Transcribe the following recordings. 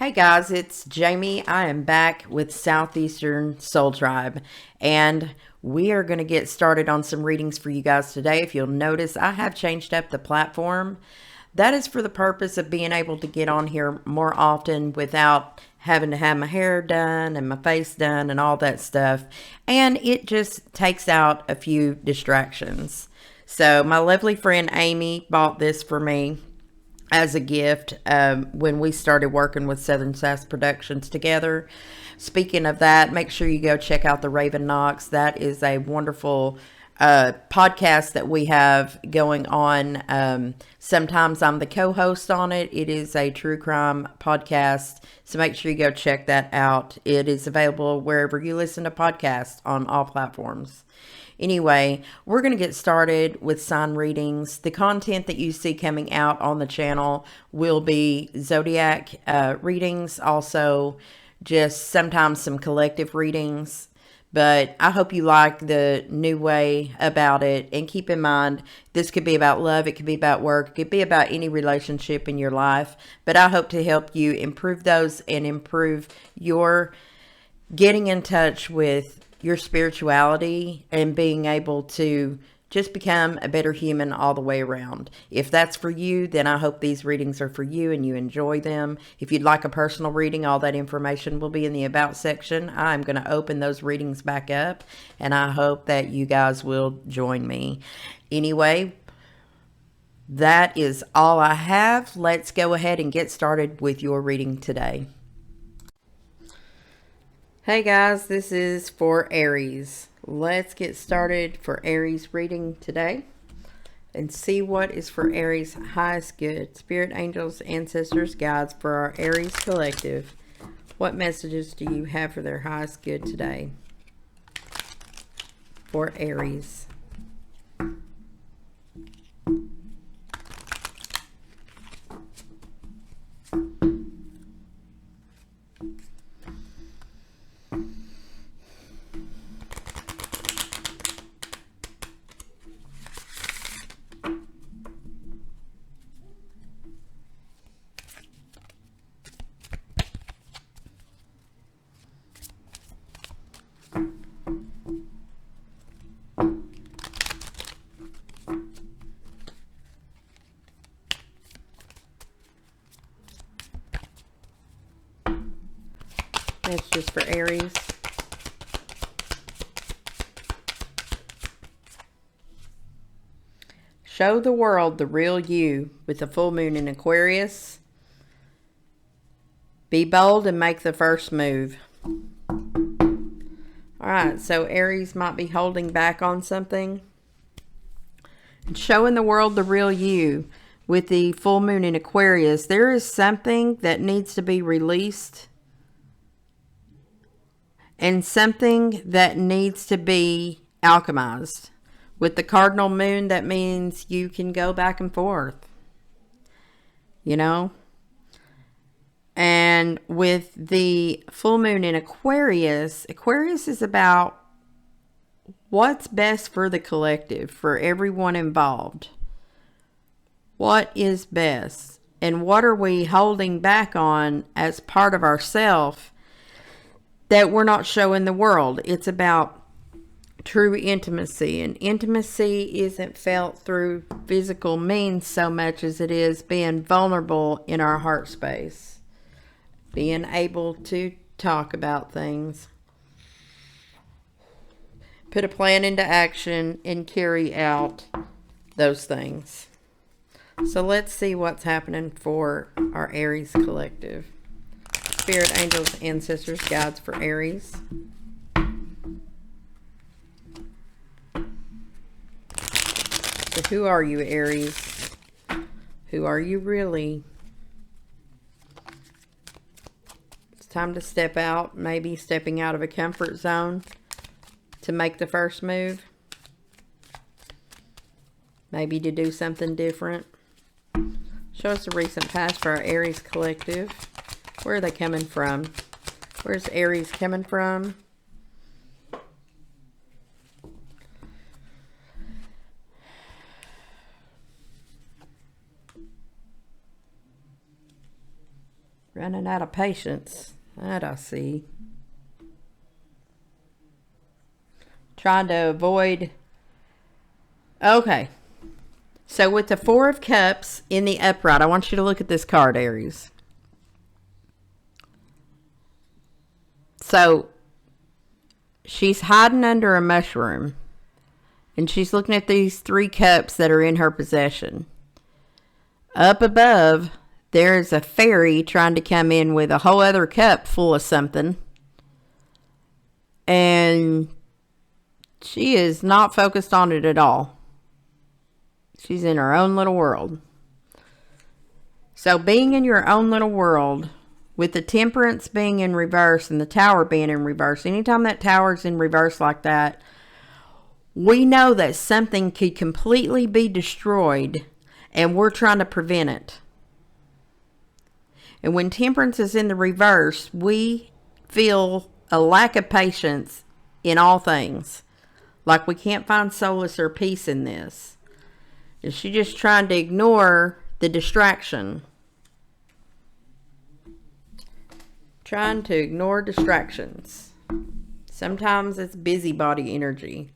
Hey guys, it's Jamie. I am back with Southeastern Soul Tribe, and we are going to get started on some readings for you guys today. If you'll notice, I have changed up the platform. That is for the purpose of being able to get on here more often without having to have my hair done and my face done and all that stuff. And it just takes out a few distractions. So my lovely friend Amy bought this for me as a gift when we started working with Southern Sass Productions together. Speaking of that, make sure you go check out the Raven Knox. That is a wonderful podcast that we have going on. Sometimes I'm the co-host on it. It is a true crime podcast, so make sure you go check that out. It is available wherever you listen to podcasts on all platforms. Anyway, we're going to get started with sign readings. The content that you see coming out on the channel will be zodiac readings, also just sometimes some collective readings. But I hope you like the new way about it. And keep in mind, this could be about love. It could be about work. It could be about any relationship in your life. But I hope to help you improve those and improve your getting in touch with your spirituality and being able to just become a better human all the way around. If that's for you, then I hope these readings are for you and you enjoy them. If you'd like a personal reading, all that information will be in the About section. I'm going to open those readings back up, and I hope that you guys will join me. Anyway, that is all I have. Let's go ahead and get started with your reading today. Hey guys, this is for Aries. Let's get started for Aries reading today and see what is for Aries' highest good. Spirit, angels, ancestors, guides for our Aries collective. What messages do you have for their highest good today for Aries? That's just for Aries. Show the world the real you with the full moon in Aquarius. Be bold and make the first move. Alright, so Aries might be holding back on something. Showing the world the real you with the full moon in Aquarius. There is something that needs to be released. And something that needs to be alchemized. With the cardinal moon, that means you can go back and forth. You know? And with the full moon in Aquarius, Aquarius is about what's best for the collective, for everyone involved. What is best? And what are we holding back on as part of ourselves that we're not showing the world? It's about true intimacy, and intimacy isn't felt through physical means so much as it is being vulnerable in our heart space, being able to talk about things, put a plan into action, and carry out those things. So let's see what's happening for our Aries collective. Spirit, angels, ancestors, guides for Aries. So who are you, Aries? Who are you really? It's time to step out, maybe stepping out of a comfort zone to make the first move. Maybe to do something different. Show us the recent past for our Aries collective. Where are they coming from? Where's Aries coming from? running Running out of patience. That I see. Trying to avoid. Okay. So with the Four of Cups in the upright, I want you to look at this card, Aries. So she's hiding under a mushroom. And she's looking at these 3 cups that are in her possession. Up above, there's a fairy trying to come in with a whole other cup full of something. And she is not focused on it at all. She's in her own little world. So being in your own little world, with the Temperance being in reverse and the Tower being in reverse, anytime that Tower's in reverse like that, we know that something could completely be destroyed and we're trying to prevent it. And when Temperance is in the reverse, we feel a lack of patience in all things. Like we can't find solace or peace in this. Is she just trying to ignore the distraction? Trying to ignore distractions. Sometimes it's busybody energy.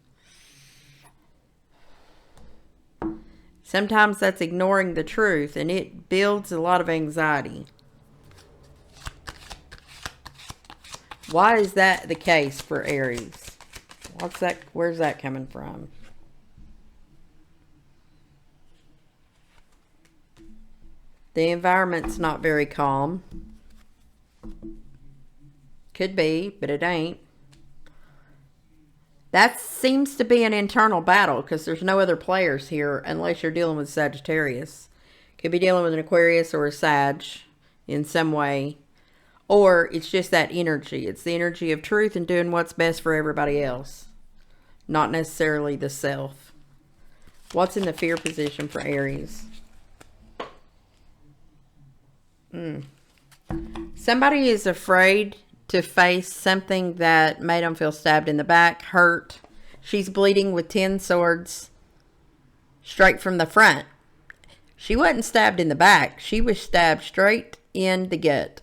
Sometimes that's ignoring the truth, and it builds a lot of anxiety. Why is that the case for Aries? What's that? Where's that coming from? The environment's not very calm. Could be, but it ain't. That seems to be an internal battle because there's no other players here unless you're dealing with Sagittarius. Could be dealing with an Aquarius or a Sag in some way. Or it's just that energy. It's the energy of truth and doing what's best for everybody else. Not necessarily the self. What's in the fear position for Aries? Somebody is afraid to face something that made them feel stabbed in the back, hurt. She's bleeding with 10 swords straight from the front. She wasn't stabbed in the back. She was stabbed straight in the gut.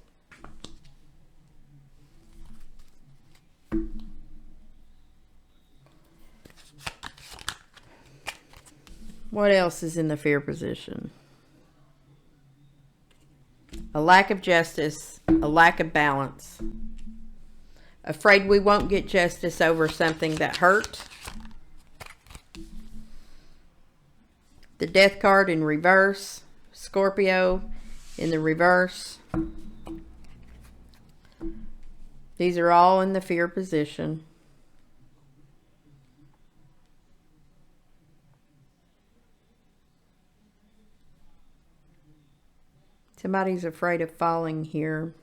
What else is in the fear position? A lack of justice, a lack of balance. Afraid we won't get justice over something that hurt. The Death card in reverse. Scorpio in the reverse. These are all in the fear position. Somebody's afraid of falling here.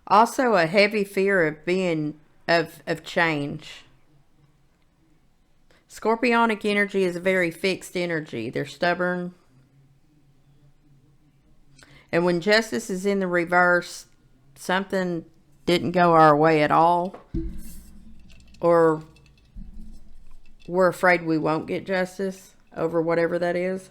Also a heavy fear of being of change. Scorpionic energy is a very fixed energy. They're stubborn. And when justice is in the reverse, something didn't go our way at all. Or we're afraid we won't get justice over whatever that is.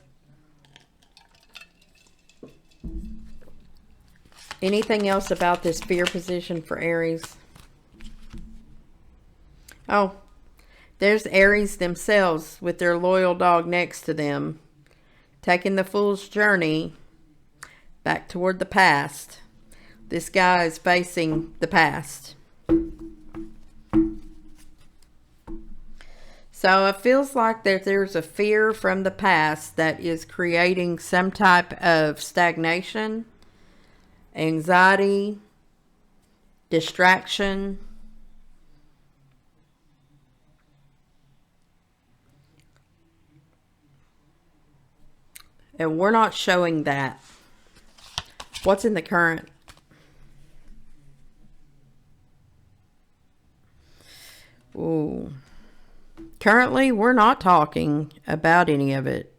Anything else about this fear position for Aries? Oh, there's Aries themselves with their loyal dog next to them, taking the fool's journey back toward the past. This guy is facing the past. So it feels like that there's a fear from the past that is creating some type of stagnation, anxiety, distraction. And we're not showing that. What's in the current? Ooh. Currently, we're not talking about any of it.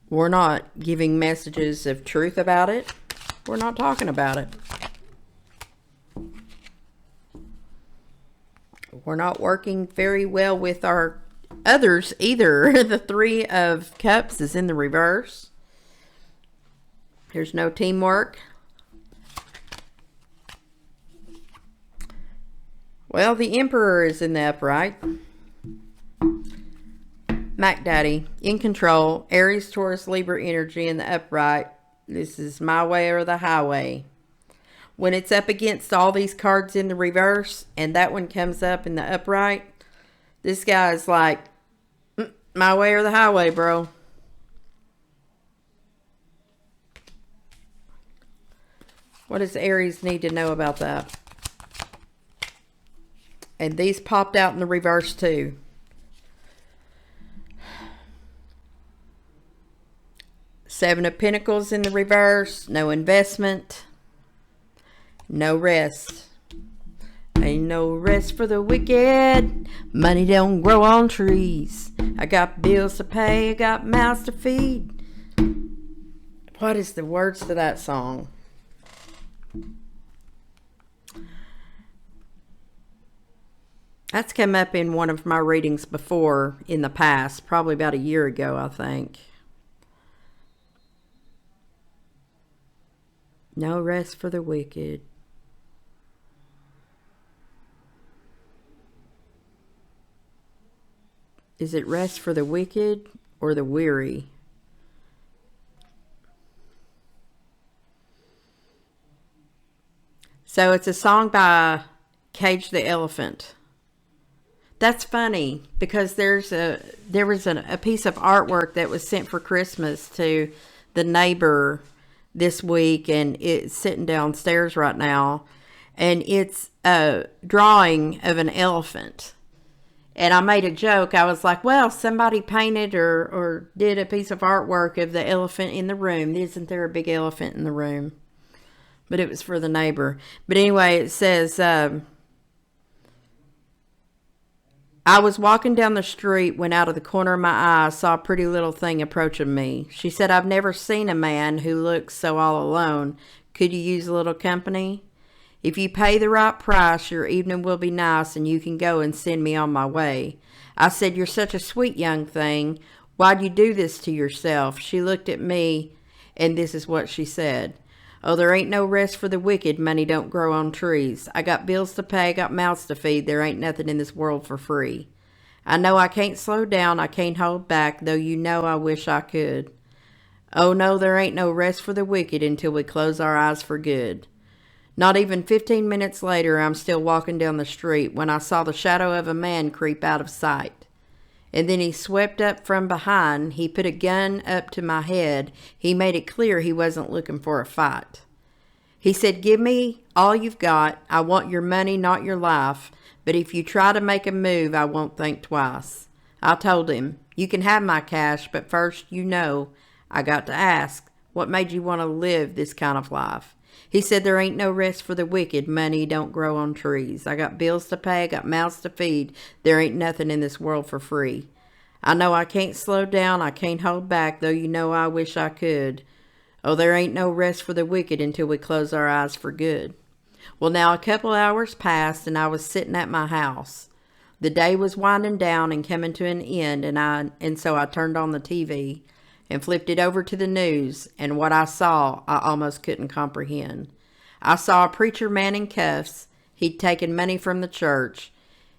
We're not giving messages of truth about it. We're not talking about it. We're not working very well with our others either. The Three of Cups is in the reverse. There's no teamwork. Well, the Emperor is in the upright. Mac Daddy, in control. Aries, Taurus, Libra energy in the upright. This is my way or the highway. When it's up against all these cards in the reverse and that one comes up in the upright, this guy is like, my way or the highway, bro. What does Aries need to know about that? And these popped out in the reverse too. Seven of Pentacles in the reverse. No investment. No rest. Ain't no rest for the wicked. Money don't grow on trees. I got bills to pay. I got mouths to feed. What is the words to that song? That's come up in one of my readings before in the past. Probably about a year ago, I think. No rest for the wicked. Is it rest for the wicked or the weary? So it's a song by Cage the Elephant. That's funny because there was a piece of artwork that was sent for Christmas to the neighbor this week, and it's sitting downstairs right now, and it's a drawing of an elephant. And I made a joke. I was like, well, somebody painted or did a piece of artwork of the elephant in the room. Isn't there a big elephant in the room? But it was for the neighbor. But anyway, it says, I was walking down the street when out of the corner of my eye I saw a pretty little thing approaching me. She said, I've never seen a man who looks so all alone. Could you use a little company? If you pay the right price, your evening will be nice and you can go and send me on my way. I said, you're such a sweet young thing. Why'd you do this to yourself? She looked at me and this is what she said. Oh, there ain't no rest for the wicked. Money don't grow on trees. I got bills to pay, got mouths to feed. There ain't nothing in this world for free. I know I can't slow down. I can't hold back, though you know I wish I could. Oh, no, there ain't no rest for the wicked until we close our eyes for good. Not even 15 minutes later, I'm still walking down the street when I saw the shadow of a man creep out of sight. And then he swept up from behind. He put a gun up to my head. He made it clear he wasn't looking for a fight. He said, give me all you've got. I want your money, not your life. But if you try to make a move, I won't think twice. I told him, you can have my cash, but first, you know, I got to ask, what made you want to live this kind of life? He said, there ain't no rest for the wicked. Money don't grow on trees. I got bills to pay. I got mouths to feed. There ain't nothing in this world for free. I know I can't slow down. I can't hold back, though you know I wish I could. Oh, there ain't no rest for the wicked until we close our eyes for good. Well, now a couple hours passed, and I was sitting at my house. The day was winding down and coming to an end, and so I turned on the TV and flipped it over to the news, and what I saw, I almost couldn't comprehend. I saw a preacher man in cuffs. He'd taken money from the church.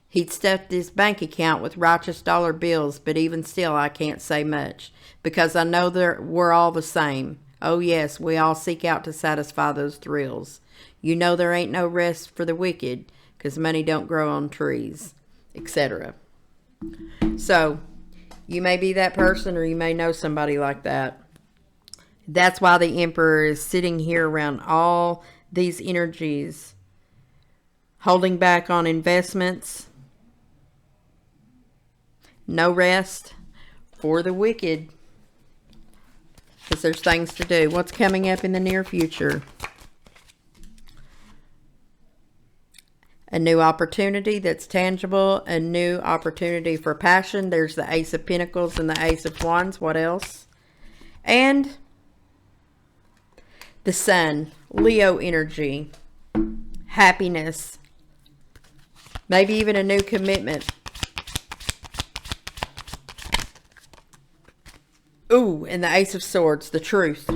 He'd stuffed his bank account with righteous dollar bills, but even still I can't say much, because I know we're all the same. Oh yes, we all seek out to satisfy those thrills. You know there ain't no rest for the wicked, because money don't grow on trees, etc. So, you may be that person or you may know somebody like that. That's why the Emperor is sitting here around all these energies, holding back on investments. No rest for the wicked, because there's things to do. What's coming up in the near future? A new opportunity that's tangible. A new opportunity for passion. There's the Ace of Pentacles and the Ace of Wands. What else? And the Sun. Leo energy. Happiness. Maybe even a new commitment. Ooh, and the Ace of Swords, the truth.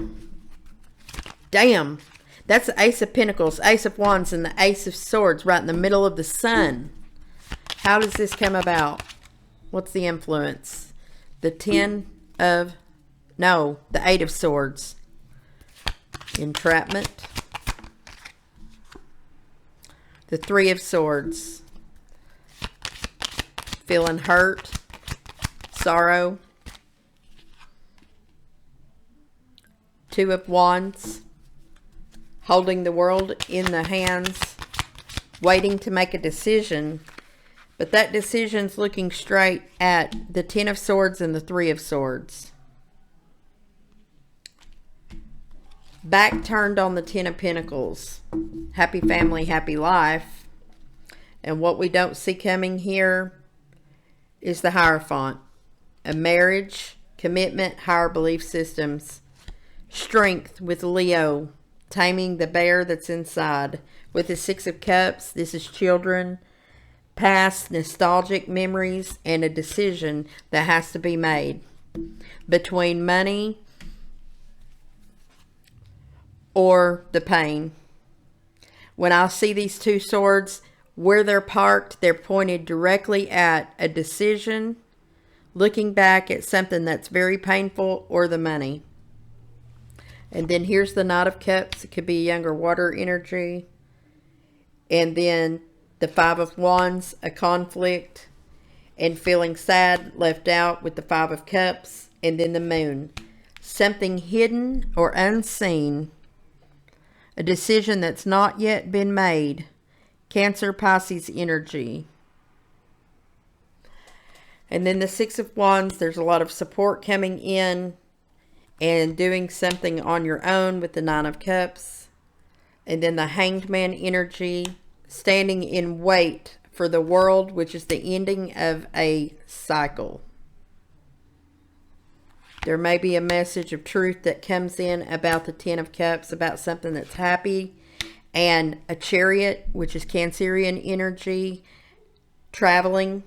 Damn. That's the Ace of Pentacles, Ace of Wands, and the Ace of Swords right in the middle of the sun. How does this come about? What's the influence? The the Eight of Swords. Entrapment. The Three of Swords. Feeling hurt. Sorrow. Two of Wands. Holding the world in the hands. Waiting to make a decision. But that decision's looking straight at the Ten of Swords and the Three of Swords. Back turned on the Ten of Pentacles. Happy family, happy life. And what we don't see coming here is the Hierophant. A marriage, commitment, higher belief systems. Strength with Leo. Taming the bear that's inside. With the Six of Cups, this is children. Past nostalgic memories and a decision that has to be made. Between money or the pain. When I see these two swords, where they're parked, they're pointed directly at a decision, looking back at something that's very painful, or the money. And then here's the Knight of Cups. It could be younger water energy. And then the Five of Wands, a conflict, and feeling sad, left out with the Five of Cups. And then the Moon. Something hidden or unseen. A decision that's not yet been made. Cancer, Pisces energy. And then the Six of Wands, there's a lot of support coming in and doing something on your own with the Nine of Cups. And then the Hanged Man energy, standing in wait for the world, which is the ending of a cycle. There may be a message of truth that comes in about the Ten of Cups, about something that's happy. And a Chariot, which is Cancerian energy, traveling.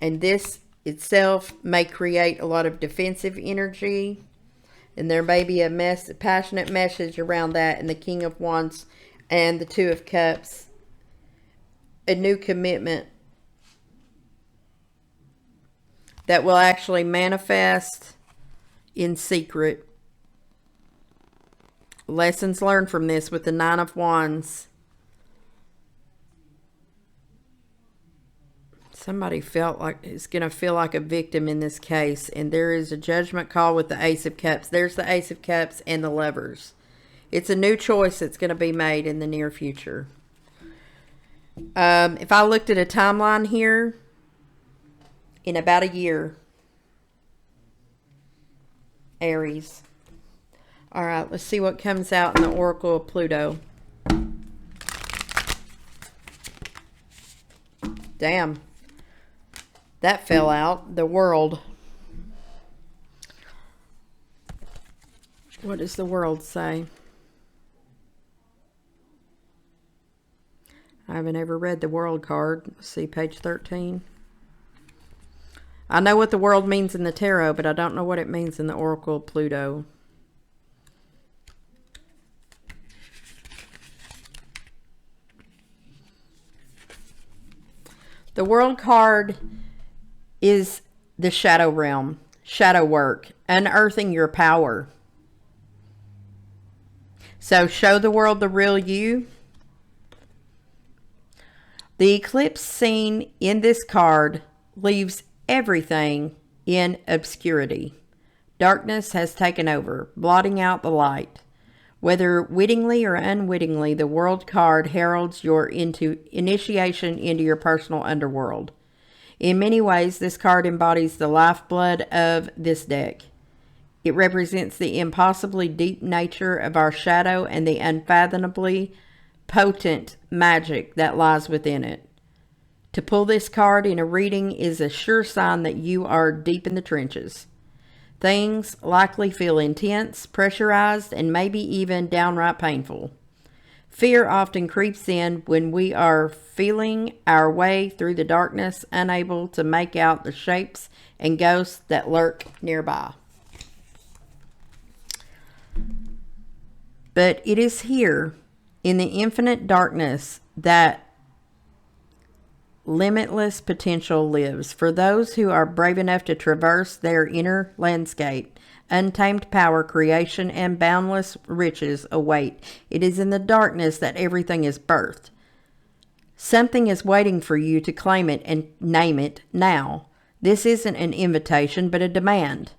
And this itself may create a lot of defensive energy. And there may be a passionate message around that. And the King of Wands and the Two of Cups. A new commitment that will actually manifest in secret. Lessons learned from this with the Nine of Wands. Somebody felt like is going to feel like a victim in this case. And there is a judgment call with the Ace of Cups. There's the Ace of Cups and the Lovers. It's a new choice that's going to be made in the near future. If I looked at a timeline here, in about a year, Aries. All right, let's see what comes out in the Oracle of Pluto. Damn. That fell out. The World. What does the World say? I haven't ever read the World card. Let's see, page 13. I know what the World means in the tarot, but I don't know what it means in the Oracle of Pluto. The World card is the shadow realm, shadow work, unearthing your power. So show the world the real you. The eclipse seen in this card leaves everything in obscurity. Darkness has taken over, blotting out the light. Whether wittingly or unwittingly, the World card heralds your initiation into your personal underworld. In many ways, this card embodies the lifeblood of this deck. It represents the impossibly deep nature of our shadow and the unfathomably potent magic that lies within it. To pull this card in a reading is a sure sign that you are deep in the trenches. Things likely feel intense, pressurized, and maybe even downright painful. Fear often creeps in when we are feeling our way through the darkness, unable to make out the shapes and ghosts that lurk nearby. But it is here in the infinite darkness that limitless potential lives. For those who are brave enough to traverse their inner landscape, untamed power, creation, and boundless riches await. It is in the darkness that everything is birthed. Something is waiting for you to claim it and name it now. This isn't an invitation, but a demand.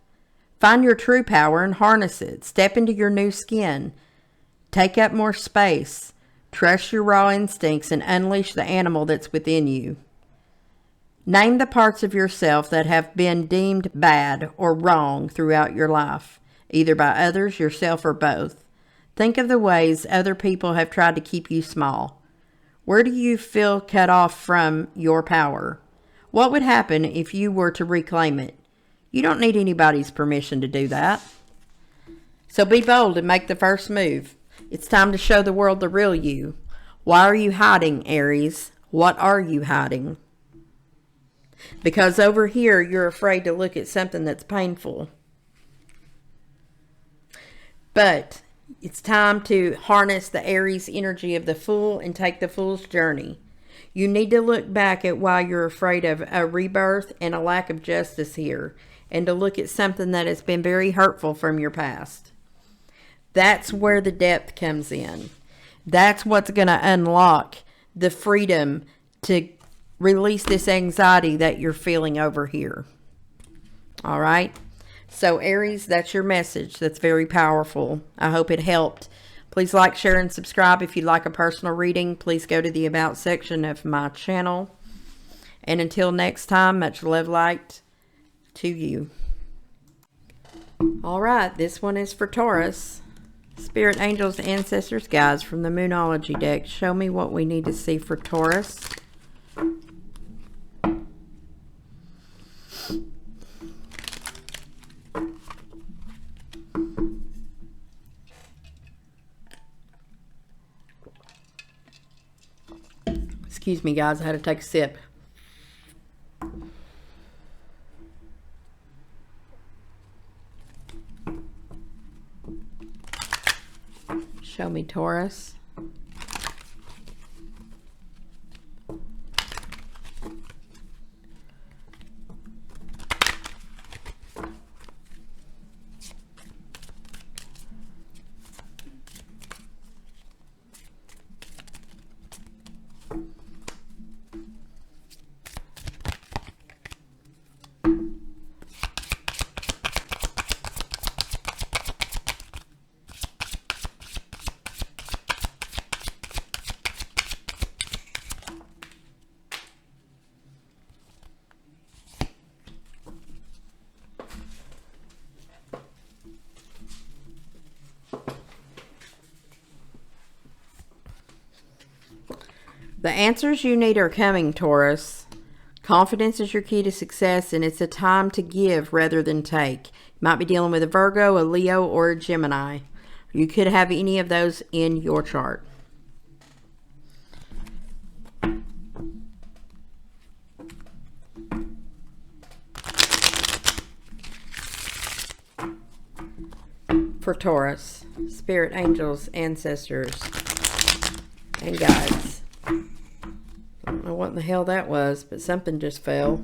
Find your true power and harness it. Step into your new skin. Take up more space. Trust your raw instincts and unleash the animal that's within you. Name the parts of yourself that have been deemed bad or wrong throughout your life, either by others, yourself, or both. Think of the ways other people have tried to keep you small. Where do you feel cut off from your power? What would happen if you were to reclaim it? You don't need anybody's permission to do that. So be bold and make the first move. It's time to show the world the real you. Why are you hiding, Aries? What are you hiding? Because over here, you're afraid to look at something that's painful. But it's time to harness the Aries energy of the Fool and take the Fool's journey. You need to look back at why you're afraid of a rebirth and a lack of justice here, and to look at something that has been very hurtful from your past. That's where the depth comes in. That's what's going to unlock the freedom to release this anxiety that you're feeling over here. All right. So Aries, that's your message. That's very powerful. I hope it helped. Please like, share, and subscribe. If you'd like a personal reading, please go to the About section of my channel. And until next time, much love, light to you. All right. This one is for Taurus. Spirit, angels, ancestors, guides from the Moonology deck. Show me what we need to see for Taurus. Excuse me, guys. I had to take a sip. Show me Taurus. The answers you need are coming, Taurus. Confidence is your key to success, and it's a time to give rather than take. You might be dealing with a Virgo, a Leo, or a Gemini. You could have any of those in your chart. For Taurus, spirit, angels, ancestors, and guides. I don't know what in the hell that was, but something just fell.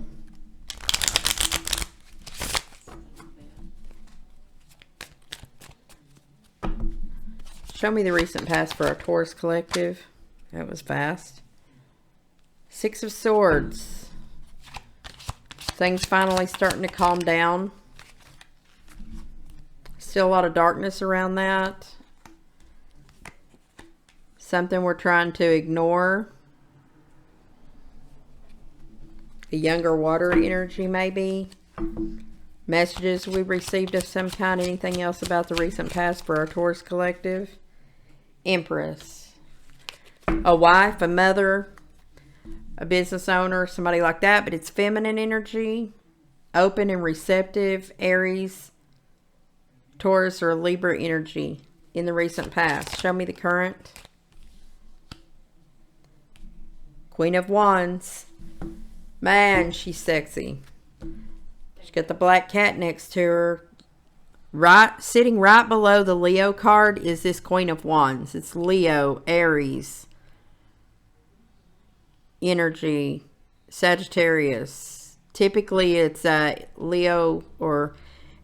Show me the recent past for our Taurus collective. That was fast. Six of Swords. Things finally starting to calm down. Still a lot of darkness around that. Something we're trying to ignore. A younger water energy, maybe. Messages we received of some kind. Anything else about the recent past for our Taurus collective? Empress. A wife, a mother, a business owner, somebody like that. But it's feminine energy. Open and receptive. Aries, Taurus, or Libra energy in the recent past. Show me the current. Queen of Wands. Man, she's sexy. She's got the black cat next to her. Sitting right below the Leo card is this Queen of Wands. It's Leo, Aries, energy, Sagittarius. Typically it's Leo or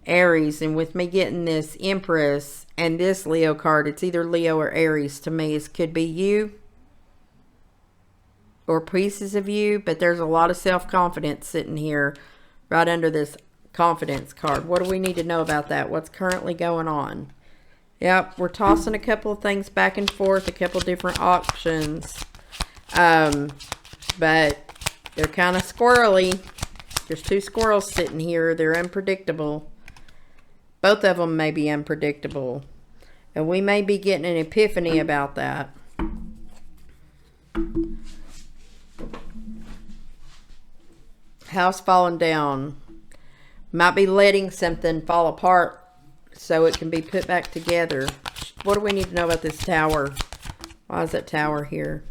Aries, and with me getting this Empress and this Leo card, it's either Leo or Aries to me. It could be you or pieces of you, but there's a lot of self-confidence sitting here right under this confidence card. What do we need to know about that? What's currently going on? Yep, we're tossing a couple of things back and forth, a couple different options, but they're kind of squirrely. There's two squirrels sitting here. They're unpredictable. Both of them may be unpredictable, and we may be getting an epiphany about that. House falling down. Might be letting something fall apart so it can be put back together. What do we need to know about this tower? Why is that tower here?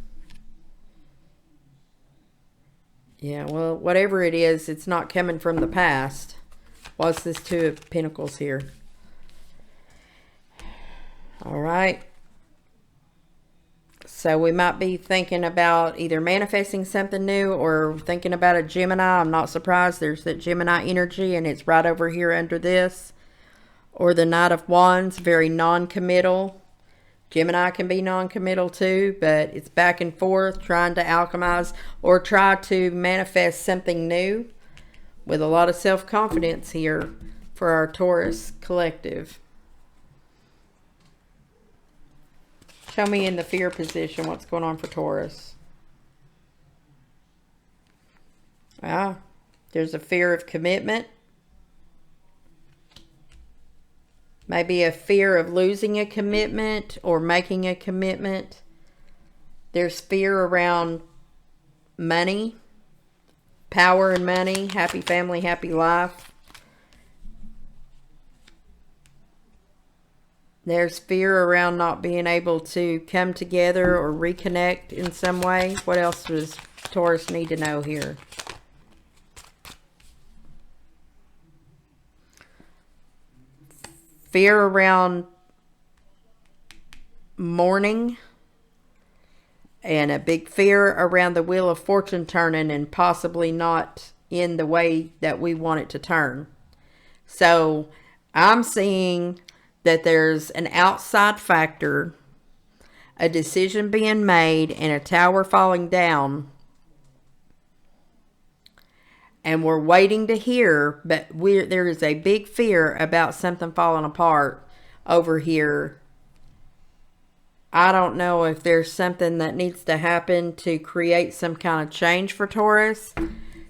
Yeah, well, whatever it is, it's not coming from the past. What's this Two of Pentacles here? All right. So we might be thinking about either manifesting something new or thinking about a Gemini. I'm not surprised. There's that Gemini energy, and it's right over here under this. Or the Knight of Wands, very non-committal. Gemini can be non-committal too, but it's back and forth, trying to alchemize or try to manifest something new with a lot of self-confidence here for our Taurus collective. Show me in the fear position what's going on for Taurus. There's a fear of commitment. Maybe a fear of losing a commitment or making a commitment. There's fear around money, power and money, happy family, happy life. There's fear around not being able to come together or reconnect in some way. What else does Taurus need to know here? Fear around mourning. And a big fear around the Wheel of Fortune turning and possibly not in the way that we want it to turn. So I'm seeing that there's an outside factor, a decision being made, and a tower falling down. And we're waiting to hear, but there is a big fear about something falling apart over here. I don't know if there's something that needs to happen to create some kind of change for Taurus.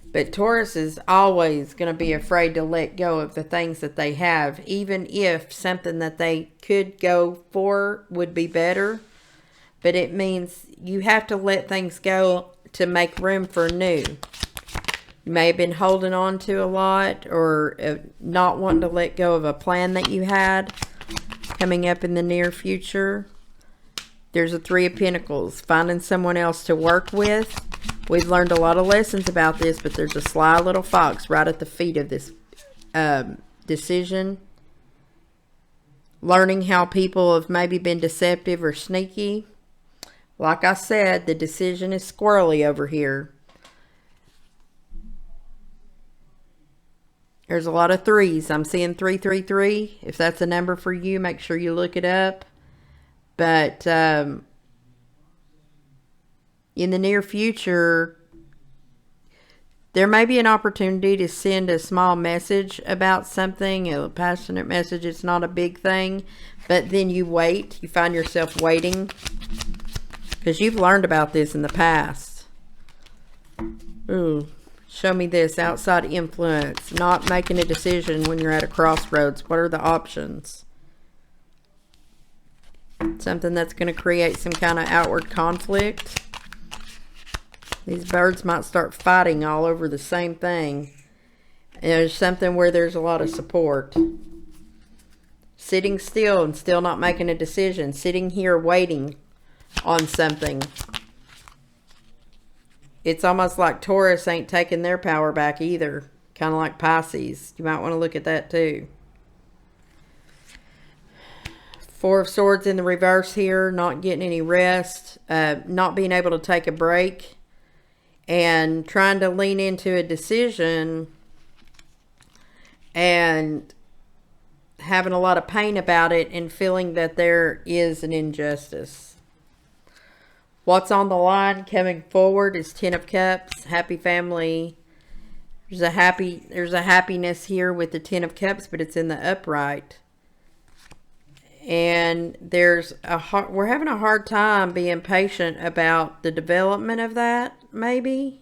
But Taurus is always going to be afraid to let go of the things that they have, even if something that they could go for would be better. But it means you have to let things go to make room for new. You may have been holding on to a lot or not wanting to let go of a plan that you had coming up in the near future. There's a Three of Pentacles, finding someone else to work with. We've learned a lot of lessons about this, but there's a sly little fox right at the feet of this decision. Learning how people have maybe been deceptive or sneaky. Like I said, the decision is squirrely over here. There's a lot of threes. I'm seeing 333. If that's a number for you, make sure you look it up. But in the near future, there may be an opportunity to send a small message about something, a passionate message. It's not a big thing, but then you wait. You find yourself waiting because you've learned about this in the past. Ooh, show me this. Outside influence, not making a decision when you're at a crossroads. What are the options? Something that's going to create some kind of outward conflict. These birds might start fighting all over the same thing. And there's something where there's a lot of support. Sitting still and still not making a decision. Sitting here waiting on something. It's almost like Taurus ain't taking their power back either. Kind of like Pisces. You might want to look at that too. Four of Swords in the reverse here. Not getting any rest. Not being able to take a break. And trying to lean into a decision. And having a lot of pain about it. And feeling that there is an injustice. What's on the line coming forward is Ten of Cups. Happy family. There's a happiness here with the Ten of Cups, but it's in the upright. And we're having a hard time being patient about the development of that, maybe.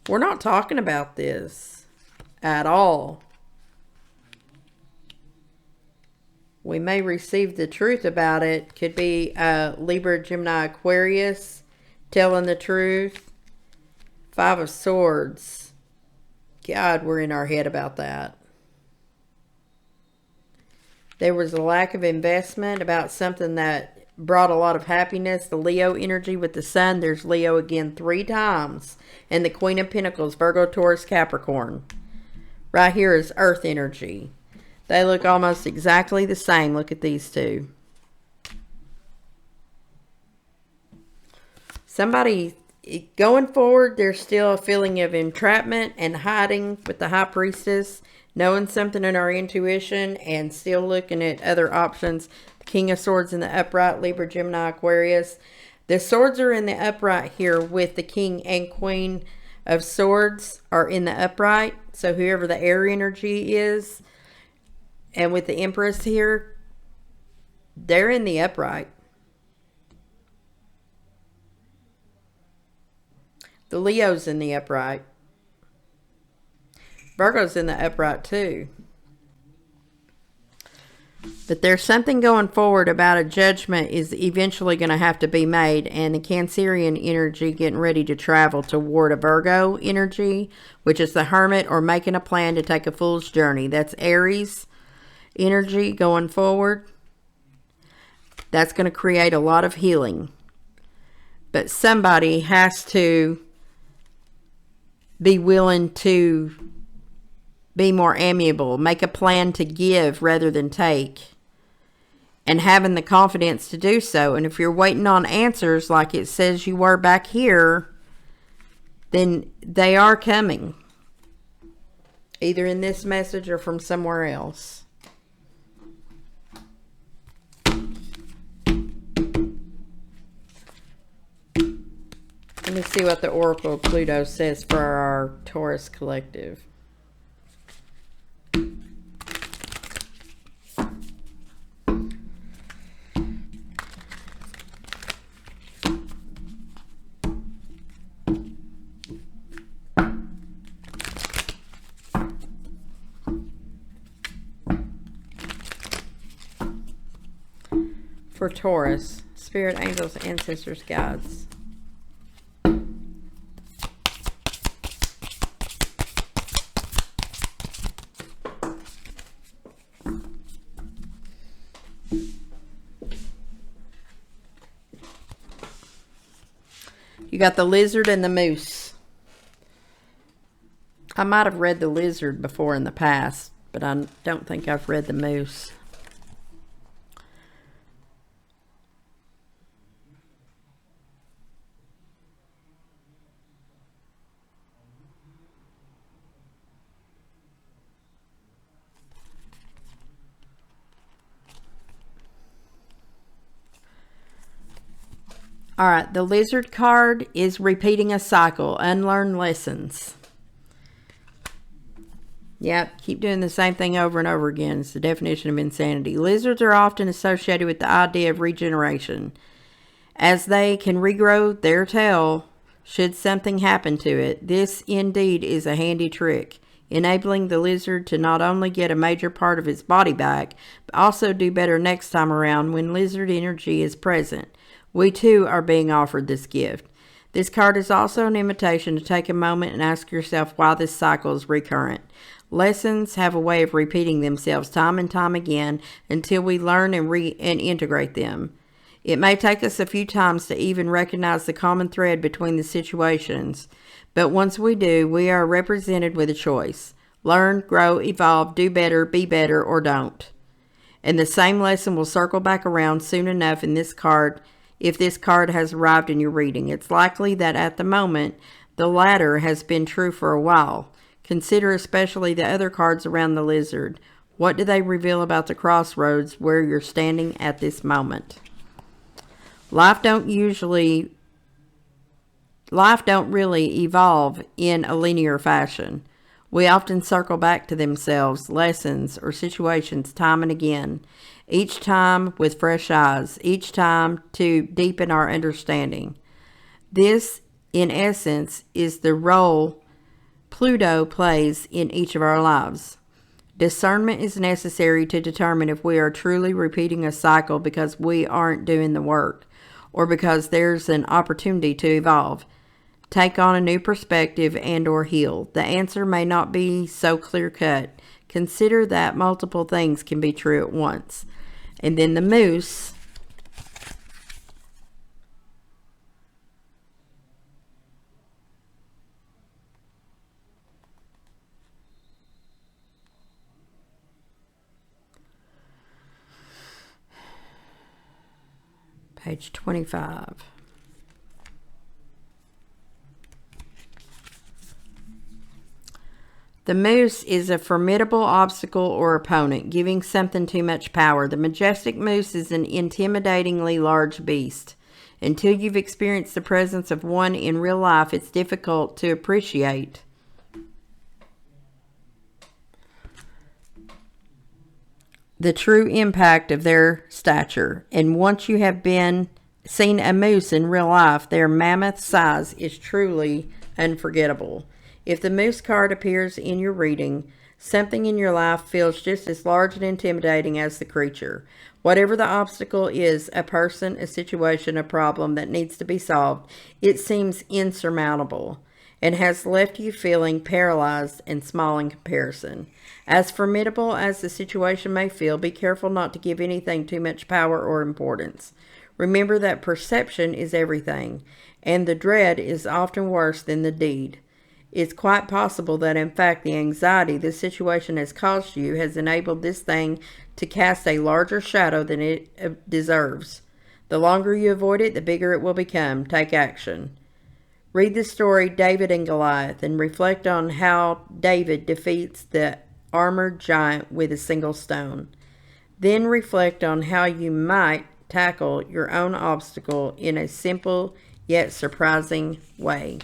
We're not talking about this at all. We may receive the truth about it. Could be Libra, Gemini, Aquarius telling the truth. Five of Swords. God, we're in our head about that. There was a lack of investment about something that brought a lot of happiness. The Leo energy with the Sun. There's Leo again 3 times. And the Queen of Pentacles, Virgo, Taurus, Capricorn. Right here is Earth energy. They look almost exactly the same. Look at these two. Somebody, going forward, there's still a feeling of entrapment and hiding with the High Priestess. Knowing something in our intuition and still looking at other options. The King of Swords in the upright, Libra, Gemini, Aquarius. The swords are in the upright here with the King and Queen of Swords are in the upright. So whoever the air energy is. And with the Empress here, they're in the upright. The Leo's in the upright. Virgo's in the upright too. But there's something going forward about a judgment is eventually going to have to be made. And the Cancerian energy getting ready to travel toward a Virgo energy, which is the Hermit or making a plan to take a fool's journey. That's Aries energy going forward. That's going to create a lot of healing. But somebody has to be willing to be more amiable, make a plan to give rather than take, and having the confidence to do so. And if you're waiting on answers like it says you were back here, then they are coming, either in this message or from somewhere else. Let me see what the Oracle of Pluto says for our Taurus collective. For Taurus, spirit, angels, ancestors, guides. You got the lizard and the moose. I might have read the lizard before in the past, but I don't think I've read the moose. All right, the lizard card is repeating a cycle, unlearn lessons. Yep, keep doing the same thing over and over again. It's the definition of insanity. Lizards are often associated with the idea of regeneration, as they can regrow their tail should something happen to it. This indeed is a handy trick, enabling the lizard to not only get a major part of its body back, but also do better next time around when lizard energy is present. We too are being offered this gift. This card is also an invitation to take a moment and ask yourself why this cycle is recurrent. Lessons have a way of repeating themselves time and time again until we learn and integrate them. It may take us a few times to even recognize the common thread between the situations, but once we do, we are represented with a choice. Learn, grow, evolve, do better, be better, or don't. And the same lesson will circle back around soon enough in this card if this card has arrived in your reading. It's likely that at the moment, the latter has been true for a while. Consider especially the other cards around the lizard. What do they reveal about the crossroads where you're standing at this moment? Life don't really evolve in a linear fashion. We often circle back to themselves, lessons, or situations time and again, each time with fresh eyes, each time to deepen our understanding. This, in essence, is the role Pluto plays in each of our lives. Discernment is necessary to determine if we are truly repeating a cycle because we aren't doing the work, or because there's an opportunity to evolve, take on a new perspective, and or heal. The answer may not be so clear-cut. Consider that multiple things can be true at once. And then the moose. Page 25. The moose is a formidable obstacle or opponent, giving something too much power. The majestic moose is an intimidatingly large beast. Until you've experienced the presence of one in real life, it's difficult to appreciate the true impact of their stature. And once you have seen a moose in real life, their mammoth size is truly unforgettable. If the moose card appears in your reading, something in your life feels just as large and intimidating as the creature. Whatever the obstacle is, a person, a situation, a problem that needs to be solved, it seems insurmountable and has left you feeling paralyzed and small in comparison. As formidable as the situation may feel, be careful not to give anything too much power or importance. Remember that perception is everything, and the dread is often worse than the deed. It's quite possible that, in fact, the anxiety this situation has caused you has enabled this thing to cast a larger shadow than it deserves. The longer you avoid it, the bigger it will become. Take action. Read the story David and Goliath and reflect on how David defeats the armored giant with a single stone. Then reflect on how you might tackle your own obstacle in a simple yet surprising way.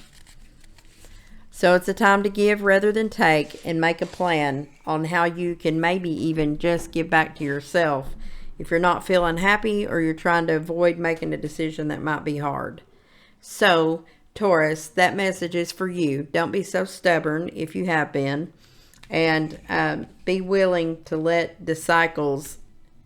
So it's a time to give rather than take, and make a plan on how you can maybe even just give back to yourself if you're not feeling happy or you're trying to avoid making a decision that might be hard. So, Taurus, that message is for you. Don't be so stubborn if you have been, and be willing to let the cycles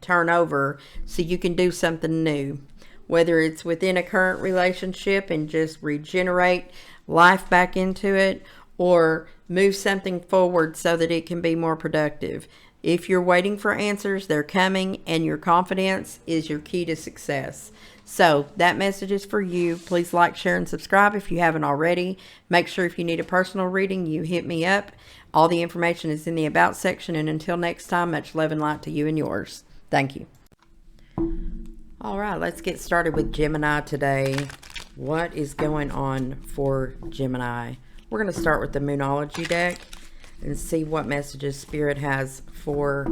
turn over so you can do something new. Whether it's within a current relationship and just regenerate life back into it, or move something forward so that it can be more productive. If you're waiting for answers, they're coming, and your confidence is your key to success. So that message is for you. Please like, share, and subscribe if you haven't already. Make sure if you need a personal reading, you hit me up. All the information is in the About section, and until next time, much love and light to you and yours. Thank you. All right, let's get started with Gemini today. What is going on for Gemini? We're going to start with the Moonology deck and see what messages Spirit has for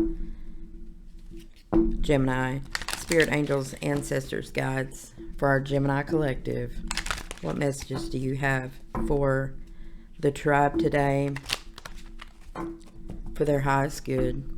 Gemini. Spirit, angels, ancestors, guides for our Gemini collective. What messages do you have for the tribe today for their highest good?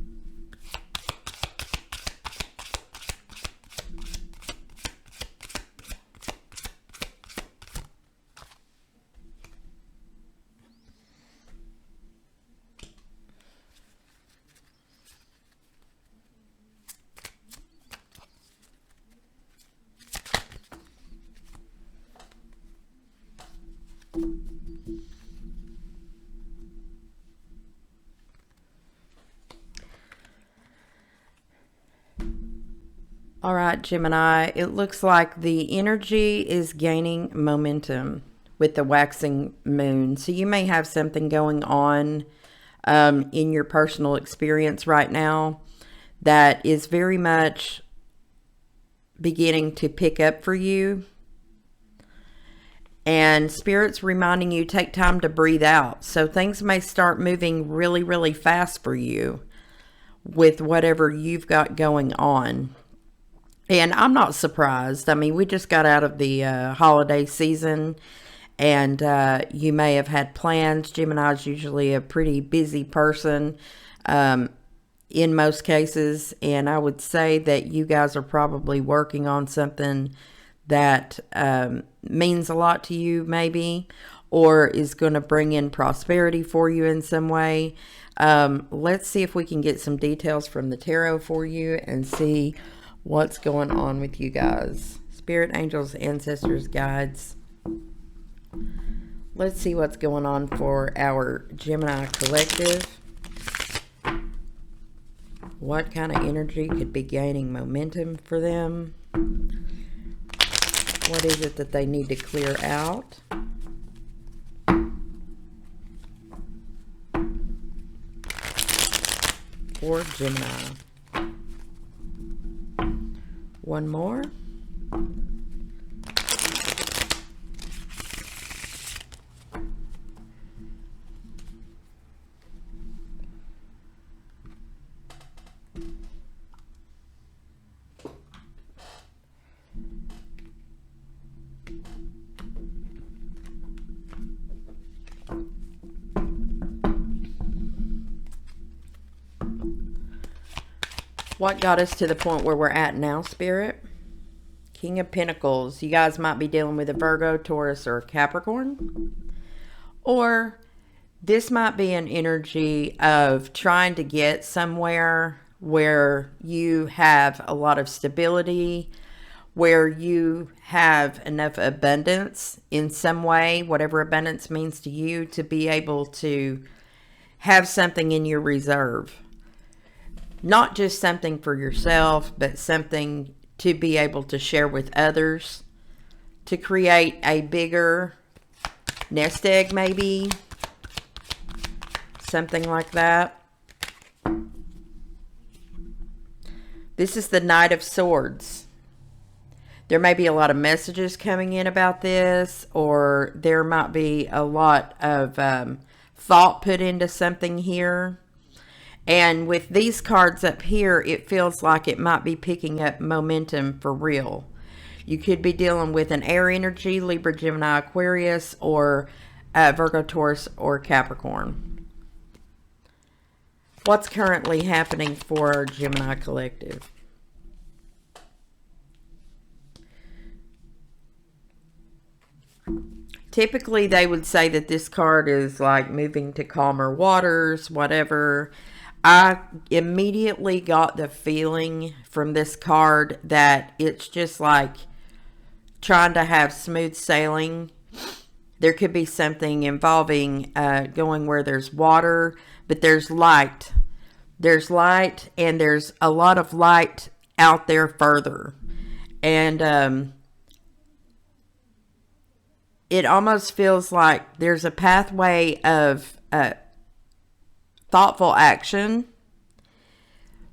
All right, Gemini, it looks like the energy is gaining momentum with the waxing moon. So you may have something going on in your personal experience right now that is very much beginning to pick up for you. And Spirit's reminding you, take time to breathe out. So things may start moving really, really fast for you with whatever you've got going on. And I'm not surprised. I mean, we just got out of the holiday season, and you may have had plans. Gemini's usually a pretty busy person in most cases, and I would say that you guys are probably working on something that means a lot to you, maybe, or is going to bring in prosperity for you in some way. Let's see if we can get some details from the tarot for you and see what's going on with you guys. Spirit, angels, ancestors, guides. Let's see what's going on for our Gemini collective. What kind of energy could be gaining momentum for them? What is it that they need to clear out? For Gemini. One more. What got us to the point where we're at now, Spirit? King of Pentacles. You guys might be dealing with a Virgo, Taurus, or Capricorn. Or this might be an energy of trying to get somewhere where you have a lot of stability, where you have enough abundance in some way, whatever abundance means to you, to be able to have something in your reserve. Not just something for yourself, but something to be able to share with others, to create a bigger nest egg, maybe something like that. This is the Knight of Swords. There may be a lot of messages coming in about this, or there might be a lot of thought put into something here. And with these cards up here, it feels like it might be picking up momentum for real. You could be dealing with an air energy, Libra, Gemini, Aquarius, or Virgo, Taurus, or Capricorn. What's currently happening for our Gemini collective? Typically, they would say that this card is like moving to calmer waters, whatever. I immediately got the feeling from this card that it's just like trying to have smooth sailing. There could be something involving going where there's water, but there's light. There's light, and there's a lot of light out there further. And it almost feels like there's a pathway of thoughtful action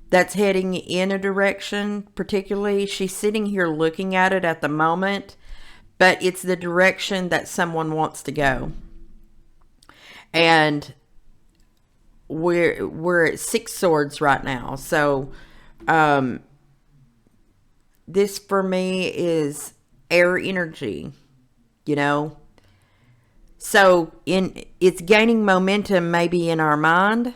that's heading in a direction. Particularly, she's sitting here looking at it at the moment, but it's the direction that someone wants to go. And we're at 6 swords right now. So this for me is air energy, you know. So it's gaining momentum maybe in our mind.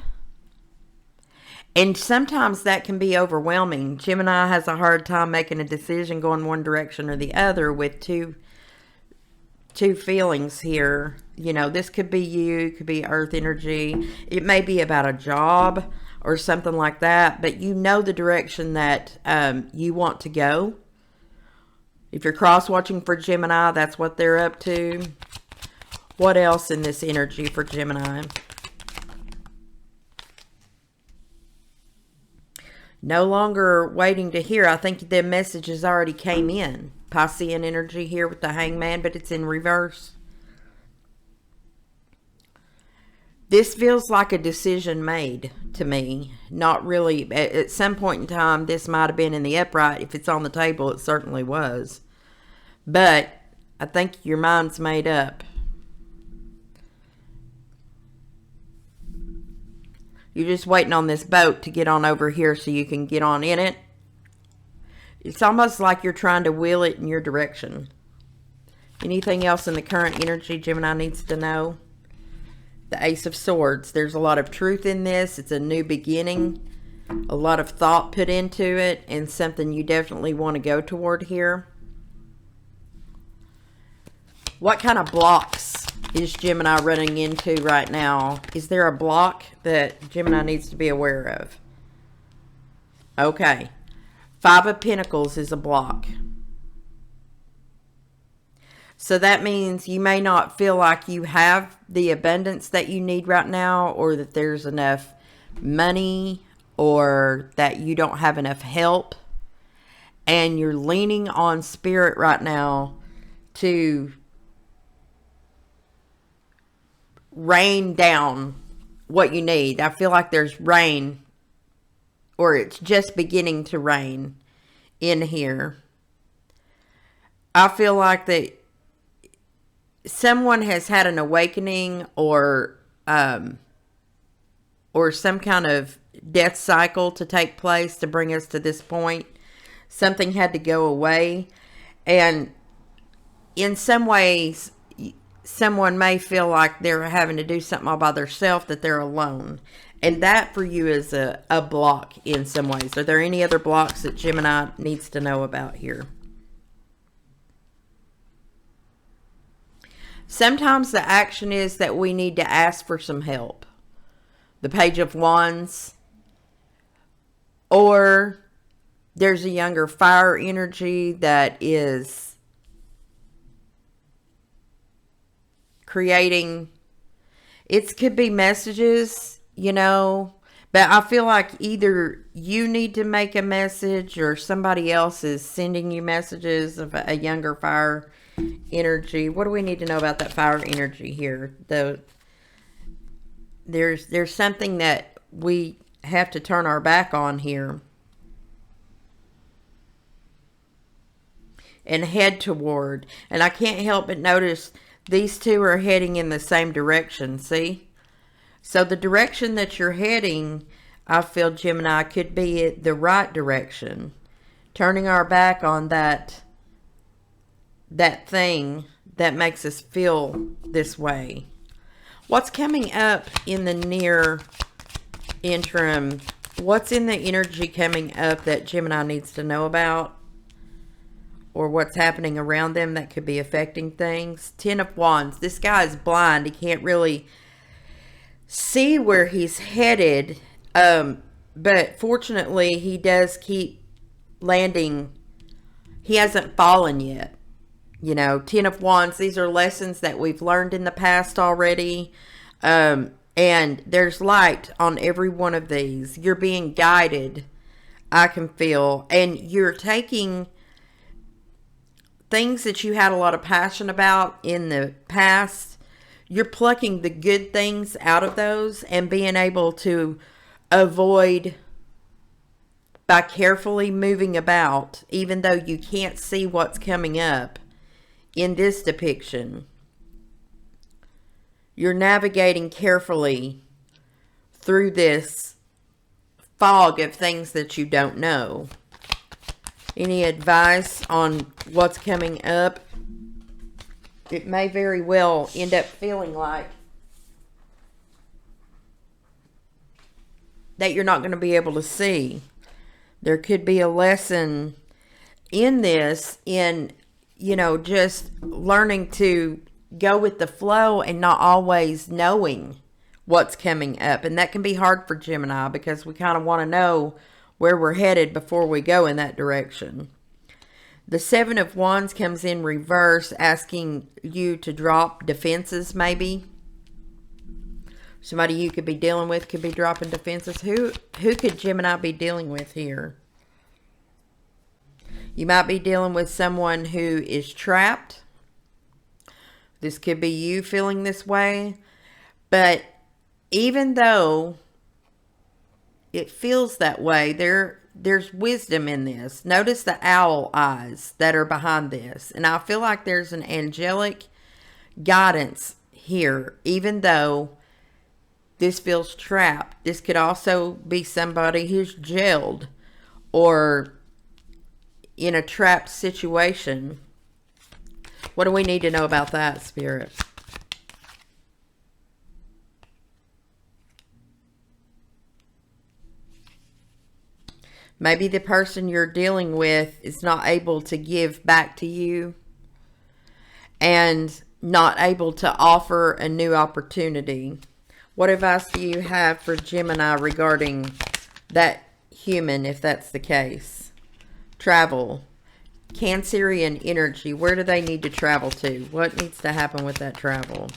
And sometimes that can be overwhelming. Gemini has a hard time making a decision going one direction or the other with two feelings here. You know, this could be you, it could be earth energy. It may be about a job or something like that, but you know the direction that you want to go. If you're cross-watching for Gemini, that's what they're up to. What else in this energy for Gemini? No longer waiting to hear. I think the messages already came in. Piscean energy here with the Hangman, but it's in reverse. This feels like a decision made to me. Not really. At some point in time, this might have been in the upright. If it's on the table, it certainly was. But I think your mind's made up. You're just waiting on this boat to get on over here so you can get on in it. It's almost like you're trying to wheel it in your direction. Anything else in the current energy Gemini needs to know? The Ace of Swords. There's a lot of truth in this. It's a new beginning. A lot of thought put into it, and something you definitely want to go toward here. What kind of blocks is Gemini running into right now? Is there a block that Gemini needs to be aware of? Okay. Five of Pentacles is a block. So that means you may not feel like you have the abundance that you need right now, or that there's enough money, or that you don't have enough help. And you're leaning on Spirit right now to rain down what you need. I feel like there's rain, or it's just beginning to rain in here. I feel like that someone has had an awakening, or some kind of death cycle to take place to bring us to this point. Something had to go away, and in some ways someone may feel like they're having to do something all by themselves, that they're alone, and that for you is a block in some ways. Are there any other blocks that Gemini needs to know about here? Sometimes the action is that we need to ask for some help. The Page of Wands. Or there's a younger fire energy that is creating. It could be messages, you know. But I feel like either you need to make a message, or somebody else is sending you messages of a younger fire energy. What do we need to know about that fire energy here? There's something that we have to turn our back on here and head toward. And I can't help but notice these two are heading in the same direction. See? So the direction that you're heading, I feel, Gemini, could be the right direction. Turning our back on that thing that makes us feel this way. What's coming up in the near interim? What's in the energy coming up that Gemini needs to know about? Or what's happening around them that could be affecting things? Ten of Wands. This guy is blind. He can't really see where he's headed. But fortunately, he does keep landing. He hasn't fallen yet. You know, Ten of Wands, these are lessons that we've learned in the past already. And there's light on every one of these. You're being guided, I can feel. And you're taking things that you had a lot of passion about in the past. You're plucking the good things out of those and being able to avoid by carefully moving about, even though you can't see what's coming up. In this depiction, you're navigating carefully through this fog of things that you don't know. Any advice on what's coming up? It may very well end up feeling like that you're not going to be able to see. There could be a lesson in this, in, you know, just learning to go with the flow and not always knowing what's coming up. And that can be hard for Gemini, because we kind of want to know where we're headed before we go in that direction. The Seven of Wands comes in reverse, asking you to drop defenses maybe. Somebody you could be dealing with could be dropping defenses. Who could Gemini be dealing with here? You might be dealing with someone who is trapped. This could be you feeling this way. But even though it feels that way, there's wisdom in this. Notice the owl eyes that are behind this. And I feel like there's an angelic guidance here, even though this feels trapped. This could also be somebody who's jailed or in a trapped situation. What do we need to know about that, Spirit? Maybe the person you're dealing with is not able to give back to you and not able to offer a new opportunity. What advice do you have for Gemini regarding that human, if that's the case? Travel. Cancerian energy. Where do they need to travel to? What needs to happen with that travel?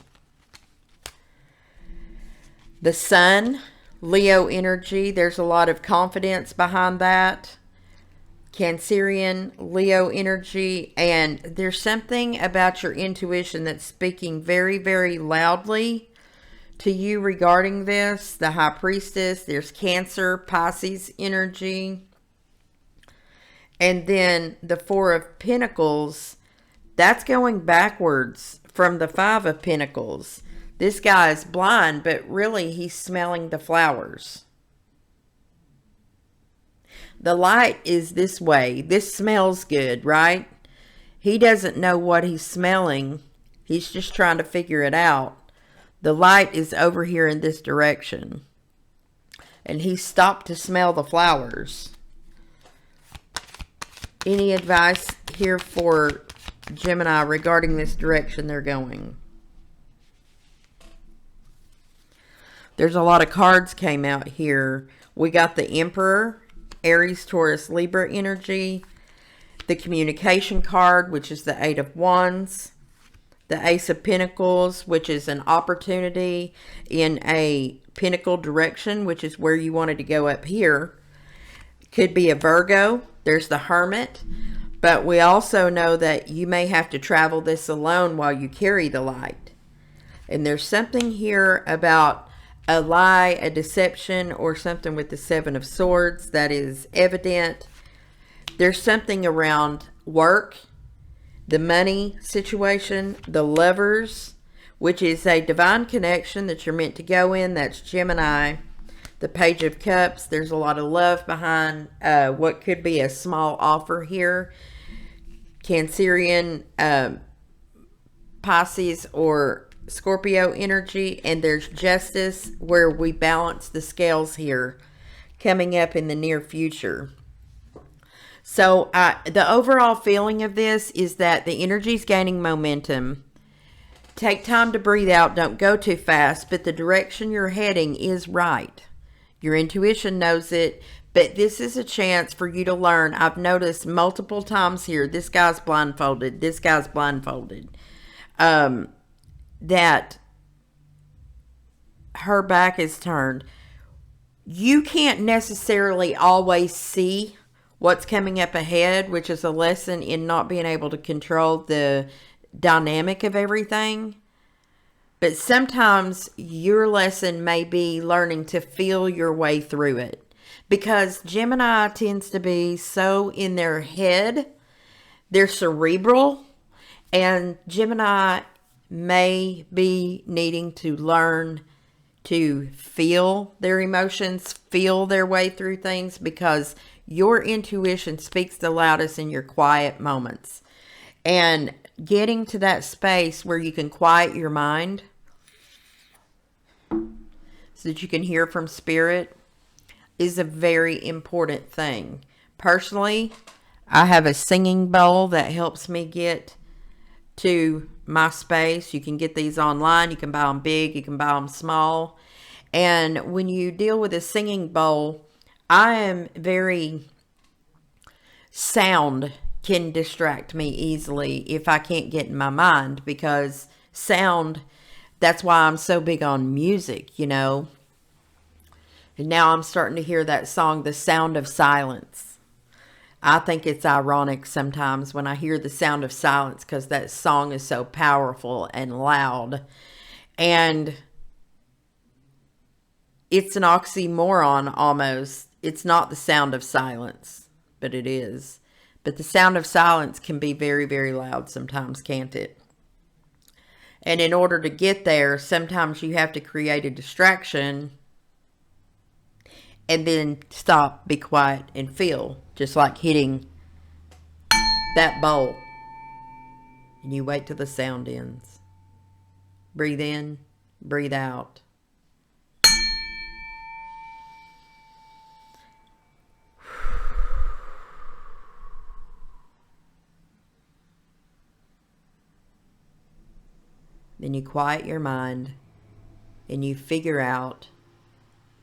The Sun. Leo energy, there's a lot of confidence behind that. Cancerian, Leo energy, and there's something about your intuition that's speaking very, very loudly to you regarding this. The High Priestess, there's Cancer, Pisces energy. And then the Four of Pentacles, that's going backwards from the Five of Pentacles. This guy is blind, but really he's smelling the flowers. The light is this way. This smells good, right? He doesn't know what he's smelling. He's just trying to figure it out. The light is over here in this direction. And he stopped to smell the flowers. Any advice here for Gemini regarding this direction they're going? There's a lot of cards came out here. We got the Emperor, Aries, Taurus, Libra energy. The Communication card, which is the Eight of Wands. The Ace of Pentacles, which is an opportunity in a pinnacle direction, which is where you wanted to go up here. Could be a Virgo. There's the Hermit. But we also know that you may have to travel this alone while you carry the light. And there's something here about a lie, a deception, or something with the Seven of Swords that is evident. There's something around work, the money situation, the Lovers, which is a divine connection that you're meant to go in. That's Gemini. The Page of Cups, there's a lot of love behind what could be a small offer here. Cancerian, Pisces, or Scorpio energy. And there's Justice, where we balance the scales here, coming up in the near future. So the overall feeling of this is that the energy is gaining momentum. Take time to breathe out. Don't go too fast, but the direction you're heading is right. Your intuition knows it, but this is a chance for you to learn. I've noticed multiple times here, this guy's blindfolded, this guy's blindfolded. That her back is turned. You can't necessarily always see what's coming up ahead, which is a lesson in not being able to control the dynamic of everything. But sometimes your lesson may be learning to feel your way through it. Because Gemini tends to be so in their head. They're cerebral. And Gemini may be needing to learn to feel their emotions, feel their way through things. Because your intuition speaks the loudest in your quiet moments. And getting to that space where you can quiet your mind so that you can hear from Spirit is a very important thing. Personally, I have a singing bowl that helps me get to my space. You can get these online. You can buy them big. You can buy them small. And when you deal with a singing bowl, I am very... sound can distract me easily if I can't get in my mind, because sound That's why I'm so big on music, you know. And now I'm starting to hear that song, The Sound of Silence. I think it's ironic sometimes when I hear The Sound of Silence because that song is so powerful and loud. And it's an oxymoron almost. It's not the sound of silence, but it is. But the sound of silence can be very, very loud sometimes, can't it? And in order to get there, sometimes you have to create a distraction and then stop, be quiet, and feel. Just like hitting that bowl. And you wait till the sound ends. Breathe in, breathe out. Then you quiet your mind and you figure out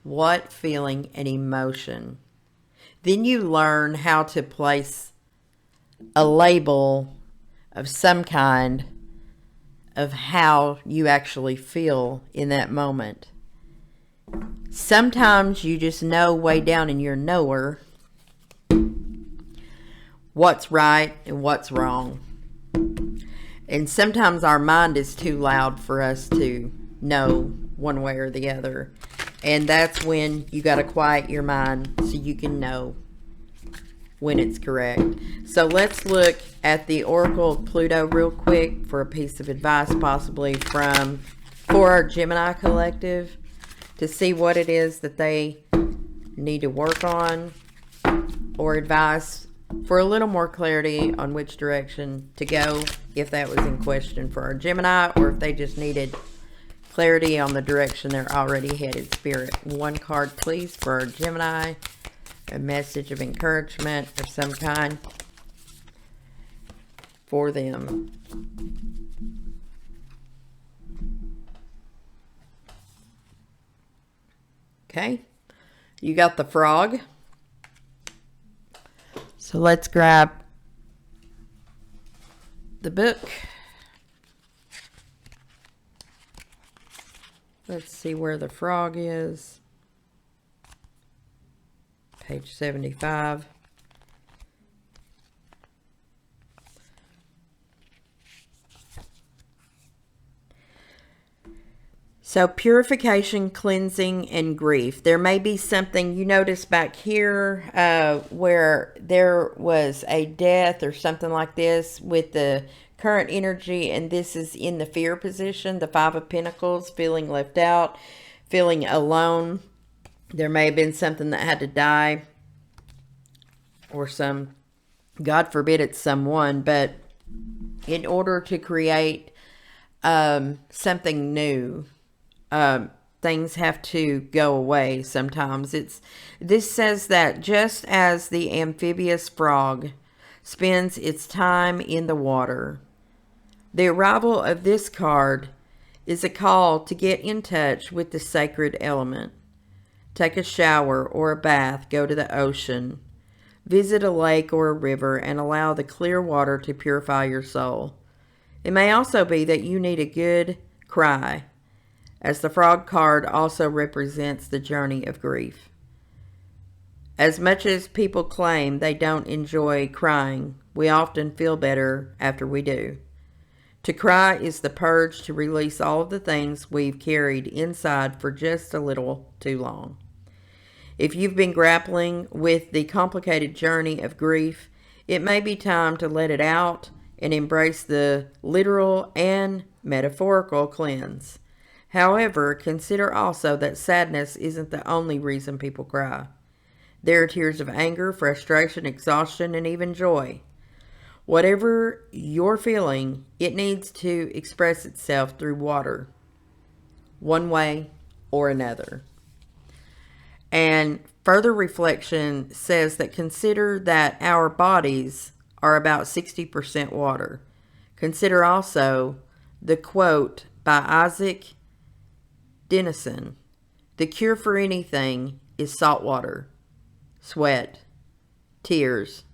what feeling and emotion. Then you learn how to place a label of some kind of how you actually feel in that moment. Sometimes you just know way down in your knower what's right and what's wrong. And sometimes our mind is too loud for us to know one way or the other. And that's when you got to quiet your mind so you can know when it's correct. So let's look at the Oracle of Pluto real quick for a piece of advice possibly for our Gemini collective to see what it is that they need to work on, or advice for a little more clarity on which direction to go, if that was in question for our Gemini, or if they just needed clarity on the direction they're already headed. Spirit, one card please for our Gemini, a message of encouragement of some kind for them. Okay, you got the Frog. So let's grab the book. Let's see where the Frog is. Page 75. So purification, cleansing, and grief. There may be something you notice back here where there was a death or something like this with the current energy, and this is in the fear position, the Five of Pentacles, feeling left out, feeling alone. There may have been something that had to die, or some, God forbid it's someone, but in order to create something new, things have to go away sometimes. This says that just as the amphibious frog spends its time in the water, the arrival of this card is a call to get in touch with the sacred element. Take a shower or a bath, go to the ocean, visit a lake or a river, and allow the clear water to purify your soul. It may also be that you need a good cry, as the Frog card also represents the journey of grief. As much as people claim they don't enjoy crying, we often feel better after we do. To cry is the purge to release all of the things we've carried inside for just a little too long. If you've been grappling with the complicated journey of grief, it may be time to let it out and embrace the literal and metaphorical cleanse. However, consider also that sadness isn't the only reason people cry. There are tears of anger, frustration, exhaustion, and even joy. Whatever you're feeling, it needs to express itself through water, one way or another. And further reflection says that consider that our bodies are about 60% water. Consider also the quote by Isaac Denison: the cure for anything is salt water, sweat, tears,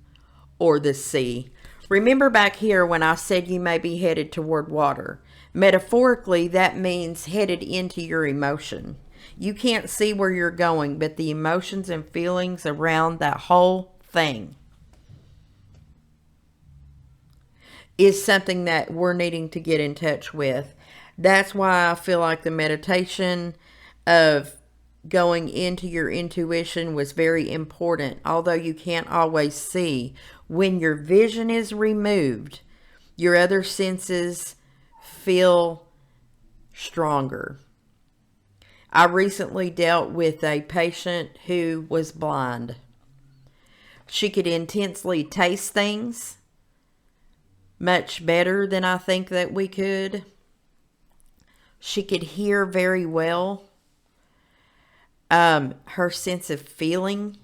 or the sea. Remember back here when I said you may be headed toward water. Metaphorically, that means headed into your emotion. You can't see where you're going, but the emotions and feelings around that whole thing is something that we're needing to get in touch with. That's why I feel like the meditation of going into your intuition was very important. Although you can't always see, when your vision is removed, your other senses feel stronger. I recently dealt with a patient who was blind. She could intensely taste things much better than I think that we could. She could hear very well. Her sense of feeling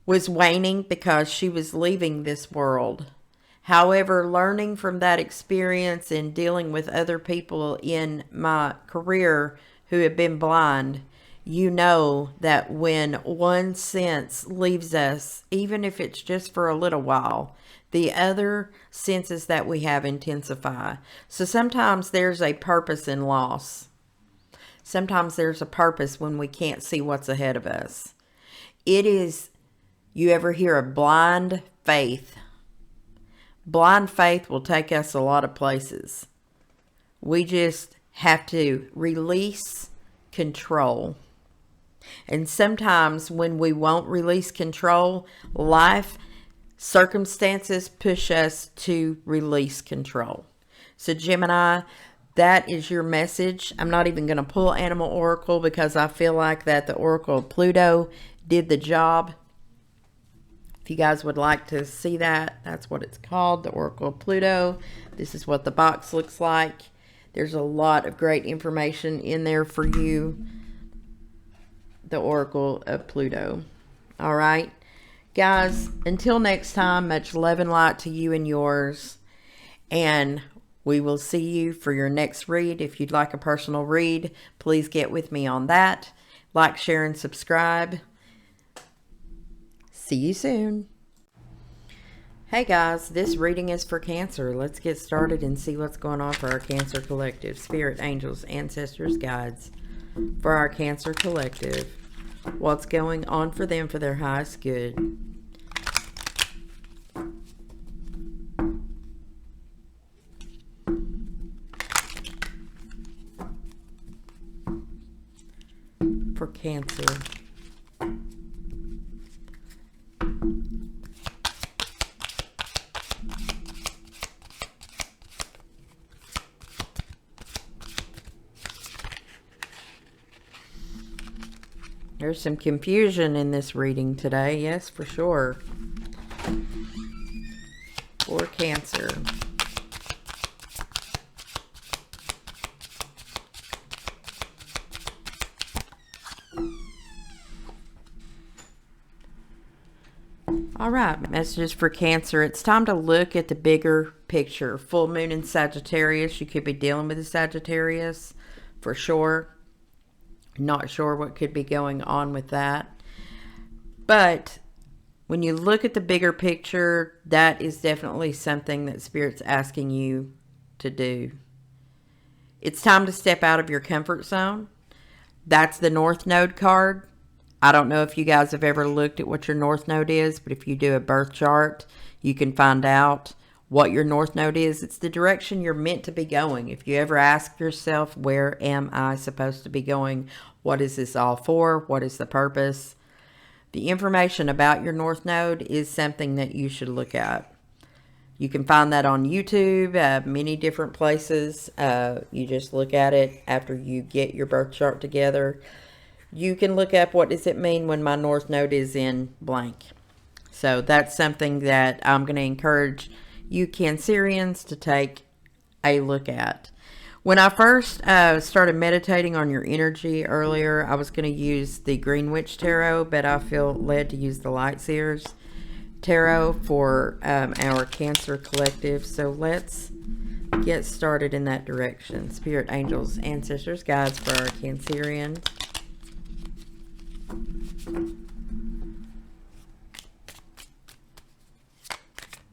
was waning because she was leaving this world. However, learning from that experience and dealing with other people in my career who have been blind, you know that when one sense leaves us, even if it's just for a little while, the other senses that we have intensify. So sometimes there's a purpose in loss. Sometimes there's a purpose when we can't see what's ahead of us. It is, you ever hear of blind faith? Blind faith will take us a lot of places. We just have to release control. And sometimes when we won't release control, life circumstances push us to release control. So Gemini, that is your message. I'm not even going to pull Animal Oracle because I feel like that the Oracle of Pluto did the job. If you guys would like to see that, that's what it's called, the Oracle of Pluto. This is what the box looks like. There's a lot of great information in there for you. The Oracle of Pluto. All right. Guys, until next time, much love and light to you and yours. And we will see you for your next read. If you'd like a personal read, please get with me on that. Like, share, and subscribe. See you soon. Hey guys, this reading is for Cancer. Let's get started and see what's going on for our Cancer Collective. Spirit, angels, ancestors, guides. For our Cancer Collective. What's going on for them for their highest good. For Cancer. There's some confusion in this reading today. Yes, for sure. For Cancer. All right, messages for Cancer. It's time to look at the bigger picture. Full moon in Sagittarius. You could be dealing with a Sagittarius for sure. Not sure what could be going on with that. But when you look at the bigger picture, that is definitely something that Spirit's asking you to do. It's time to step out of your comfort zone. That's the North Node card. I don't know if you guys have ever looked at what your North Node is, but if you do a birth chart, you can find out what your North Node is. It's the direction you're meant to be going. If you ever ask yourself, where am I supposed to be going? What is this all for? What is the purpose? The information about your North Node is something that you should look at. You can find that on YouTube, many different places. You just look at it after you get your birth chart together. You can look up, what does it mean when my North Node is in blank? So that's something that I'm going to encourage you Cancerians to take a look at. When I first started meditating on your energy earlier, I was going to use the Green Witch Tarot, but I feel led to use the Light Seers Tarot for our Cancer Collective. So let's get started in that direction. Spirit, angels, ancestors, guides for our Cancerian.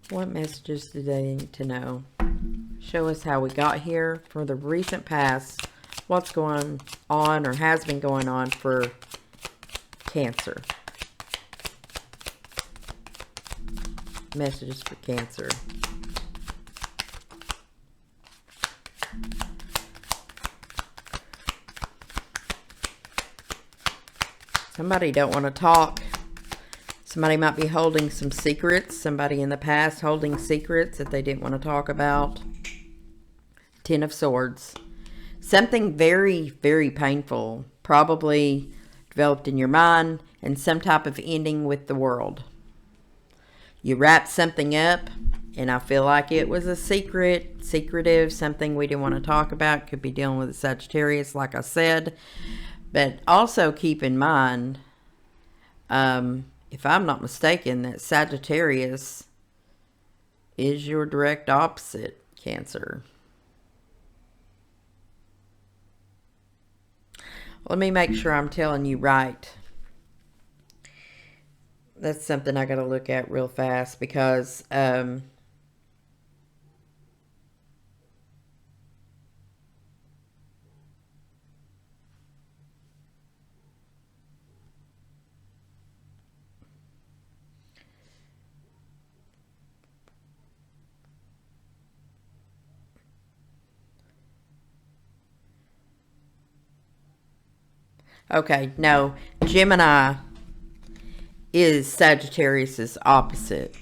What messages do they need to know? show us how we got here for the recent past, what's going on or has been going on for Cancer. Messages for Cancer. Somebody don't want to talk. Somebody might be holding some secrets. Somebody in the past holding secrets that they didn't want to talk about. Ten of Swords. Something very, very painful. Probably developed in your mind. And some type of ending with the world. You wrapped something up. And I feel like it was a secretive, something we didn't want to talk about. Could be dealing with a Sagittarius, like I said. But also keep in mind, if I'm not mistaken, that Sagittarius is your direct opposite, Cancer. Let me make sure I'm telling you right. That's something I got to look at real fast because okay, no, Gemini is Sagittarius's opposite.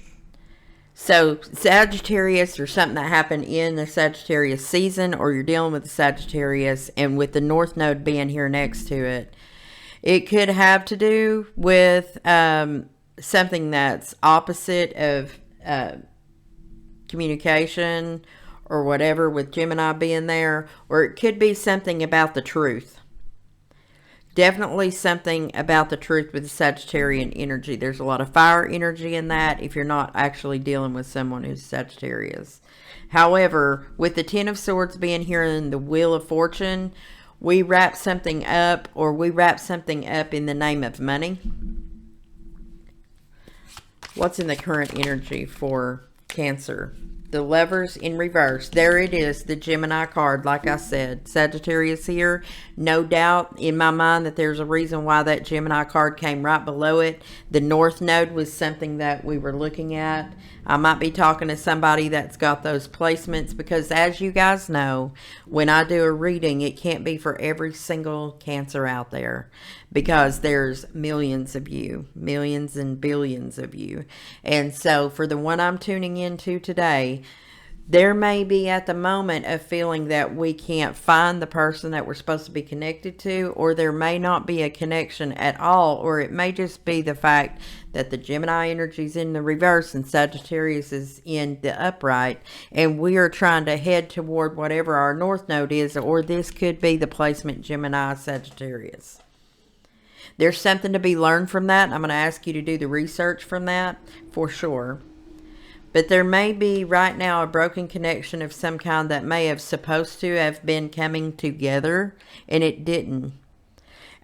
So Sagittarius or something that happened in the Sagittarius season, or you're dealing with the Sagittarius and with the North Node being here next to it, it could have to do with something that's opposite of communication or whatever, with Gemini being there, or it could be something about the truth. Definitely something about the truth with the Sagittarian energy. There's a lot of fire energy in that if you're not actually dealing with someone who's Sagittarius. However, with the Ten of Swords being here in the Wheel of Fortune, we wrap something up, or we wrap something up in the name of money. What's in the current energy for Cancer? The Lovers in reverse. There it is, the Gemini card. Like I said, Sagittarius here. No doubt in my mind that there's a reason why that Gemini card came right below it. The North Node was something that we were looking at. I might be talking to somebody that's got those placements, because as you guys know, when I do a reading, it can't be for every single Cancer out there, because there's millions of you, millions and billions of you. And so for the one I'm tuning into today, there may be at the moment a feeling that we can't find the person that we're supposed to be connected to, or there may not be a connection at all, or it may just be the fact that the Gemini energy is in the reverse and Sagittarius is in the upright, and we are trying to head toward whatever our North Node is, or this could be the placement Gemini Sagittarius. There's something to be learned from that. I'm going to ask you to do the research from that for sure. But there may be right now a broken connection of some kind that may have supposed to have been coming together, and it didn't.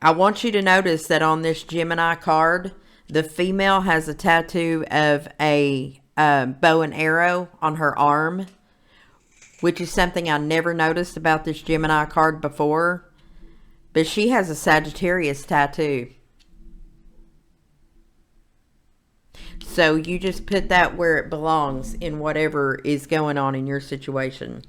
I want you to notice that on this Gemini card, the female has a tattoo of a bow and arrow on her arm, which is something I never noticed about this Gemini card before. But she has a Sagittarius tattoo. So you just put that where it belongs in whatever is going on in your situation.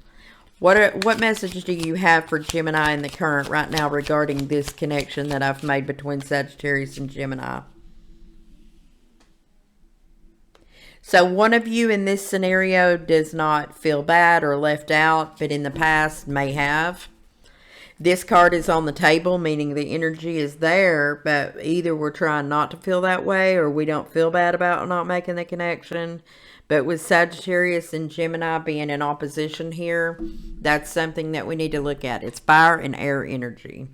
What message do you have for Gemini in the current right now regarding this connection that I've made between Sagittarius and Gemini? So one of you in this scenario does not feel bad or left out, but in the past may have. This card is on the table, meaning the energy is there, but either we're trying not to feel that way, or we don't feel bad about not making the connection. But with Sagittarius and Gemini being in opposition here, that's something that we need to look at. It's fire and air energy.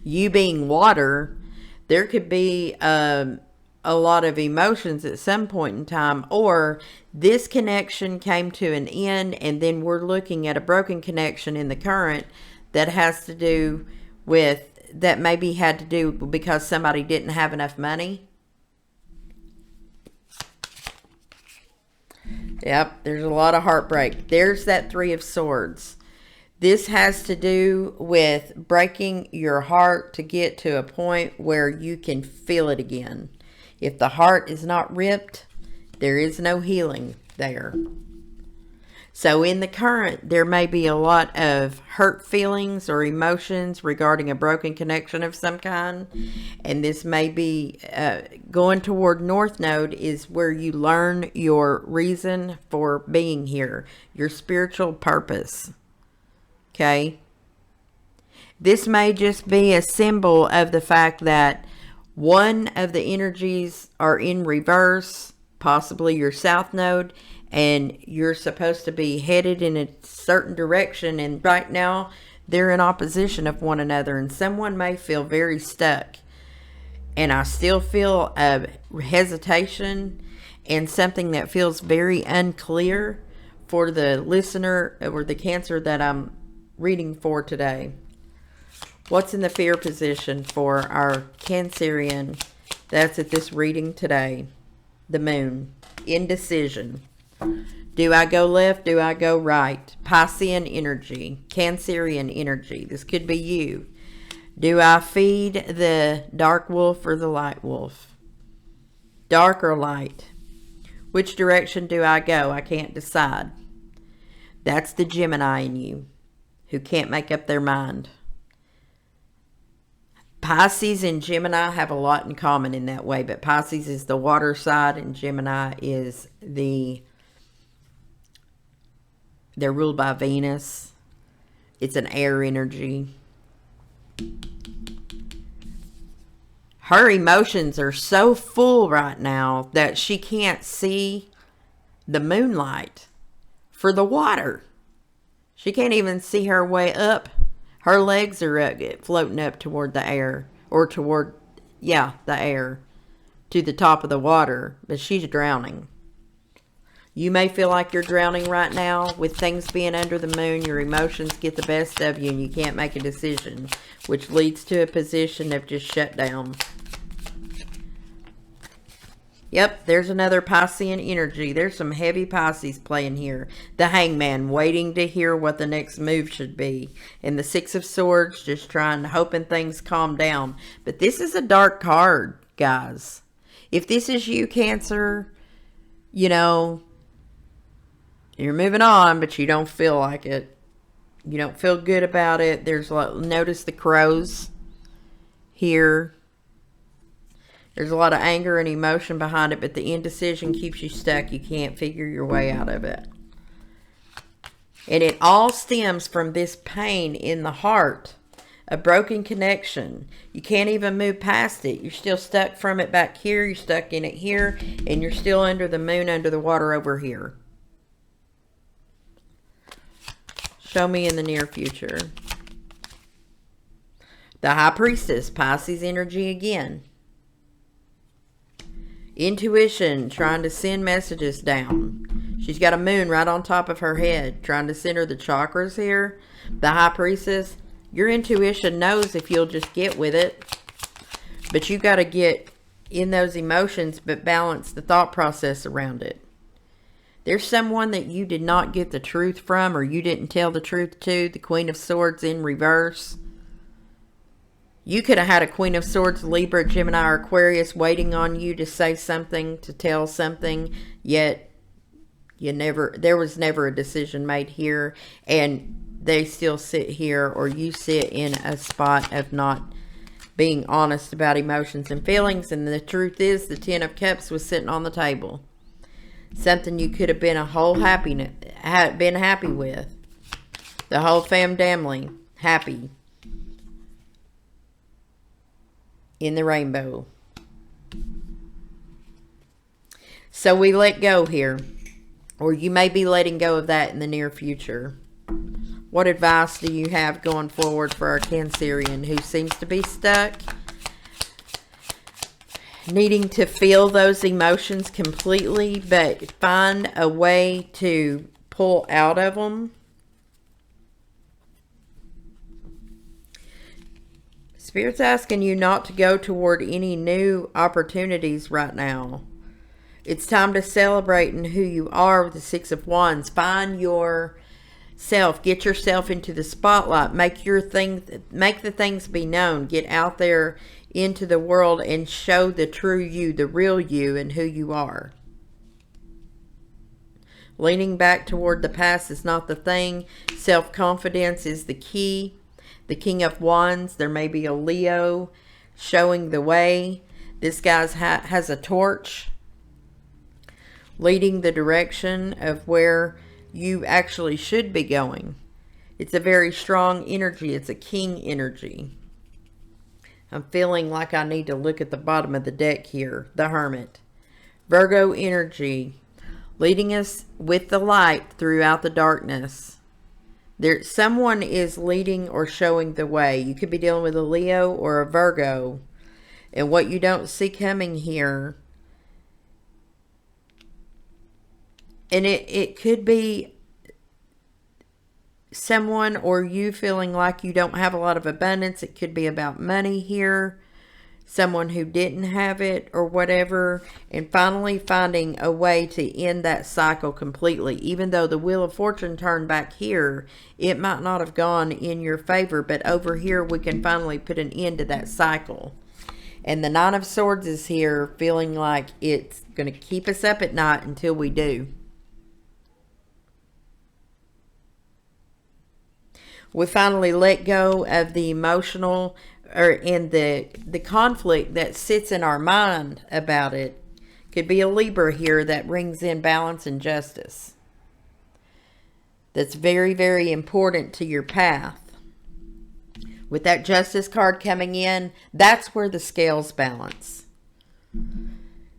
You being water, there could be a lot of emotions at some point in time, or this connection came to an end, and then we're looking at a broken connection in the current that has to do with, that maybe had to do because somebody didn't have enough money. Yep, there's a lot of heartbreak. There's that Three of Swords. This has to do with breaking your heart to get to a point where you can feel it again. If the heart is not ripped, there is no healing there. So in the current, there may be a lot of hurt feelings or emotions regarding a broken connection of some kind. And this may be going toward North Node is where you learn your reason for being here, your spiritual purpose. Okay? This may just be a symbol of the fact that one of the energies are in reverse, possibly your South Node, and you're supposed to be headed in a certain direction, and right now they're in opposition of one another, and someone may feel very stuck. And I still feel a hesitation and something that feels very unclear for the listener or the Cancer that I'm reading for today. What's in the fear position for our Cancerian that's at this reading today? The Moon. Indecision. Do I go left? Do I go right? Piscean energy. Cancerian energy. This could be you. Do I feed the dark wolf or the light wolf? Dark or light? Which direction do I go? I can't decide. That's the Gemini in you who can't make up their mind. Pisces and Gemini have a lot in common in that way, but Pisces is the water side and Gemini is they're ruled by Venus. It's an air energy. Her emotions are so full right now that she can't see the moonlight for the water. She can't even see her way up. Her legs are floating up toward the air, or toward, the air, to the top of the water, but she's drowning. You may feel like you're drowning right now with things being under the moon. Your emotions get the best of you and you can't make a decision, which leads to a position of just shutdown. Yep, there's another Piscean energy. There's some heavy Pisces playing here. The Hangman, waiting to hear what the next move should be. And the Six of Swords, just hoping things calm down. But this is a dark card, guys. If this is you, Cancer, you're moving on, but you don't feel like it. You don't feel good about it. Notice the crows here. There's a lot of anger and emotion behind it, but the indecision keeps you stuck. You can't figure your way out of it. And it all stems from this pain in the heart, a broken connection. You can't even move past it. You're still stuck from it back here. You're stuck in it here, and you're still under the moon, under the water over here. Show me in the near future. The High Priestess, Pisces energy again. Intuition, trying to send messages down. She's got a moon right on top of her head, trying to center the chakras here. The High Priestess, your intuition knows if you'll just get with it. But you got to get in those emotions, but balance the thought process around it. There's someone that you did not get the truth from, or you didn't tell the truth to. The Queen of Swords in reverse. You could have had a Queen of Swords, Libra, Gemini, or Aquarius waiting on you to say something, to tell something, yet there was never a decision made here, and they still sit here, or you sit in a spot of not being honest about emotions and feelings. And the truth is, the Ten of Cups was sitting on the table. Something you could have been been happy with. The whole family happy. In the rainbow. So we let go here. Or you may be letting go of that in the near future. What advice do you have going forward for our Cancerian who seems to be stuck? Needing to feel those emotions completely, but find a way to pull out of them. Spirit's asking you not to go toward any new opportunities right now. It's time to celebrate in who you are with the Six of Wands. Find yourself. Get yourself into the spotlight. Make the things be known. Get out there into the world and show the true you, the real you, and who you are. Leaning back toward the past is not the thing. Self-confidence is the key. The King of Wands, there may be a Leo showing the way. This guy has a torch leading the direction of where you actually should be going. It's a very strong energy. It's a king energy. I'm feeling like I need to look at the bottom of the deck here. The Hermit. Virgo energy. Leading us with the light throughout the darkness. Someone is leading or showing the way. You could be dealing with a Leo or a Virgo. And what you don't see coming here, and it could be someone or you feeling like you don't have a lot of abundance. It could be about money here. Someone who didn't have it or whatever. And finally finding a way to end that cycle completely. Even though the Wheel of Fortune turned back here, it might not have gone in your favor. But over here we can finally put an end to that cycle. And the Nine of Swords is here, feeling like it's going to keep us up at night until we do. We finally let go of the emotional and the conflict that sits in our mind about it. Could be a Libra here that brings in balance and justice. That's very, very important to your path. With that Justice card coming in, that's where the scales balance.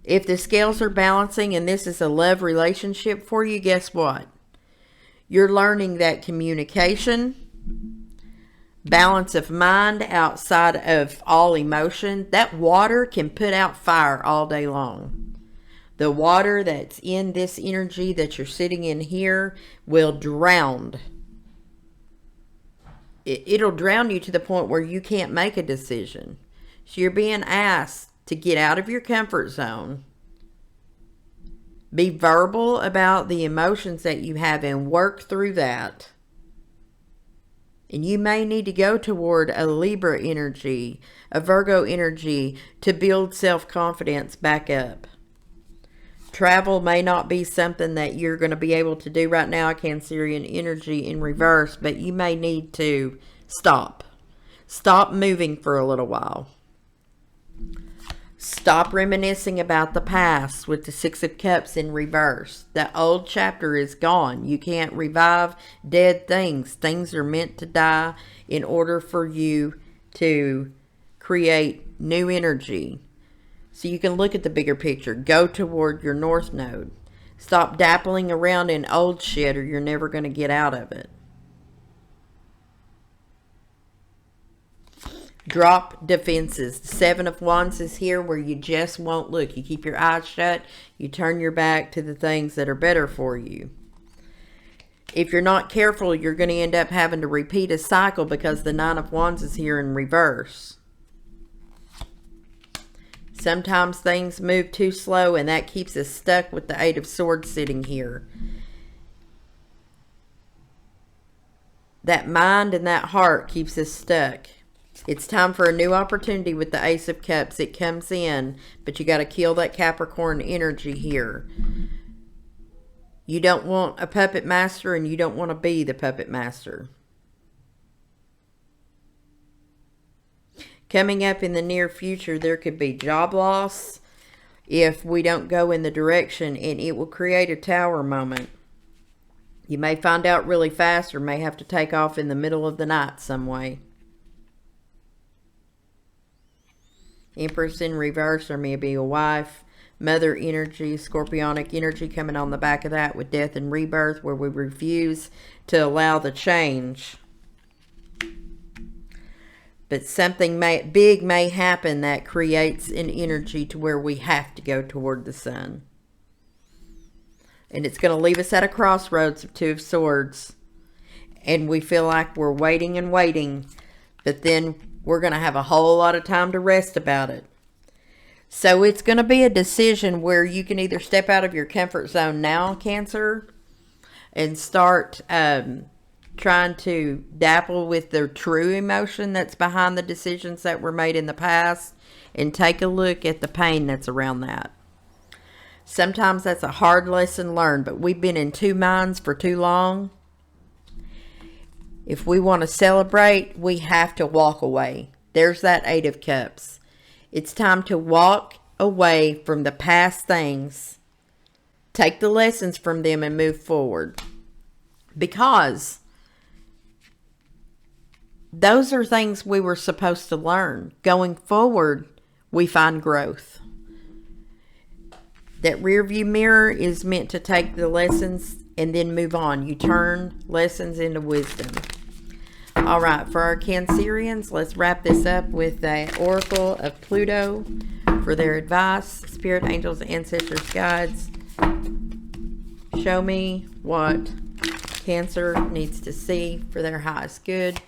If the scales are balancing and this is a love relationship for you, guess what? You're learning that communication, balance of mind outside of all emotion. That water can put out fire all day long. The water that's in this energy that you're sitting in here will drown. It'll drown you to the point where you can't make a decision. So you're being asked to get out of your comfort zone. Be verbal about the emotions that you have and work through that. And you may need to go toward a Libra energy, a Virgo energy to build self-confidence back up. Travel may not be something that you're going to be able to do right now. Cancerian energy in reverse, but you may need to stop. Stop moving for a little while. Stop reminiscing about the past with the Six of Cups in reverse. The old chapter is gone. You can't revive dead things. Things are meant to die in order for you to create new energy. So you can look at the bigger picture. Go toward your North Node. Stop dappling around in old shit or you're never going to get out of it. Drop defenses. The Seven of Wands is here where you just won't look. You keep your eyes shut. You turn your back to the things that are better for you. If you're not careful, you're going to end up having to repeat a cycle because the Nine of Wands is here in reverse. Sometimes things move too slow and that keeps us stuck with the Eight of Swords sitting here. That mind and that heart keeps us stuck. It's time for a new opportunity with the Ace of Cups. It comes in, but you got to kill that Capricorn energy here. You don't want a puppet master and you don't want to be the puppet master. Coming up in the near future, there could be job loss if we don't go in the direction, and it will create a tower moment. You may find out really fast or may have to take off in the middle of the night some way. Empress in reverse, or maybe a wife. Mother energy, scorpionic energy coming on the back of that with death and rebirth, where we refuse to allow the change. But something big may happen that creates an energy to where we have to go toward the sun. And it's going to leave us at a crossroads of Two of Swords. And we feel like we're waiting and waiting. But then we're going to have a whole lot of time to rest about it. So it's going to be a decision where you can either step out of your comfort zone now, Cancer, and start trying to dapple with the true emotion that's behind the decisions that were made in the past, and take a look at the pain that's around that. Sometimes that's a hard lesson learned, but we've been in two minds for too long. If we want to celebrate, we have to walk away. There's that Eight of Cups. It's time to walk away from the past things. Take the lessons from them and move forward. Because those are things we were supposed to learn. Going forward, we find growth. That rear view mirror is meant to take the lessons and then move on. You turn lessons into wisdom. All right, for our Cancerians, let's wrap this up with the Oracle of Pluto for their advice. Spirit, angels, ancestors, guides, show me what Cancer needs to see for their highest good.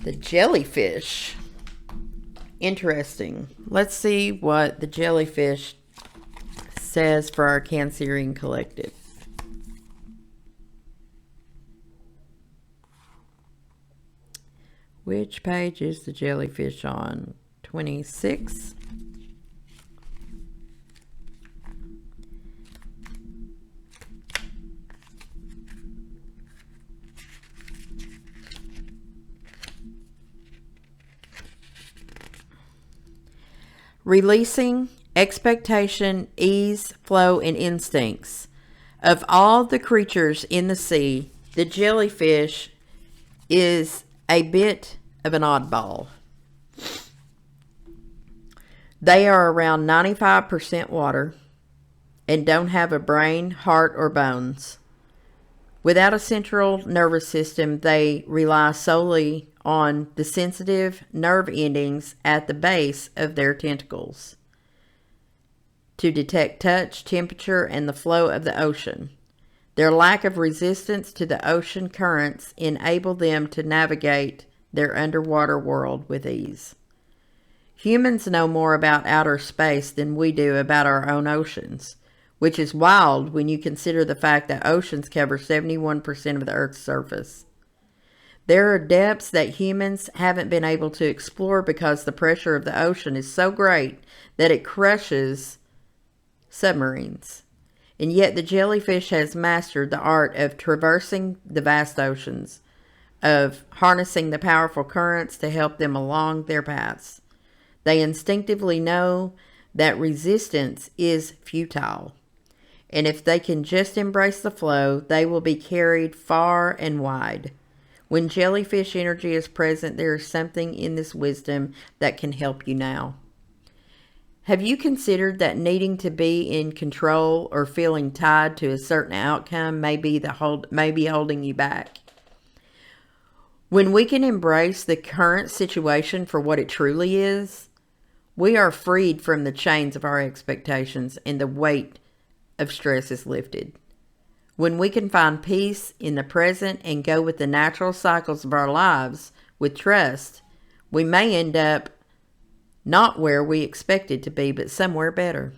The jellyfish. Interesting. Let's see what the jellyfish says for our Cancerian collective. Which page is the jellyfish on? 26. Releasing expectation, ease, flow, and instincts. Of all the creatures in the sea, the jellyfish is a bit of an oddball. They are around 95% water and don't have a brain, heart, or bones. Without a central nervous system, they rely solely on the sensitive nerve endings at the base of their tentacles to detect touch, temperature, and the flow of the ocean. Their lack of resistance to the ocean currents enable them to navigate their underwater world with ease. Humans know more about outer space than we do about our own oceans, which is wild when you consider the fact that oceans cover 71% of the Earth's surface. There are depths that humans haven't been able to explore because the pressure of the ocean is so great that it crushes submarines. And yet the jellyfish has mastered the art of traversing the vast oceans, of harnessing the powerful currents to help them along their paths. They instinctively know that resistance is futile. And if they can just embrace the flow, they will be carried far and wide. When jellyfish energy is present, there is something in this wisdom that can help you now. Have you considered that needing to be in control or feeling tied to a certain outcome may be holding you back? When we can embrace the current situation for what it truly is, we are freed from the chains of our expectations and the weight of stress is lifted. When we can find peace in the present and go with the natural cycles of our lives with trust, we may end up not where we expected to be, but somewhere better.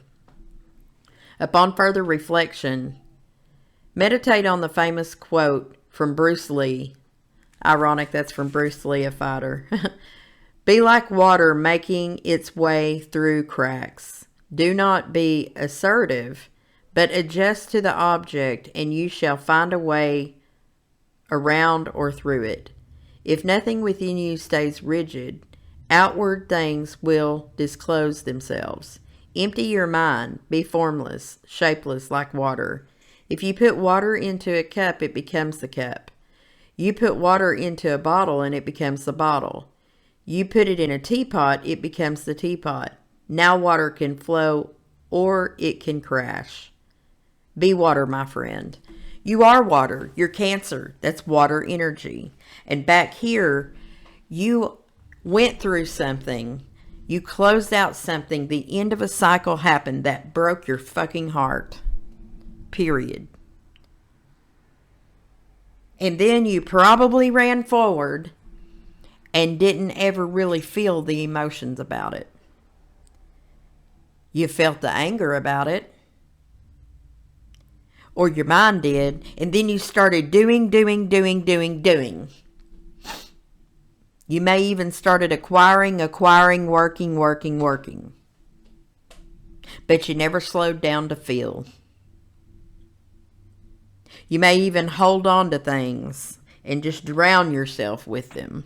Upon further reflection, meditate on the famous quote from Bruce Lee. Ironic, that's from Bruce Lee, a fighter. Be like water making its way through cracks. Do not be assertive, but adjust to the object, and you shall find a way around or through it. If nothing within you stays rigid, outward things will disclose themselves. Empty your mind. Be formless, shapeless like water. If you put water into a cup, it becomes the cup. You put water into a bottle and it becomes the bottle. You put it in a teapot, it becomes the teapot. Now water can flow or it can crash. Be water, my friend. You are water. You're Cancer. That's water energy. And back here, you went through something. You closed out something. The end of a cycle happened that broke your fucking heart. Period. And then you probably ran forward and didn't ever really feel the emotions about it. You felt the anger about it. Or your mind did. And then you started doing. You may even started acquiring, working. But you never slowed down to feel. You may even hold on to things and just drown yourself with them.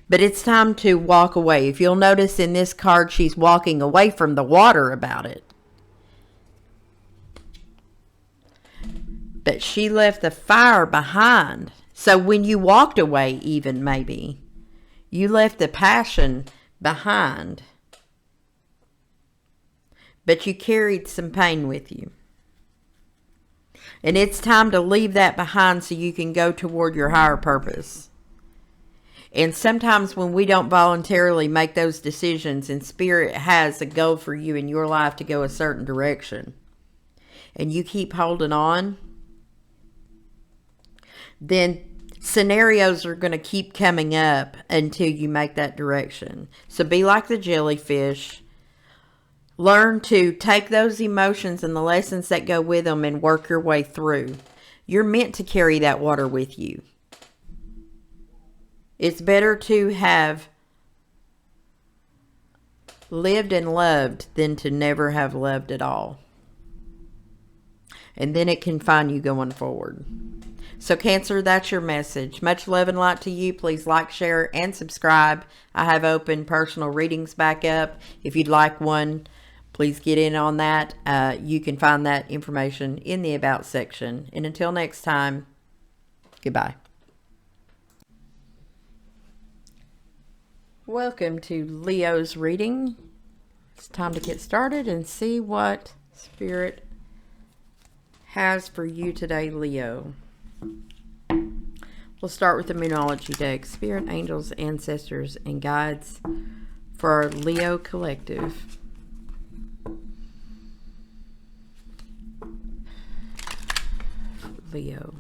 But it's time to walk away. If you'll notice in this card, she's walking away from the water about it. But she left the fire behind. So when you walked away, even maybe, you left the passion behind. But you carried some pain with you. And it's time to leave that behind so you can go toward your higher purpose. And sometimes when we don't voluntarily make those decisions, and Spirit has a goal for you in your life to go a certain direction, and you keep holding on, then scenarios are going to keep coming up until you make that direction. So be like the jellyfish. Learn to take those emotions and the lessons that go with them and work your way through. You're meant to carry that water with you. It's better to have lived and loved than to never have loved at all. And then it can find you going forward. So Cancer, that's your message. Much love and light to you. Please like, share, and subscribe. I have open personal readings back up. If you'd like one, please get in on that. You can find that information in the About section. And until next time, goodbye. Welcome to Leo's reading. It's time to get started and see what Spirit has for you today, Leo. We'll start with the Moonology deck. Spirit, angels, ancestors, and guides for our Leo collective. Leo.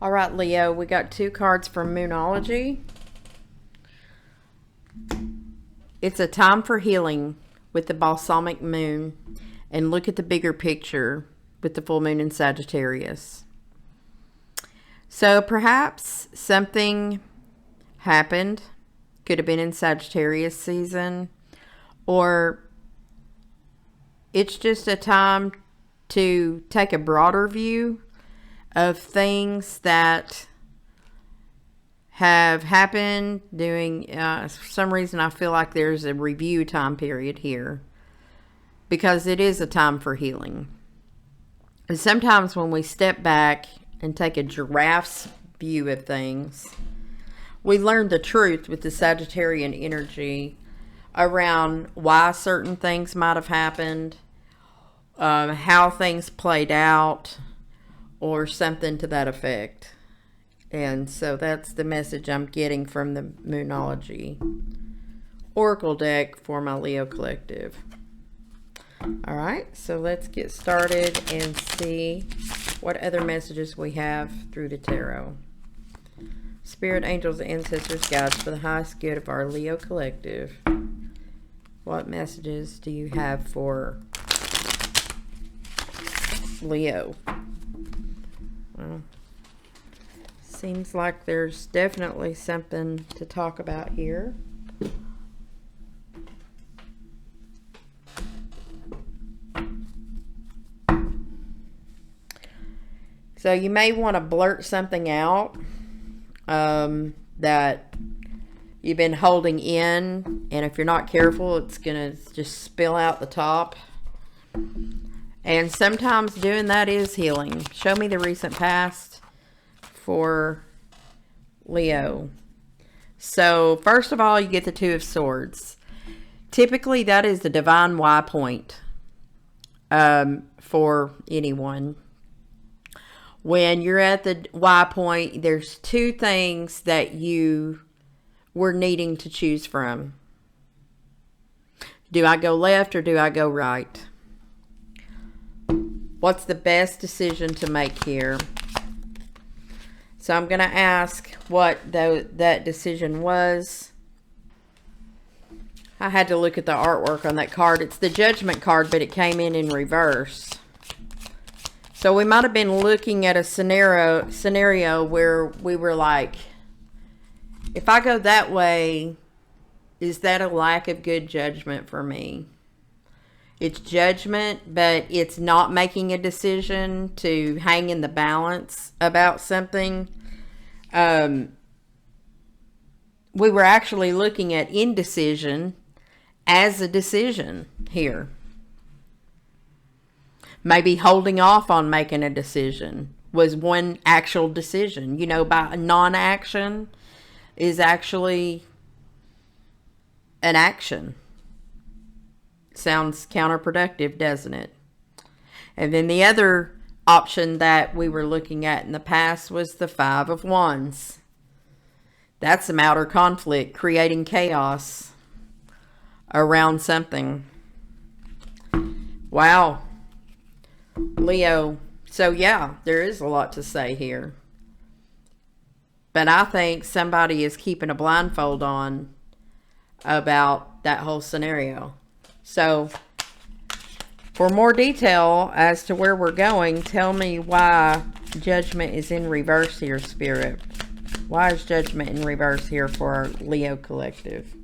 All right, Leo, we got 2 cards from Moonology. It's a time for healing with the balsamic moon, and look at the bigger picture with the full moon in Sagittarius. So perhaps something happened, could have been in Sagittarius season, or it's just a time to take a broader view of things that have happened doing for some reason I feel like there's a review time period here, because it is a time for healing. And sometimes when we step back and take a giraffe's view of things, we learn the truth with the Sagittarian energy around why certain things might have happened, how things played out, or something to that effect. And so that's the message I'm getting from the Moonology Oracle deck for my Leo collective. All right, so let's get started and see what other messages we have through the tarot. Spirit, angels, ancestors, guides for the highest good of our Leo collective. What messages do you have for Leo? Well, seems like there's definitely something to talk about here. So you may want to blurt something out that you've been holding in, and if you're not careful, it's gonna just spill out the top. And sometimes doing that is healing. Show me the recent past for Leo. So first of all, you get the Two of Swords. Typically that is the divine Y point for anyone. When you're at the Y point, there's two things that you were needing to choose from. Do I go left or do I go right? What's the best decision to make here? So I'm going to ask what that decision was. I had to look at the artwork on that card. It's the Judgment card, but it came in reverse. So we might have been looking at a scenario where we were like, if I go that way, is that a lack of good judgment for me? It's judgment, but it's not making a decision to hang in the balance about something. We were actually looking at indecision as a decision here. Maybe holding off on making a decision was one actual decision. You know, by non-action is actually an action. Sounds counterproductive, doesn't it? And then the other option that we were looking at in the past was the Five of Wands. That's some outer conflict, creating chaos around something. Wow. Leo. So yeah, there is a lot to say here. But I think somebody is keeping a blindfold on about that whole scenario. So for more detail as to where we're going, tell me why Judgment is in reverse here, Spirit. Why is Judgment in reverse here for our Leo collective?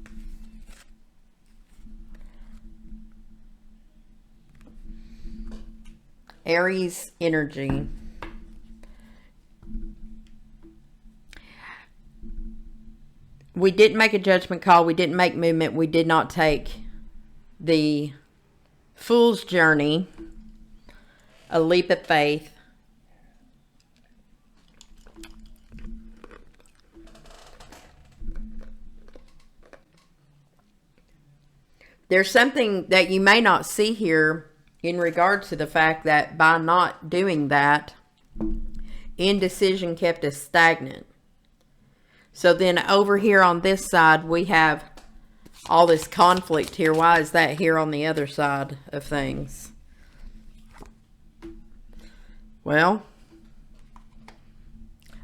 Aries energy. We didn't make a judgment call. We didn't make movement. We did not take the Fool's journey, a leap of faith. There's something that you may not see here in regard to the fact that by not doing that, indecision kept us stagnant. So then over here on this side, we have all this conflict here. Why is that here on the other side of things? Well,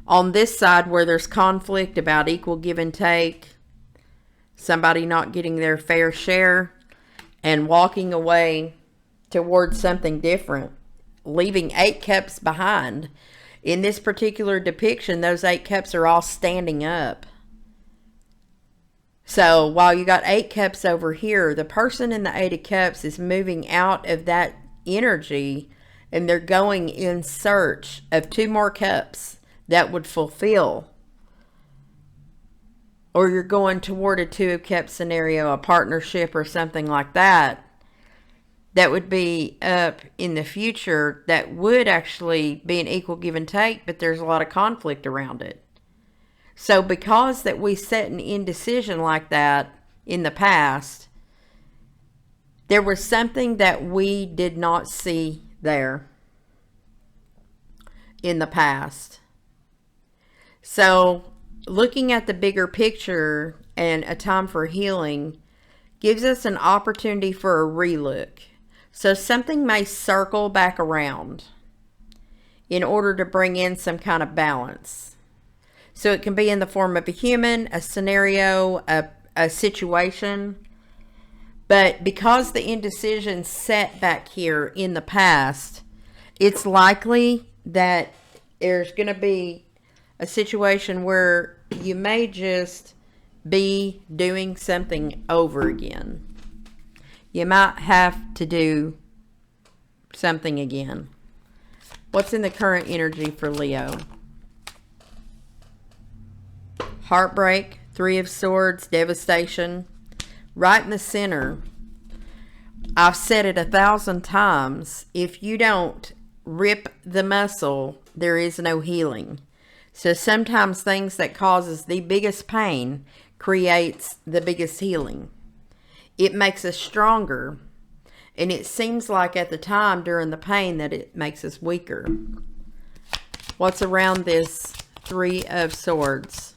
on this side where there's conflict about equal give and take, somebody not getting their fair share and walking away towards something different, leaving 8 cups behind. In this particular depiction, those 8 cups are all standing up. So while you got 8 cups over here, the person in the 8 of cups is moving out of that energy, and they're going in search of 2 more cups that would fulfill. Or you're going toward a 2 of cups scenario, a partnership or something like that. That would be up in the future, that would actually be an equal give and take, but there's a lot of conflict around it. So because that we set an indecision like that in the past, there was something that we did not see there in the past. So looking at the bigger picture and a time for healing gives us an opportunity for a relook. So something may circle back around in order to bring in some kind of balance. So it can be in the form of a human, a scenario, a situation. But because the indecision set back here in the past, it's likely that there's going to be a situation where you may just be doing something over again. You might have to do something again. What's in the current energy for Leo? Heartbreak, Three of Swords, devastation. Right in the center. I've said it 1,000 times. If you don't rip the muscle, there is no healing. So sometimes things that causes the biggest pain creates the biggest healing. It makes us stronger. And it seems like at the time during the pain that it makes us weaker. What's around this Three of Swords?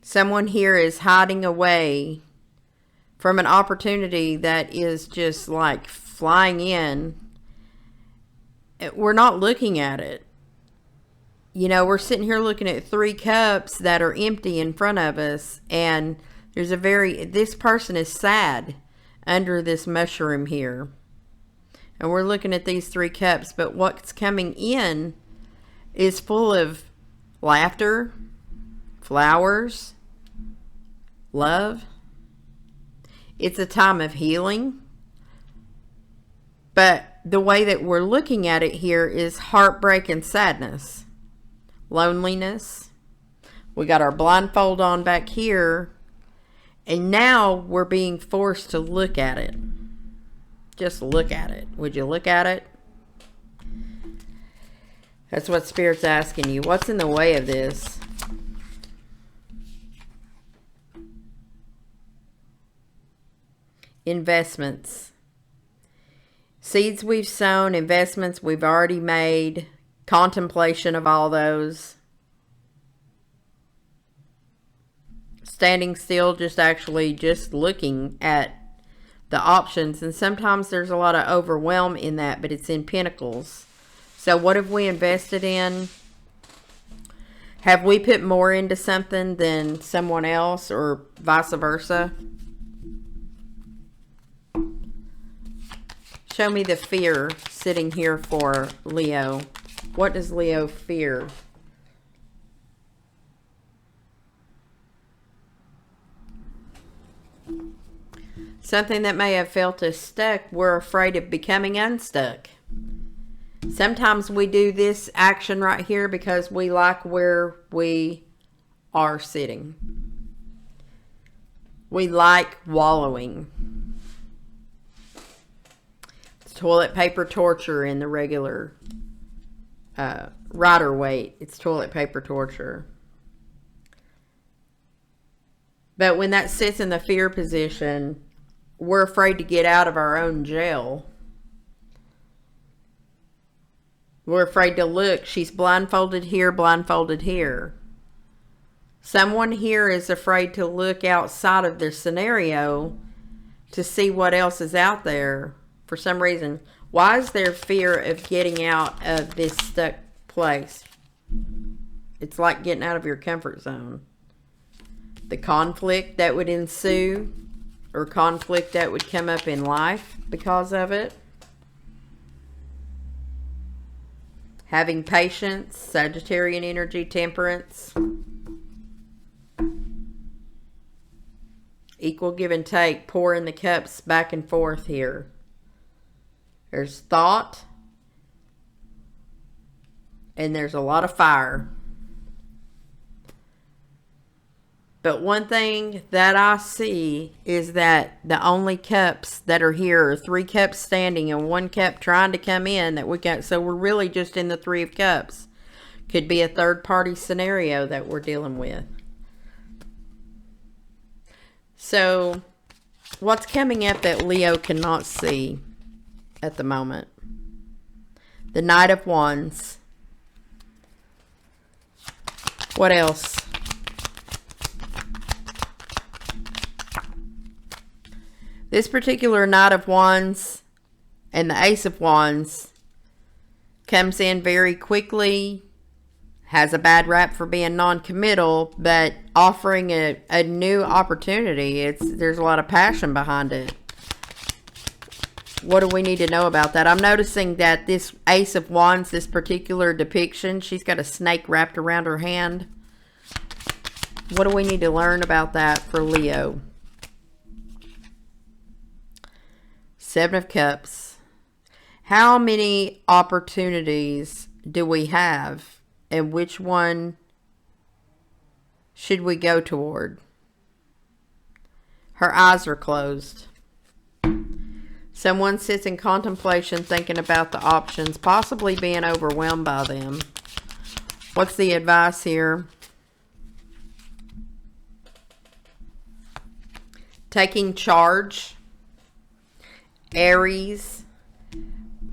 Someone here is hiding away from an opportunity that is just like flying in. We're not looking at it. You know, we're sitting here looking at 3 cups that are empty in front of us. And there's this person is sad under this mushroom here. And we're looking at these 3 cups. But what's coming in is full of laughter, flowers, love. It's a time of healing. But the way that we're looking at it here is heartbreak and sadness. Loneliness. We got our blindfold on back here. And now we're being forced to look at it. Just look at it. Would you look at it? That's what Spirit's asking you. What's in the way of this? Investments. Seeds we've sown, investments we've already made, contemplation of all those. Standing still, just looking at the options. And sometimes there's a lot of overwhelm in that, but it's in Pentacles. So what have we invested in? Have we put more into something than someone else, or vice versa? Show me the fear sitting here for Leo. What does Leo fear? Something that may have felt us stuck, we're afraid of becoming unstuck. Sometimes we do this action right here because we like where we are sitting. We like wallowing. Toilet paper torture in the regular rider weight. It's toilet paper torture. But when that sits in the fear position, we're afraid to get out of our own jail. We're afraid to look. She's blindfolded here, blindfolded here. Someone here is afraid to look outside of their scenario to see what else is out there. For some reason. Why is there fear of getting out of this stuck place? It's like getting out of your comfort zone. The conflict that would ensue, or conflict that would come up in life because of it. Having patience, Sagittarian energy, temperance. Equal give and take, pouring the cups back and forth here. There's thought, and there's a lot of fire. But one thing that I see is that the only cups that are here are 3 cups standing and 1 cup trying to come in that we got. So we're really just in the 3 of cups. Could be a third party scenario that we're dealing with. So what's coming up that Leo cannot see at the moment? The Knight of Wands. What else? This particular Knight of Wands and the Ace of Wands comes in very quickly, has a bad rap for being non-committal, but offering a new opportunity. There's a lot of passion behind it. What do we need to know about that? I'm noticing that this Ace of Wands, this particular depiction, she's got a snake wrapped around her hand. What do we need to learn about that for Leo? 7 of Cups. How many opportunities do we have, and which one should we go toward? Her eyes are closed. Someone sits in contemplation, thinking about the options, possibly being overwhelmed by them. What's the advice here? Taking charge. Aries,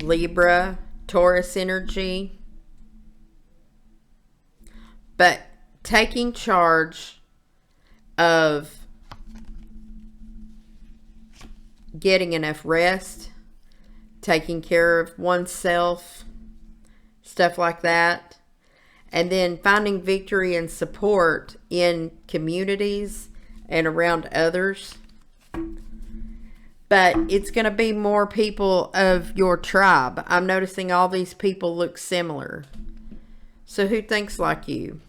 Libra, Taurus energy. But taking charge of getting enough rest, taking care of oneself, stuff like that. And then finding victory and support in communities and around others. But it's going to be more people of your tribe. I'm noticing all these people look similar. So who thinks like you?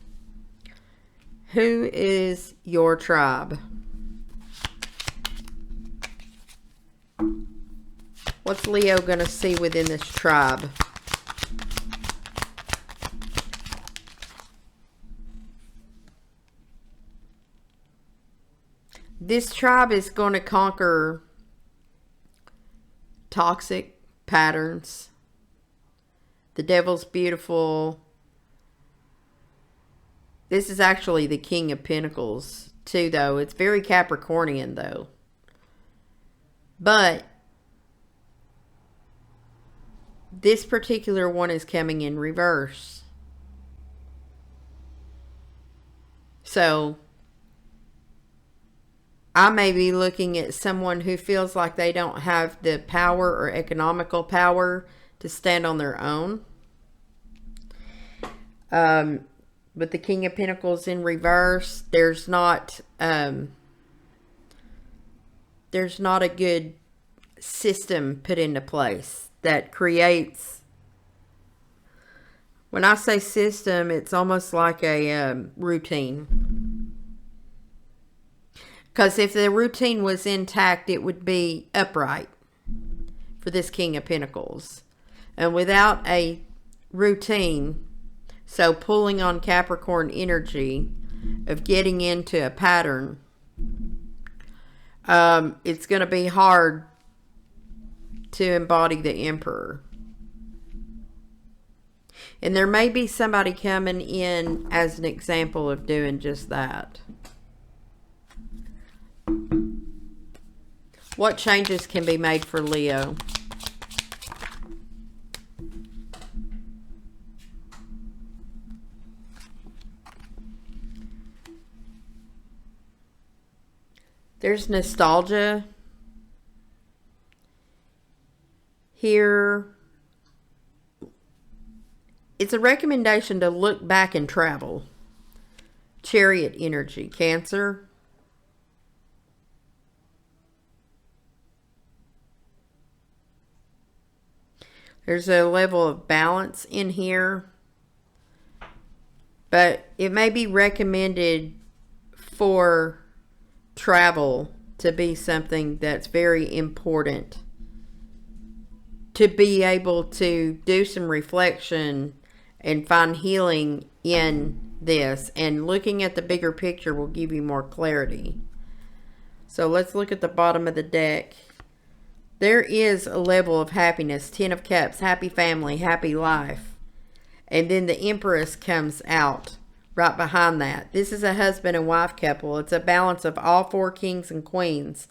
Who is your tribe? What's Leo going to see within this tribe? This tribe is going to conquer toxic patterns. The devil's beautiful. This is actually the King of Pentacles too, though. It's very Capricornian, though. But this particular one is coming in reverse. So I may be looking at someone who feels like they don't have the power or economical power to stand on their own. With the King of Pentacles in reverse, there's not a good system put into place that creates. When I say system, it's almost like a routine. Because if the routine was intact, it would be upright for this King of Pentacles. And without a routine, so pulling on Capricorn energy of getting into a pattern, it's going to be hard to embody the Emperor. And there may be somebody coming in as an example of doing just that. What changes can be made for Leo? There's nostalgia here. It's a recommendation to look back and travel. Chariot energy, Cancer. There's a level of balance in here. But it may be recommended for travel to be something that's very important. To be able to do some reflection and find healing in this. And looking at the bigger picture will give you more clarity. So let's look at the bottom of the deck. There is a level of happiness. 10 of Cups, happy family, happy life. And then the Empress comes out right behind that. This is a husband and wife couple. It's a balance of all 4 kings and queens.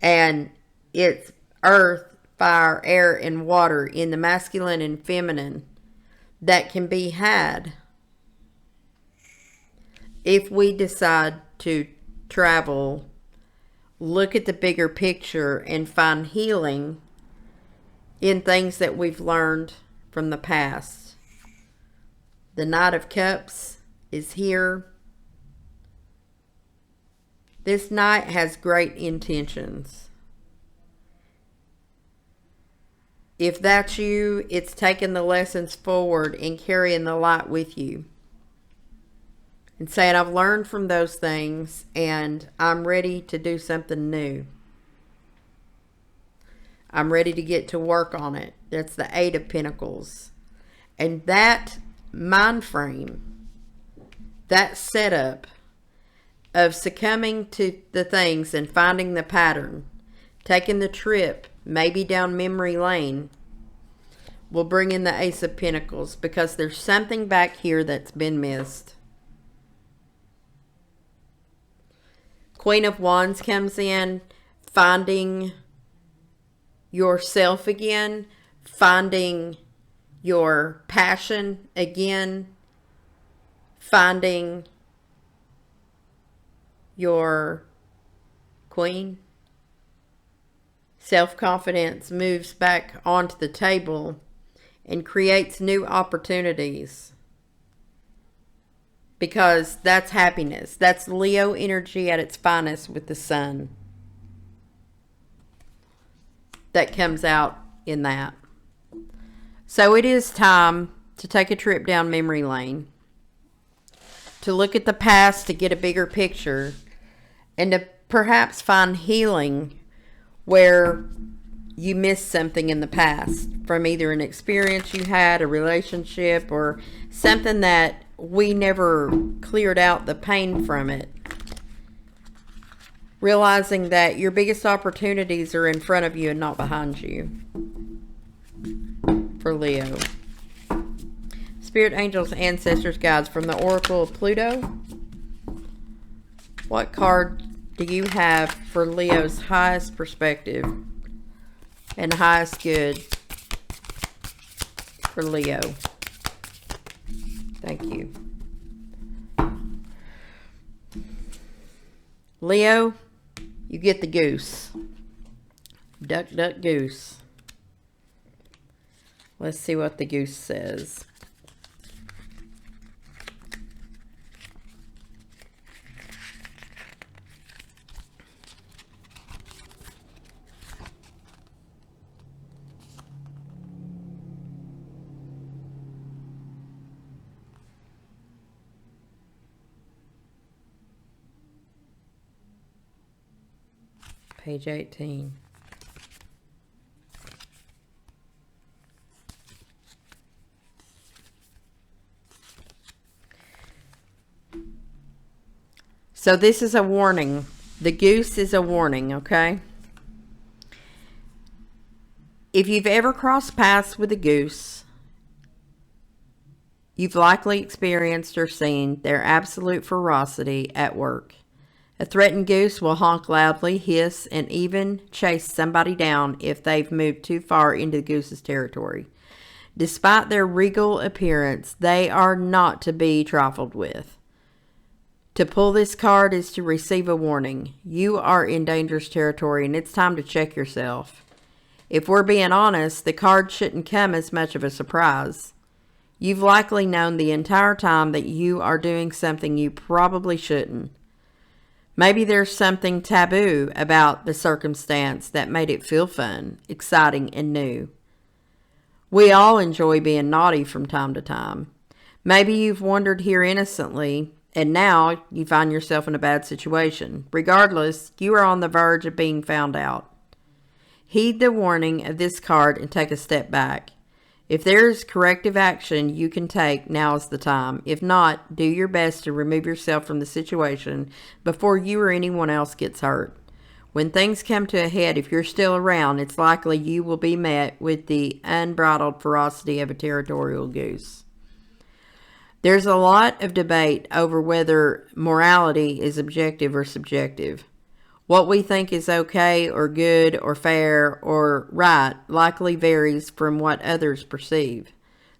And it's earth, fire, air, and water in the masculine and feminine that can be had if we decide to travel, look at the bigger picture, and find healing in things that we've learned from the past. The Knight of Cups is here. This knight has great intentions. If that's you, it's taking the lessons forward and carrying the light with you. And saying, I've learned from those things and I'm ready to do something new. I'm ready to get to work on it. That's the Eight of Pentacles. And that mind frame, that setup of succumbing to the things and finding the pattern, taking the trip, maybe down memory lane, will bring in the Ace of Pentacles, because there's something back here that's been missed. Queen of Wands comes in, finding yourself again, finding your passion again, finding your queen. Self-confidence moves back onto the table and creates new opportunities, because that's happiness. That's Leo energy at its finest with the sun. That comes out in that. So it is time to take a trip down memory lane, to look at the past, to get a bigger picture, and to perhaps find healing where you missed something in the past, from either an experience you had, a relationship, or something that we never cleared out the pain from it. Realizing that your biggest opportunities are in front of you and not behind you. For Leo. Spirit, angels, ancestors, guides from the Oracle of Pluto. What card do you have for Leo's highest perspective and highest good for Leo? Thank you. Leo, you get the goose. Duck, duck, goose. Let's see what the goose says. Page 18. So this is a warning. The goose is a warning, okay? If you've ever crossed paths with a goose, you've likely experienced or seen their absolute ferocity at work. A threatened goose will honk loudly, hiss, and even chase somebody down if they've moved too far into the goose's territory. Despite their regal appearance, they are not to be trifled with. To pull this card is to receive a warning. You are in dangerous territory, and it's time to check yourself. If we're being honest, the card shouldn't come as much of a surprise. You've likely known the entire time that you are doing something you probably shouldn't. Maybe there's something taboo about the circumstance that made it feel fun, exciting, and new. We all enjoy being naughty from time to time. Maybe you've wandered here innocently, and now you find yourself in a bad situation. Regardless, you are on the verge of being found out. Heed the warning of this card and take a step back. If there is corrective action you can take, now is the time. If not, do your best to remove yourself from the situation before you or anyone else gets hurt. When things come to a head, if you're still around, it's likely you will be met with the unbridled ferocity of a territorial goose. There's a lot of debate over whether morality is objective or subjective. What we think is okay or good or fair or right likely varies from what others perceive.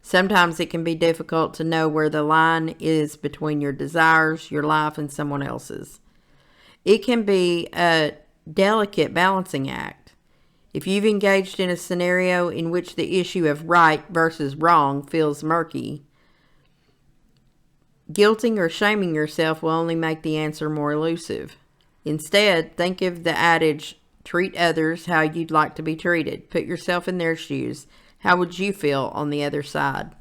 Sometimes it can be difficult to know where the line is between your desires, your life, and someone else's. It can be a delicate balancing act. If you've engaged in a scenario in which the issue of right versus wrong feels murky, guilting or shaming yourself will only make the answer more elusive. Instead, think of the adage, treat others how you'd like to be treated. Put yourself in their shoes. How would you feel on the other side?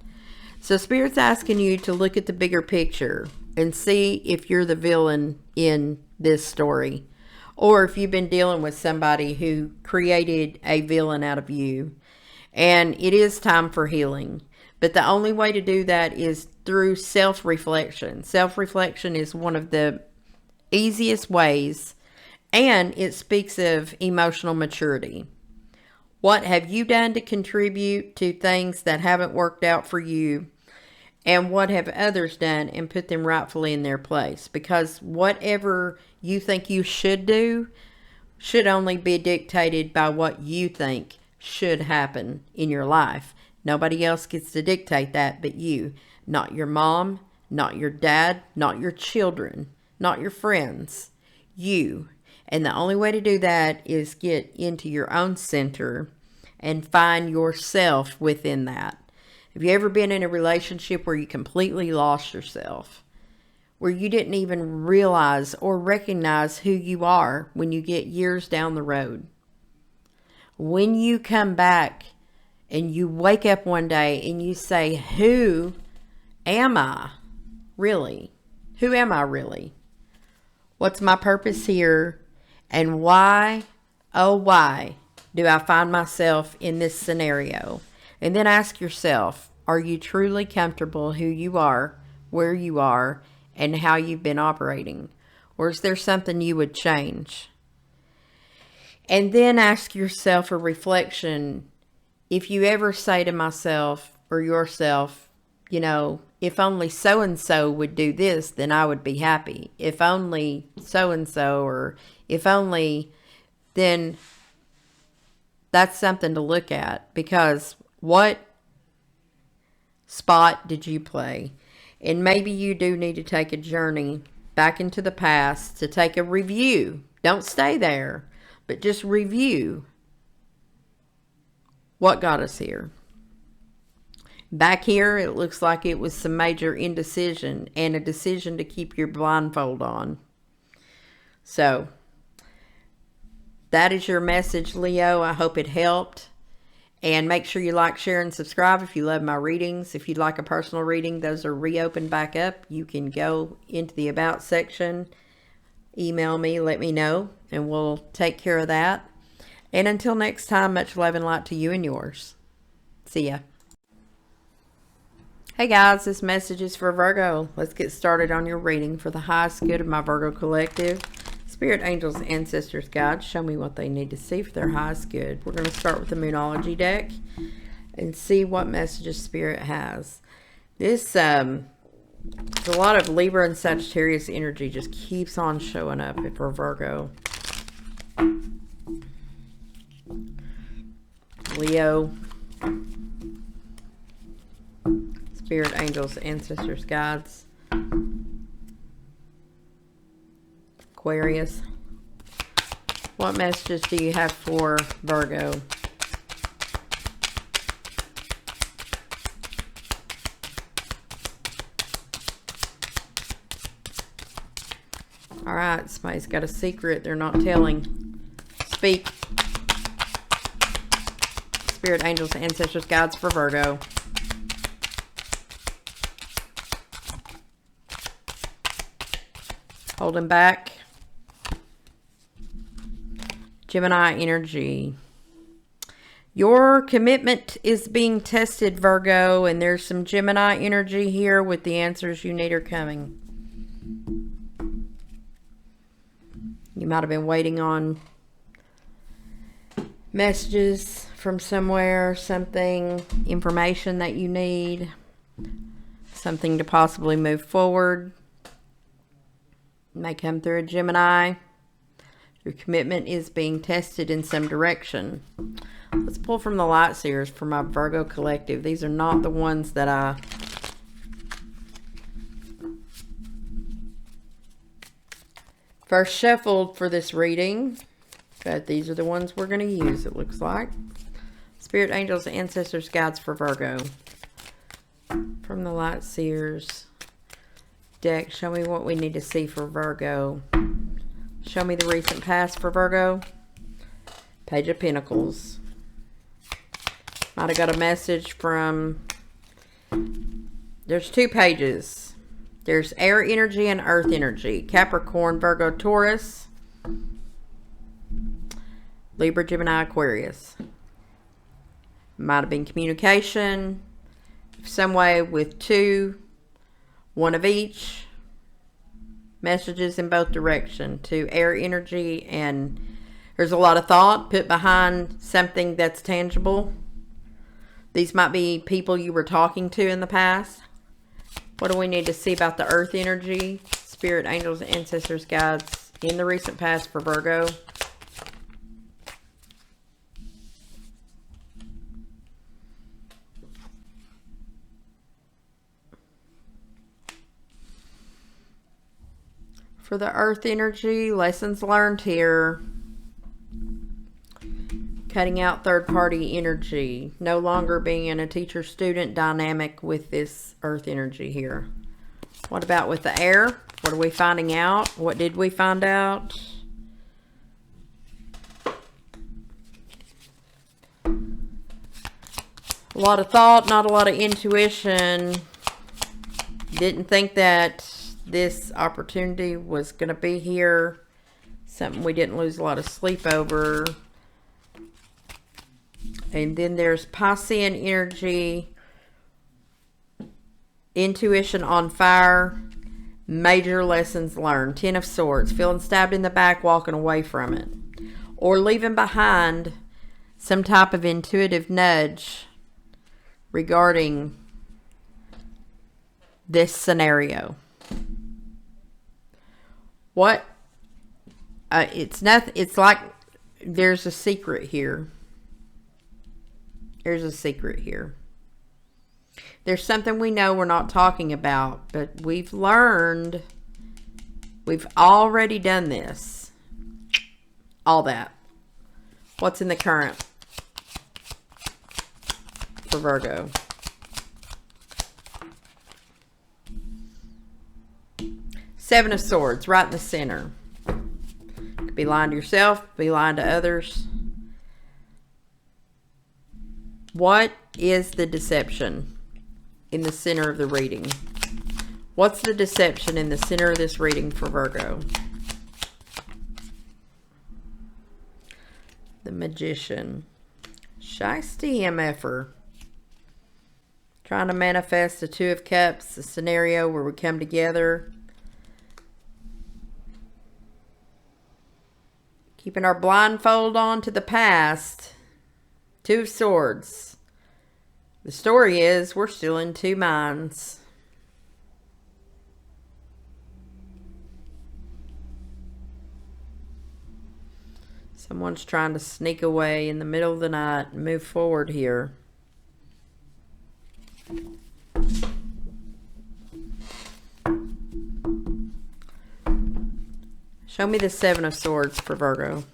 So Spirit's asking you to look at the bigger picture and see if you're the villain in this story. Or if you've been dealing with somebody who created a villain out of you. And it is time for healing. But the only way to do that is through self-reflection. Self-reflection is one of the easiest ways, and it speaks of emotional maturity. What have you done to contribute to things that haven't worked out for you? And what have others done, and put them rightfully in their place? Because whatever you think you should do should only be dictated by what you think should happen in your life. Nobody else gets to dictate that but you. Not your mom, not your dad, not your children, not your friends. You. And the only way to do that is get into your own center and find yourself within that. Have you ever been in a relationship where you completely lost yourself? Where you didn't even realize or recognize who you are when you get years down the road? When you come back and you wake up one day and you say, who am I really? Who am I really? What's my purpose here? And why, oh why, do I find myself in this scenario? And then ask yourself, are you truly comfortable who you are, where you are, and how you've been operating? Or is there something you would change? And then ask yourself a reflection. If you ever say to myself or yourself, you know, if only so-and-so would do this, then I would be happy. If only so-and-so, or if only, then that's something to look at. Because what spot did you play? And maybe you do need to take a journey back into the past to take a review. Don't stay there, but just review what got us here. Back here, it looks like it was some major indecision and a decision to keep your blindfold on. So, that is your message, Leo. I hope it helped. And make sure you like, share, and subscribe if you love my readings. If you'd like a personal reading, those are reopened back up. You can go into the About section, email me, let me know, and we'll take care of that. And until next time, much love and light to you and yours. See ya. Hey guys, this message is for Virgo. Let's get started on your reading for the highest good of my Virgo collective. Spirit, angels, ancestors, guides, show me what they need to see for their highest good. We're going to start with the Moonology deck and see what messages Spirit has. This, a lot of Libra and Sagittarius energy just keeps on showing up for Virgo. Leo. Spirit, angels, ancestors, guides. Aquarius. What messages do you have for Virgo? All right, somebody's got a secret they're not telling. Speak. Spirit, angels, ancestors, guides for Virgo. Holding back. Gemini energy. Your commitment is being tested, Virgo, and there's some Gemini energy here with the answers you need are coming. You might have been waiting on messages from somewhere, something, information that you need, something to possibly move forward. It may come through a Gemini. Your commitment is being tested in some direction. Let's pull from the Light Seers for my Virgo collective. These are not the ones that I first shuffled for this reading, but these are the ones we're going to use, it looks like. Spirit, angels, ancestors, guides for Virgo. From the Light Seers deck, show me what we need to see for Virgo. Show me the recent past for Virgo. Page of Pentacles. Might have got a message from... There's two pages. There's air energy and earth energy. Capricorn, Virgo, Taurus. Libra, Gemini, Aquarius. Might have been communication some way with two, one of each. Messages in both directions to air energy, and there's a lot of thought put behind something that's tangible. These might be people you were talking to in the past. What do we need to see about the earth energy, spirit, angels, ancestors, guides in the recent past for Virgo? For the earth energy, lessons learned here. Cutting out third-party energy. No longer being in a teacher-student dynamic with this earth energy here. What about with the air? What are we finding out? What did we find out? A lot of thought, not a lot of intuition. Didn't think that this opportunity was going to be here. Something we didn't lose a lot of sleep over. And then there's Piscean energy. Intuition on fire. Major lessons learned. 10 of Swords. Feeling stabbed in the back, walking away from it. Or leaving behind some type of intuitive nudge regarding this scenario. What? It's nothing. It's like there's a secret here. There's a secret here. There's something we know we're not talking about, but we've learned. We've already done this. All that. What's in the current for Virgo? Seven of Swords, right in the center. Could be lying to yourself, be lying to others. What is the deception in the center of the reading? What's the deception in the center of this reading for Virgo? The Magician. Shiesty MFer. Trying to manifest the Two of Cups, a scenario where we come together. Keeping our blindfold on to the past. Two of Swords. The story is we're still in two minds. Someone's trying to sneak away in the middle of the night and move forward here. Show me the Seven of Swords for Virgo.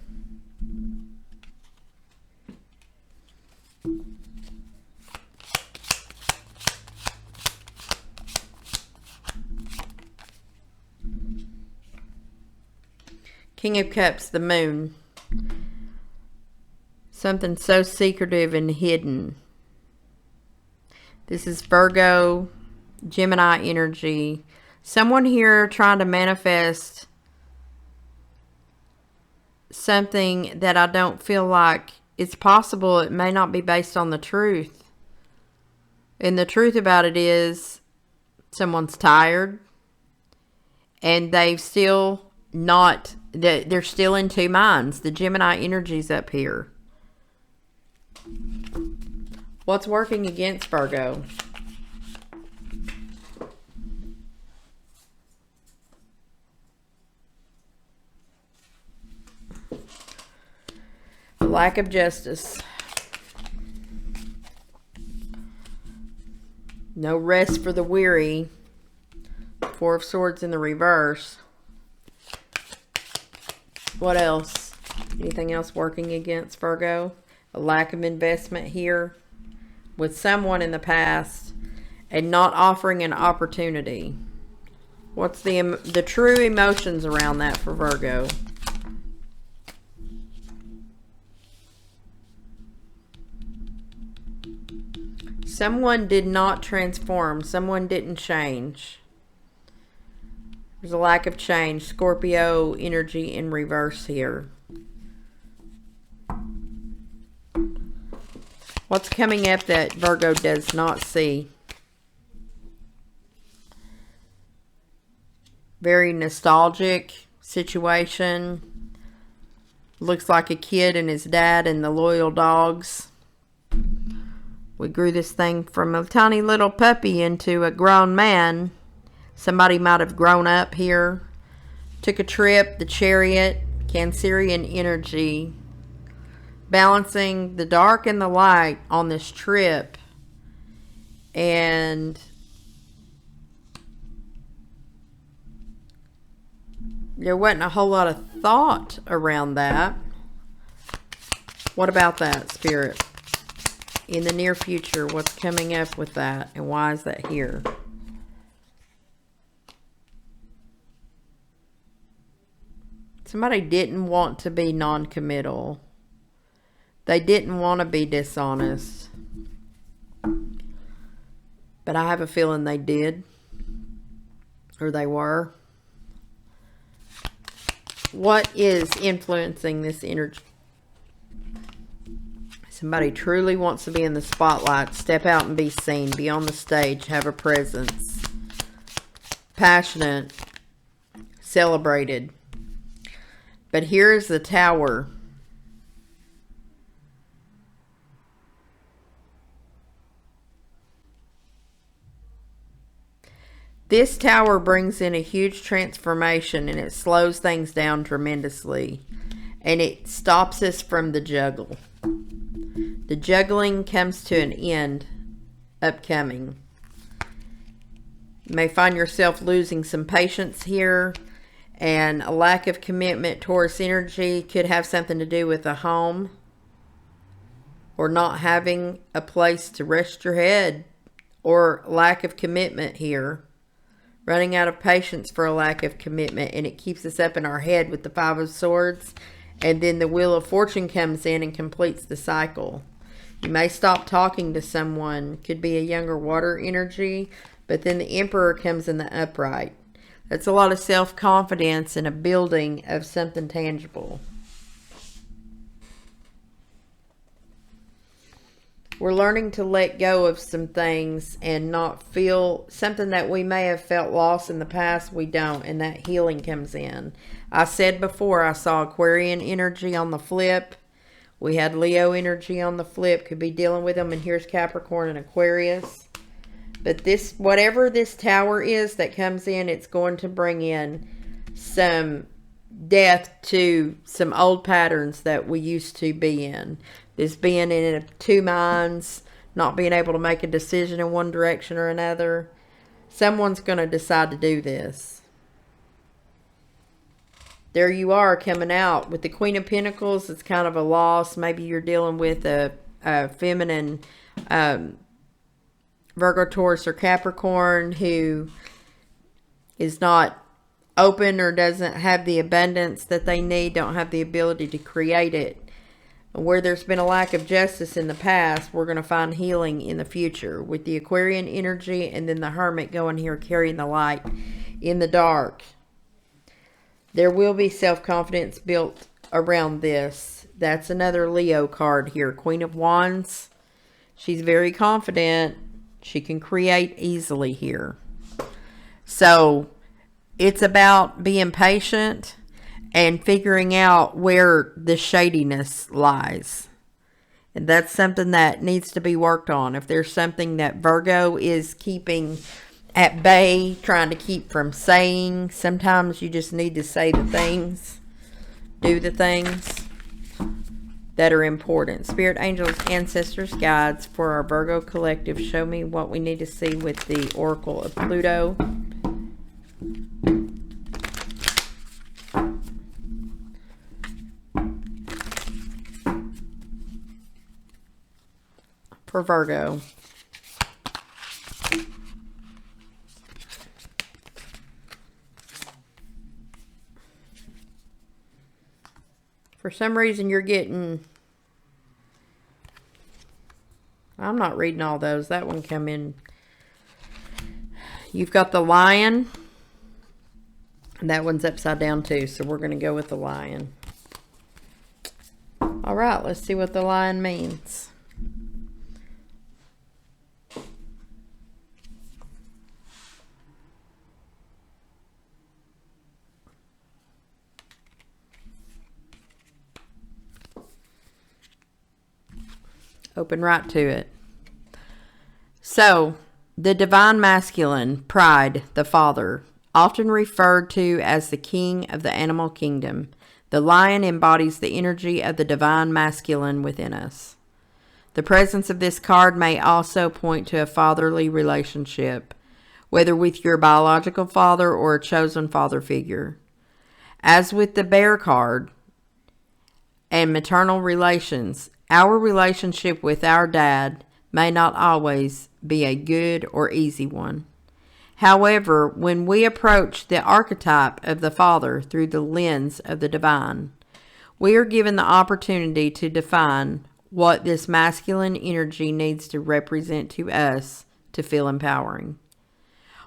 King of Cups, the Moon. Something so secretive and hidden. This is Virgo, Gemini energy. Someone here trying to manifest something that I don't feel like it's possible. It may not be based on the truth. And the truth about it is someone's tired and they've still not, they're still in two minds. The Gemini energy's up here. What's working against Virgo? Lack of justice. No rest for the weary. Four of Swords in the reverse. What else? Anything else working against Virgo? A lack of investment here with someone in the past and not offering an opportunity. What's the true emotions around that for Virgo? Someone did not transform. Someone didn't change. There's a lack of change. Scorpio energy in reverse here. What's coming up that Virgo does not see? Very nostalgic situation. Looks like a kid and his dad and the loyal dogs. We grew this thing from a tiny little puppy into a grown man. Somebody might have grown up here. Took a trip, the Chariot, Cancerian energy. Balancing the dark and the light on this trip. And there wasn't a whole lot of thought around that. What about that, Spirit? In the near future, what's coming up with that? And why is that here? Somebody didn't want to be non-committal. They didn't want to be dishonest. But I have a feeling they did. Or they were. What is influencing this energy? Somebody truly wants to be in the spotlight. Step out and be seen. Be on the stage. Have a presence. Passionate. Celebrated. But here's the Tower. This Tower brings in a huge transformation, and it slows things down tremendously. And it stops us from the juggle. The juggling comes to an end upcoming. You may find yourself losing some patience here. And a lack of commitment. Taurus energy could have something to do with a home. Or not having a place to rest your head. Or lack of commitment here. Running out of patience for a lack of commitment. And it keeps us up in our head with the Five of Swords. And then the Wheel of Fortune comes in and completes the cycle. You may stop talking to someone. Could be a younger water energy. But then the Emperor comes in the upright. That's a lot of self-confidence and a building of something tangible. We're learning to let go of some things and not feel something that we may have felt lost in the past. We don't, and that healing comes in. I said before, I saw Aquarian energy on the flip. We had Leo energy on the flip. Could be dealing with them. And here's Capricorn and Aquarius. But this, whatever this Tower is that comes in, it's going to bring in some death to some old patterns that we used to be in. This being in two minds, not being able to make a decision in one direction or another. Someone's going to decide to do this. There you are coming out with the Queen of Pentacles. It's kind of a loss. Maybe you're dealing with a feminine Virgo, Taurus, or Capricorn who is not open or doesn't have the abundance that they need, don't have the ability to create it. Where there's been a lack of justice in the past, we're going to find healing in the future with the Aquarian energy and then the Hermit going here carrying the light in the dark. There will be self-confidence built around this. That's another Leo card here. Queen of Wands. She's very confident. She can create easily here. So it's about being patient and figuring out where the shadiness lies. And that's something that needs to be worked on. If there's something that Virgo is keeping at bay, trying to keep from saying, sometimes you just need to say the things, do the things that are important. Spirit, angels, ancestors, guides for our Virgo collective. Show me what we need to see with the Oracle of Pluto. For Virgo. For some reason you're getting... I'm not reading all those. That one come in. You've got the Lion. And that one's upside down too. So we're going to go with the Lion. Alright, let's see what the Lion means. Open right to it. So, the divine masculine, pride, the father, often referred to as the king of the animal kingdom. The lion embodies the energy of the divine masculine within us. The presence of this card may also point to a fatherly relationship, whether with your biological father or a chosen father figure. As with the bear card and maternal relations, our relationship with our dad may not always be a good or easy one. However, when we approach the archetype of the father through the lens of the divine, we are given the opportunity to define what this masculine energy needs to represent to us to feel empowering.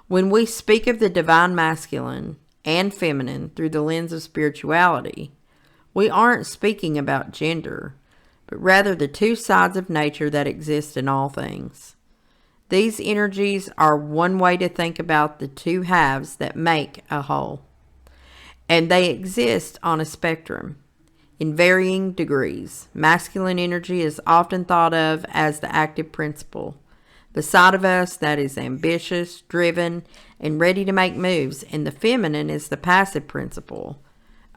When we speak of the divine masculine and feminine through the lens of spirituality, we aren't speaking about gender, but rather the two sides of nature that exist in all things. These energies are one way to think about the two halves that make a whole, and they exist on a spectrum in varying degrees. Masculine energy is often thought of as the active principle, the side of us that is ambitious, driven, and ready to make moves, and the feminine is the passive principle,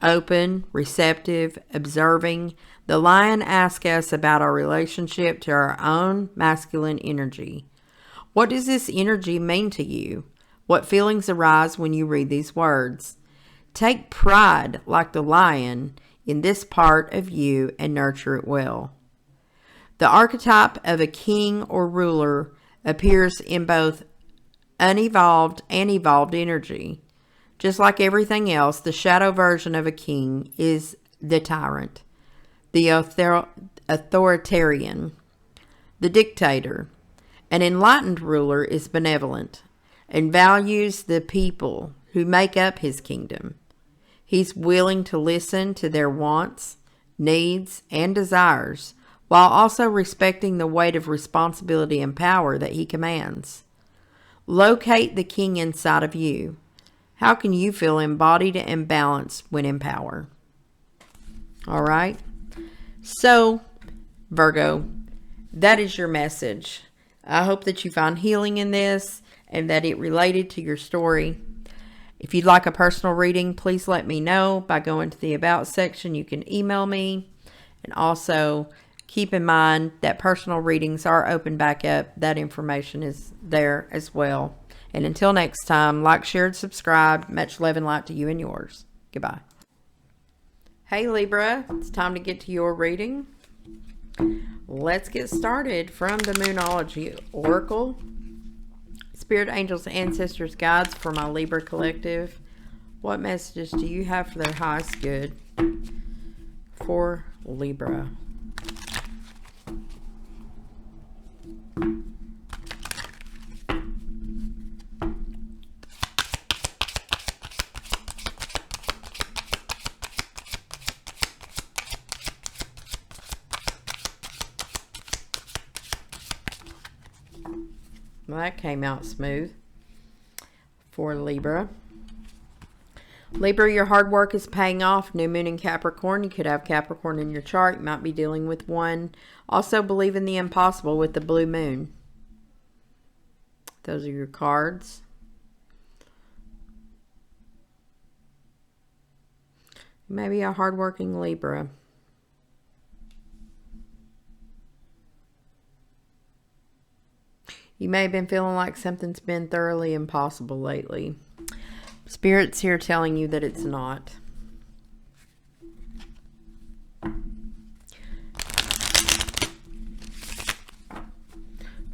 open, receptive, observing. The lion asks us about our relationship to our own masculine energy. What does this energy mean to you? What feelings arise when you read these words? Take pride, like the lion, in this part of you and nurture it well. The archetype of a king or ruler appears in both unevolved and evolved energy. Just like everything else, the shadow version of a king is the tyrant, the authoritarian, the dictator. An enlightened ruler is benevolent and values the people who make up his kingdom. He's willing to listen to their wants, needs, and desires, while also respecting the weight of responsibility and power that he commands. Locate the king inside of you. How can you feel embodied and balanced when in power? All right. So, Virgo, that is your message. I hope that you find healing in this and that it related to your story. If you'd like a personal reading, please let me know by going to the About section. You can email me. And also, keep in mind that personal readings are open back up. That information is there as well. And until next time, like, share, and subscribe. Much love and light to you and yours. Goodbye. Hey Libra, it's time to get to your reading. Let's get started from the Moonology Oracle. Spirit, angels, ancestors, guides for my Libra collective. What messages do you have for their highest good for Libra? Well, that came out smooth for Libra. Libra, your hard work is paying off. New moon in Capricorn. You could have Capricorn in your chart. You might be dealing with one. Also, believe in the impossible with the blue moon. Those are your cards. Maybe a hardworking Libra. You may have been feeling like something's been thoroughly impossible lately. Spirit's here telling you that it's not.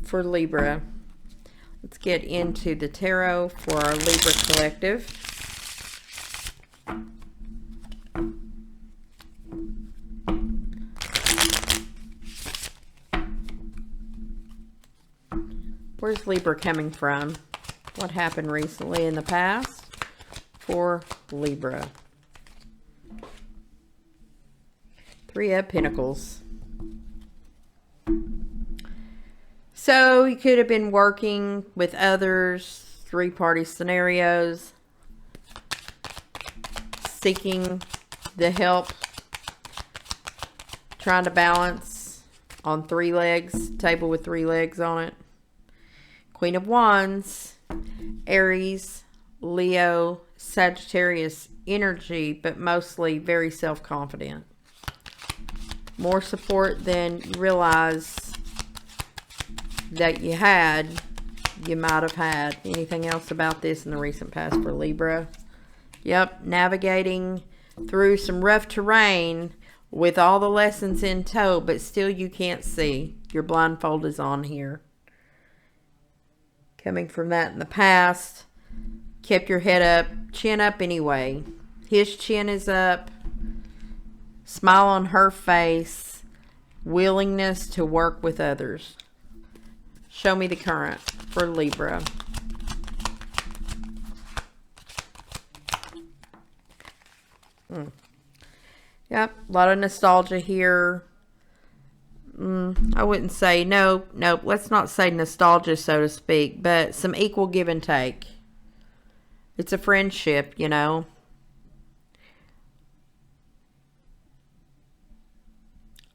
For Libra, let's get into the tarot for our Libra collective. Where's Libra coming from? What happened recently in the past for Libra? Three of Pentacles. So you could have been working with others, three-party scenarios, seeking the help, trying to balance on 3 legs, table with 3 legs on it. Queen of Wands, Aries, Leo, Sagittarius energy, but mostly very self-confident. More support than you realize that you might have had. Anything else about this in the recent past for Libra? Yep, navigating through some rough terrain with all the lessons in tow, but still you can't see. Your blindfold is on here. Coming from that in the past, kept your head up, chin up anyway. His chin is up, smile on her face, willingness to work with others. Show me the current for Libra. Yep, a lot of nostalgia here. I wouldn't say, nope, let's not say nostalgia, so to speak, but some equal give and take. It's a friendship, you know.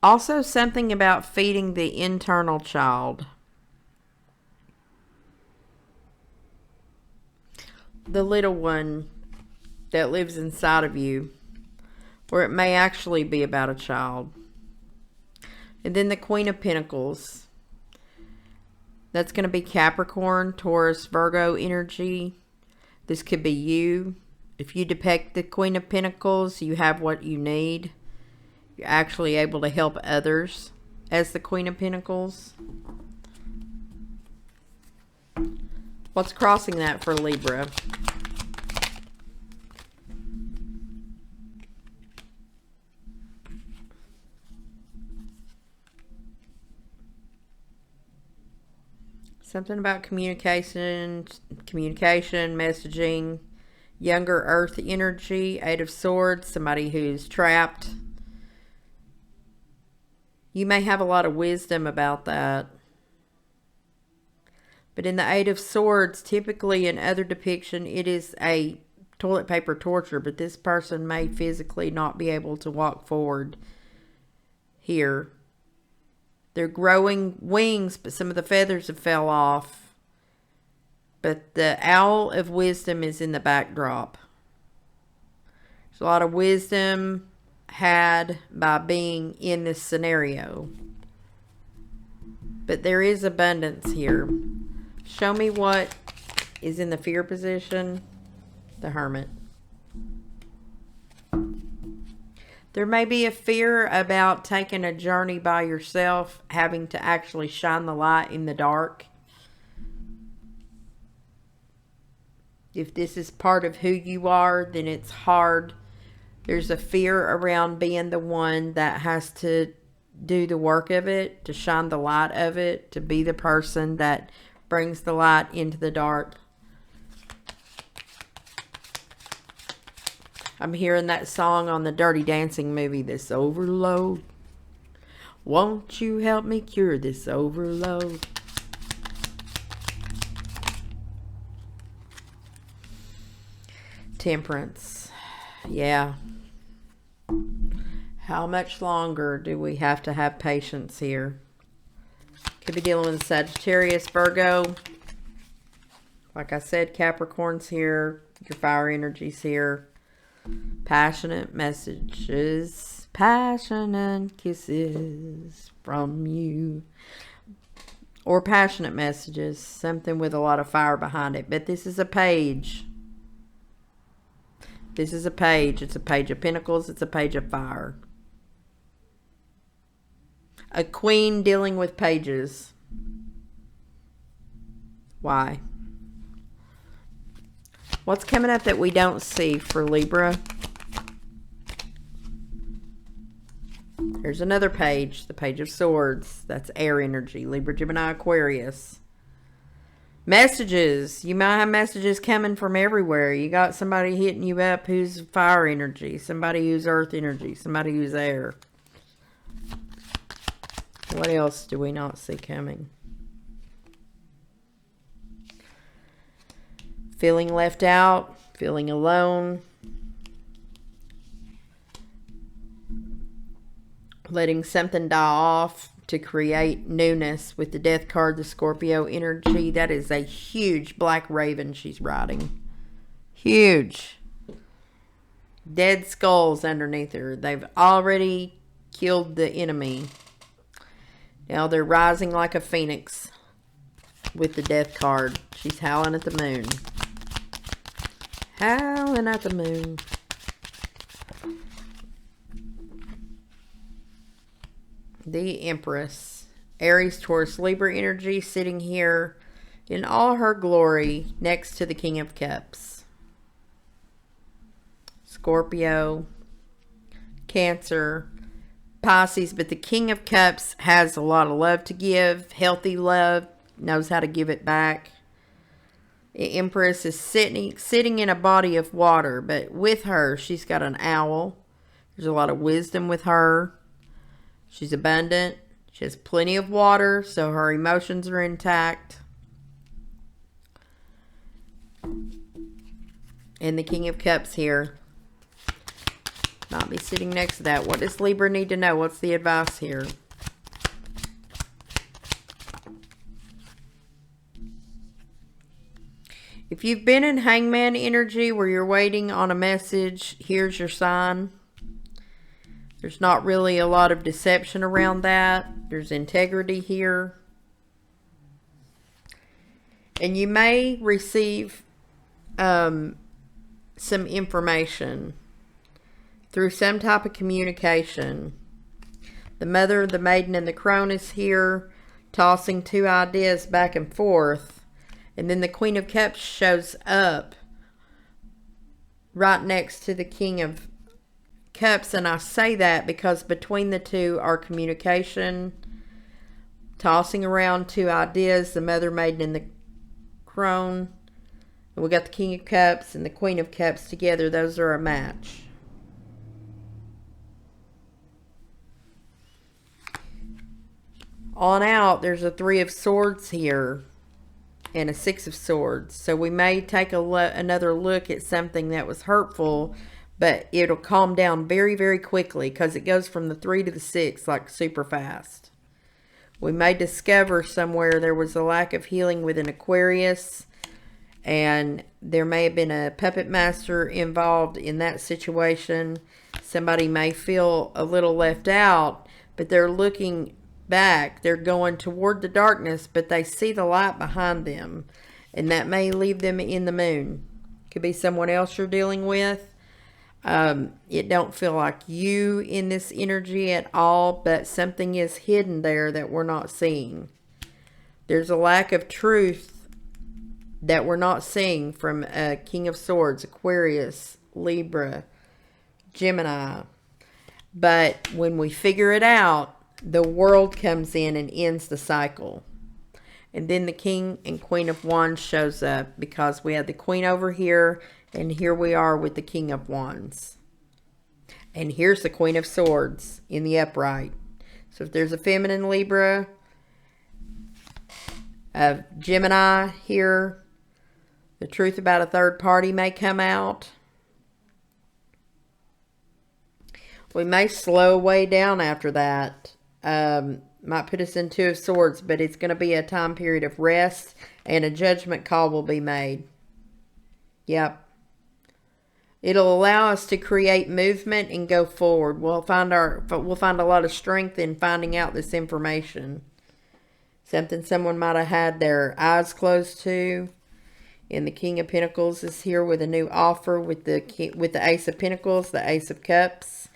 Also, something about feeding the internal child. The little one that lives inside of you. Or it may actually be about a child. And then the Queen of Pentacles. That's going to be Capricorn, Taurus, Virgo energy. This could be you. If you depict the Queen of Pentacles, you have what you need. You're actually able to help others as the Queen of Pentacles. What's crossing that for Libra? Something about communication, messaging, younger earth energy, 8 of Swords, somebody who's trapped. You may have a lot of wisdom about that. But in the 8 of Swords, typically in other depiction, it is a toilet paper torture, but this person may physically not be able to walk forward here. They're growing wings, but some of the feathers have fell off. But the Owl of Wisdom is in the backdrop. There's a lot of wisdom had by being in this scenario. But there is abundance here. Show me what is in the fear position. The Hermit. There may be a fear about taking a journey by yourself, having to actually shine the light in the dark. If this is part of who you are, then it's hard. There's a fear around being the one that has to do the work of it, to shine the light of it, to be the person that brings the light into the dark. I'm hearing that song on the Dirty Dancing movie, this overload. Won't you help me cure this overload? Temperance. Yeah. How much longer do we have to have patience here? Could be dealing with Sagittarius, Virgo. Like I said, Capricorn's here. Your fire energy's here. Passionate messages, passionate kisses from you, or passionate messages, something with a lot of fire behind it. But this is a page. This is a page. It's a page of pentacles. It's a page of fire. A queen dealing with pages. Why? What's coming up that we don't see for Libra? There's another page, the Page of Swords. That's air energy. Libra, Gemini, Aquarius. Messages. You might have messages coming from everywhere. You got somebody hitting you up who's fire energy. Somebody who's earth energy. Somebody who's air. What else do we not see coming? Feeling left out, feeling alone, letting something die off, to create newness with the Death card, the Scorpio energy. That is a huge black raven she's riding. Huge. Dead skulls underneath her. They've already killed the enemy. Now they're rising like a phoenix with the Death card. She's howling at the moon. Howling at the moon. The Empress. Aries, Taurus, Libra energy sitting here in all her glory next to the King of Cups. Scorpio, Cancer, Pisces, but the King of Cups has a lot of love to give, healthy love, knows how to give it back. The Empress is sitting in a body of water, but with her, she's got an owl. There's a lot of wisdom with her. She's abundant. She has plenty of water, so her emotions are intact. And the King of Cups here might be sitting next to that. What does Libra need to know? What's the advice here? If you've been in Hangman energy where you're waiting on a message, here's your sign. There's not really a lot of deception around that. There's integrity here. And you may receive some information through some type of communication. The Mother, the Maiden, and the Crone is here, tossing two ideas back and forth. And then the Queen of Cups shows up right next to the King of Cups. And I say that because between the two are communication, tossing around two ideas, the Mother, Maiden, and the Crone. And we got the King of Cups and the Queen of Cups together. Those are a match. On out, there's a Three of Swords here and a Six of Swords. So we may take another look at something that was hurtful, but it'll calm down very, very quickly because it goes from the 3 to the 6 like super fast. We may discover somewhere there was a lack of healing with an Aquarius, and there may have been a puppet master involved in that situation. Somebody may feel a little left out, but they're looking back. They're going toward the darkness, but they see the light behind them, and that may leave them in the moon. Could be someone else you're dealing with. It don't feel like you in this energy at all, but something is hidden there that we're not seeing. There's a lack of truth that we're not seeing from King of Swords, Aquarius, Libra, Gemini. But when we figure it out, the world comes in and ends the cycle. And then the King and Queen of Wands shows up because we had the Queen over here, and here we are with the King of Wands. And here's the Queen of Swords in the upright. So if there's a feminine Libra, a Gemini here, the truth about a third party may come out. We may slow way down after that. Might put us in Two of Swords, but it's going to be a time period of rest, and a judgment call will be made. Yep. It'll allow us to create movement and go forward. We'll find a lot of strength in finding out this information. Something someone might have had their eyes closed to. And the King of Pentacles is here with a new offer with the Ace of Pentacles, the Ace of Cups.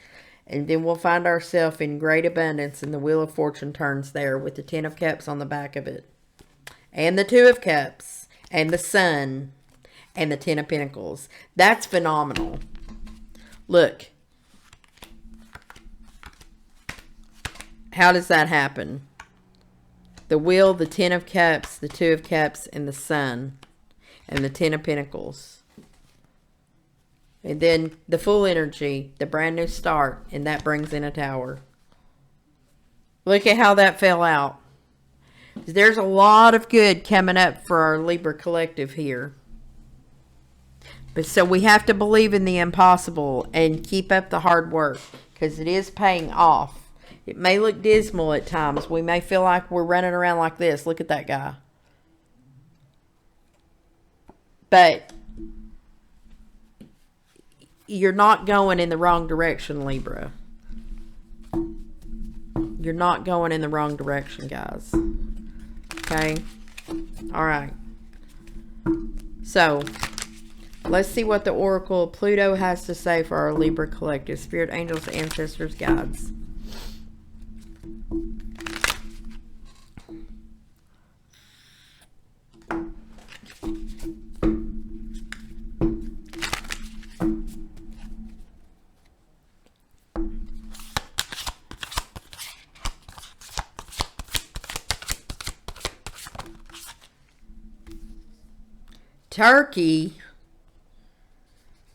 And then we'll find ourselves in great abundance, and the Wheel of Fortune turns there with the Ten of Cups on the back of it. And the Two of Cups. And the Sun. And the Ten of Pentacles. That's phenomenal. Look. How does that happen? The Wheel, the Ten of Cups, the Two of Cups, and the Sun. And the Ten of Pentacles. And then the full energy, the brand new start, and that brings in a Tower. Look at how that fell out. There's a lot of good coming up for our Libra collective here. But so we have to believe in the impossible and keep up the hard work, because it is paying off. It may look dismal at times. We may feel like we're running around like this. Look at that guy. But you're not going in the wrong direction, Libra. You're not going in the wrong direction, guys. Okay? All right. So, let's see what the Oracle of Pluto has to say for our Libra collective. Spirit, angels, ancestors, guides. Turkey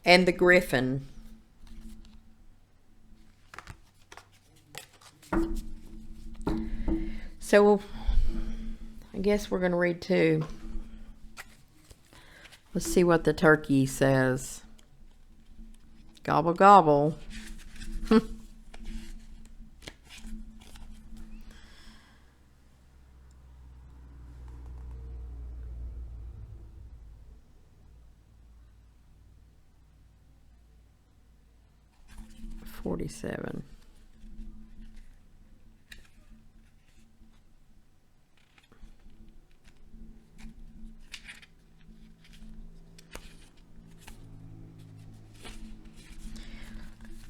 and the Griffin. So, I guess we're going to read two. Let's see what the turkey says. Gobble, gobble. 47.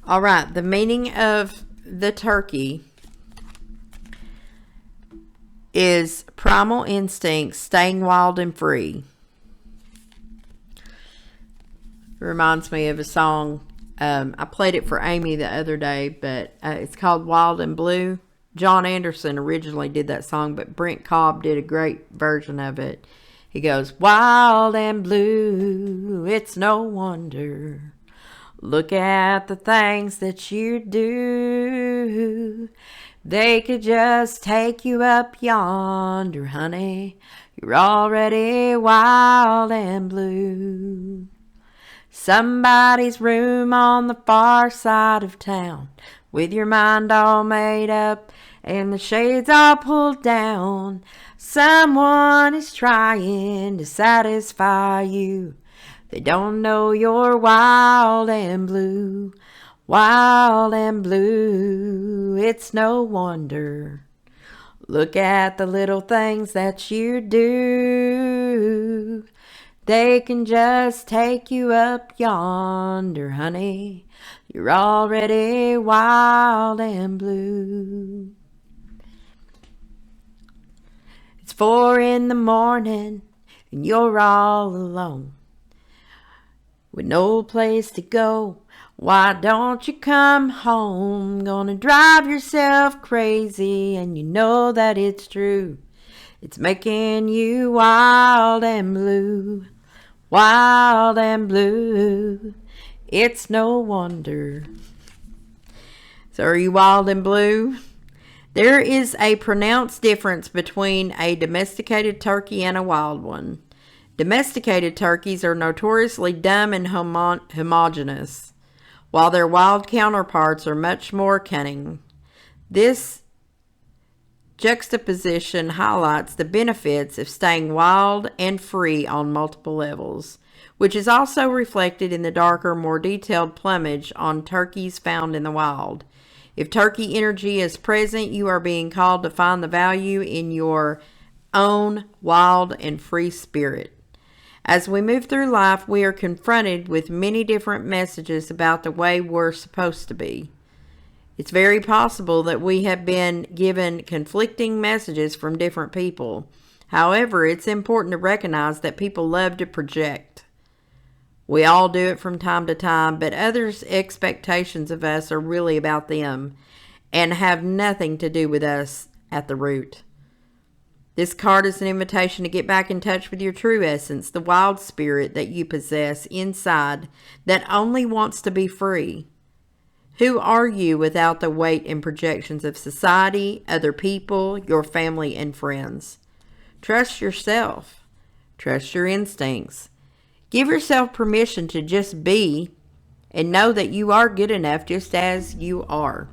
All right, the meaning of the turkey is primal instincts, staying wild and free. It reminds me of a song. I played it for Amy the other day, but it's called Wild and Blue. John Anderson originally did that song, but Brent Cobb did a great version of it. He goes, wild and blue, it's no wonder. Look at the things that you do. They could just take you up yonder, honey. You're already wild and blue. Somebody's room on the far side of town, with your mind all made up and the shades all pulled down. Someone is trying to satisfy you. They don't know you're wild and blue. Wild and blue, it's no wonder. Look at the little things that you do. They can just take you up yonder, honey. You're already wild and blue. It's 4 in the morning and you're all alone, with no place to go. Why don't you come home? Gonna drive yourself crazy, and you know that it's true. It's making you wild and blue. Wild and blue, it's no wonder. So are you wild and blue? There is a pronounced difference between a domesticated turkey and a wild one. Domesticated turkeys are notoriously dumb and homogeneous, while their wild counterparts are much more cunning. This juxtaposition highlights the benefits of staying wild and free on multiple levels, which is also reflected in the darker, more detailed plumage on turkeys found in the wild. If turkey energy is present, you are being called to find the value in your own wild and free spirit. As we move through life, we are confronted with many different messages about the way we're supposed to be. It's very possible that we have been given conflicting messages from different people. However, it's important to recognize that people love to project. We all do it from time to time, but others' expectations of us are really about them and have nothing to do with us at the root. This card is an invitation to get back in touch with your true essence, the wild spirit that you possess inside that only wants to be free. Who are you without the weight and projections of society, other people, your family, and friends? Trust yourself. Trust your instincts. Give yourself permission to just be and know that you are good enough just as you are.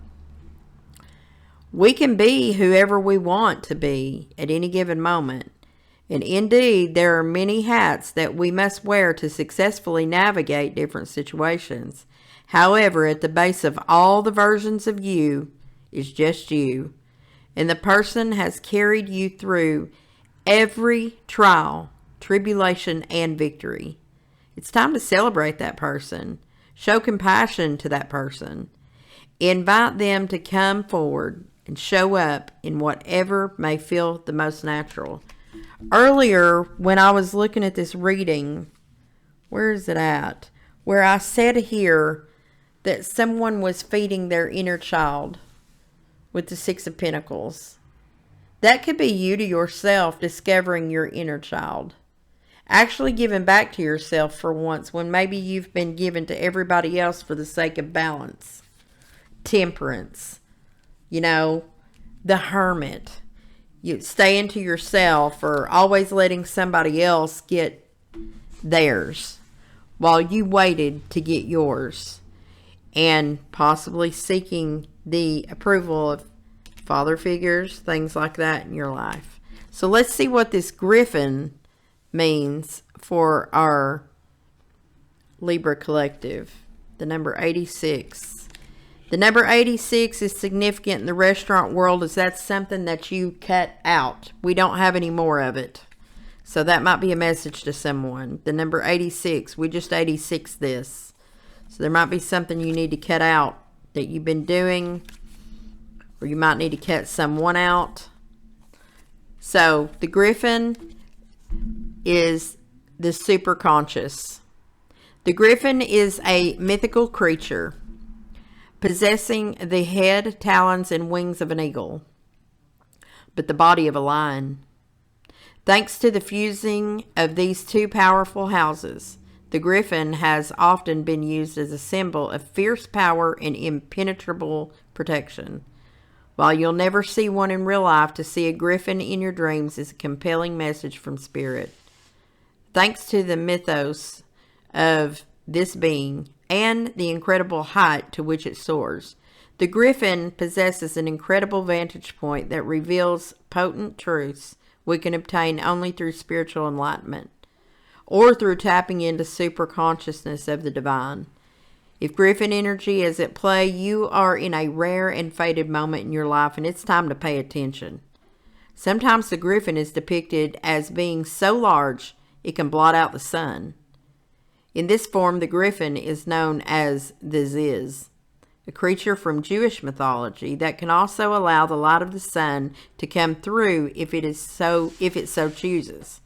We can be whoever we want to be at any given moment. And indeed, there are many hats that we must wear to successfully navigate different situations. However, at the base of all the versions of you is just you. And the person has carried you through every trial, tribulation, and victory. It's time to celebrate that person. Show compassion to that person. Invite them to come forward and show up in whatever may feel the most natural. Earlier, when I was looking at this reading, where is it at? Where I said here that someone was feeding their inner child with the Six of Pentacles. That could be you to yourself discovering your inner child. Actually giving back to yourself for once when maybe you've been given to everybody else for the sake of balance. Temperance. You know, the hermit. You staying to yourself or always letting somebody else get theirs while you waited to get yours. And possibly seeking the approval of father figures, things like that in your life. So let's see what this Griffin means for our Libra collective. The number 86. The number 86 is significant in the restaurant world as that's something that you cut out. We don't have any more of it. So that might be a message to someone. The number 86, we just 86 this. So there might be something you need to cut out that you've been doing, or you might need to cut someone out. So the Griffin is the superconscious. The Griffin is a mythical creature possessing the head, talons, and wings of an eagle, but the body of a lion. Thanks to the fusing of these two powerful houses, the Griffin has often been used as a symbol of fierce power and impenetrable protection. While you'll never see one in real life, to see a Griffin in your dreams is a compelling message from Spirit. Thanks to the mythos of this being and the incredible height to which it soars, the Griffin possesses an incredible vantage point that reveals potent truths we can obtain only through spiritual enlightenment or through tapping into super consciousness of the divine. If Griffin energy is at play, you are in a rare and fated moment in your life, and it's time to pay attention. Sometimes the Griffin is depicted as being so large it can blot out the sun. In this form, the Griffin is known as the Ziz, a creature from Jewish mythology that can also allow the light of the sun to come through if it so chooses.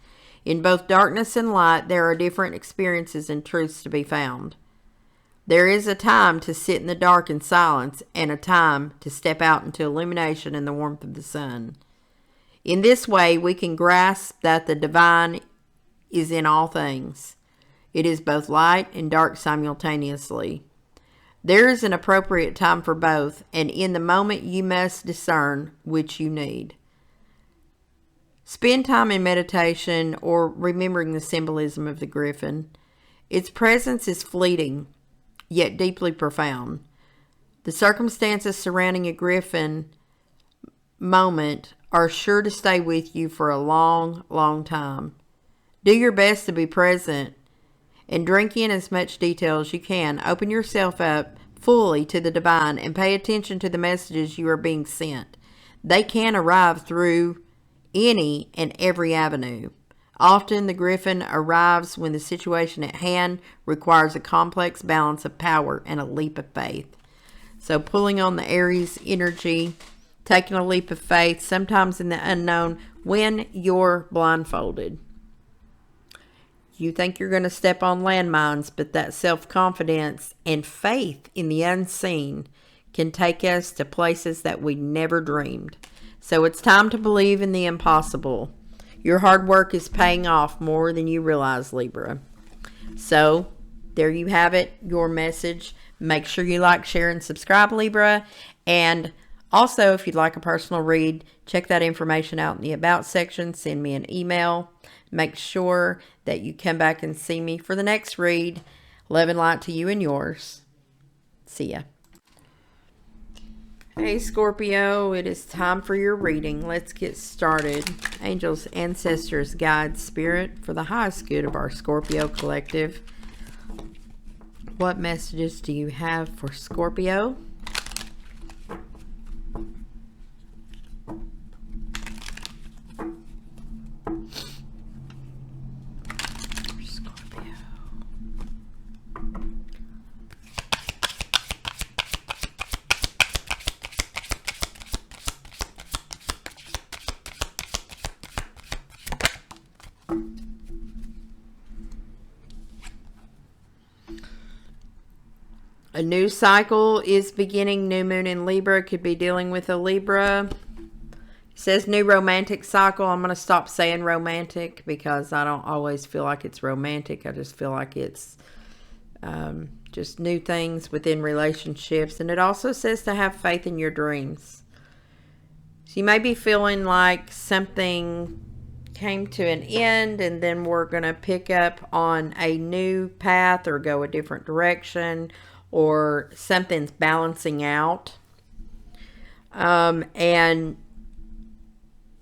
In both darkness and light, there are different experiences and truths to be found. There is a time to sit in the dark in silence and a time to step out into illumination and the warmth of the sun. In this way, we can grasp that the divine is in all things. It is both light and dark simultaneously. There is an appropriate time for both, and in the moment you must discern which you need. Spend time in meditation or remembering the symbolism of the Griffin. Its presence is fleeting, yet deeply profound. The circumstances surrounding a Griffin moment are sure to stay with you for a long, long time. Do your best to be present and drink in as much detail as you can. Open yourself up fully to the divine and pay attention to the messages you are being sent. They can arrive through any and every avenue. Often the Griffin arrives when the situation at hand requires a complex balance of power and a leap of faith. So pulling on the Aries energy, taking a leap of faith, sometimes in the unknown, when you're blindfolded. You think you're going to step on landmines, but that self-confidence and faith in the unseen can take us to places that we never dreamed. So it's time to believe in the impossible. Your hard work is paying off more than you realize, Libra. So there you have it, your message. Make sure you like, share, and subscribe, Libra. And also, if you'd like a personal read, check that information out in the About section. Send me an email. Make sure that you come back and see me for the next read. Love and light to you and yours. See ya. Hey Scorpio, it is time for your reading. Let's get started. Angels, ancestors, guides, spirit, for the highest good of our Scorpio collective. What messages do you have for Scorpio? A new cycle is beginning. New moon in Libra. Could be dealing with a Libra. It says new romantic cycle. I'm going to stop saying romantic because I don't always feel like it's romantic. I just feel like it's just new things within relationships. And it also says to have faith in your dreams. So you may be feeling like something came to an end and then we're going to pick up on a new path or go a different direction, or something's balancing out. And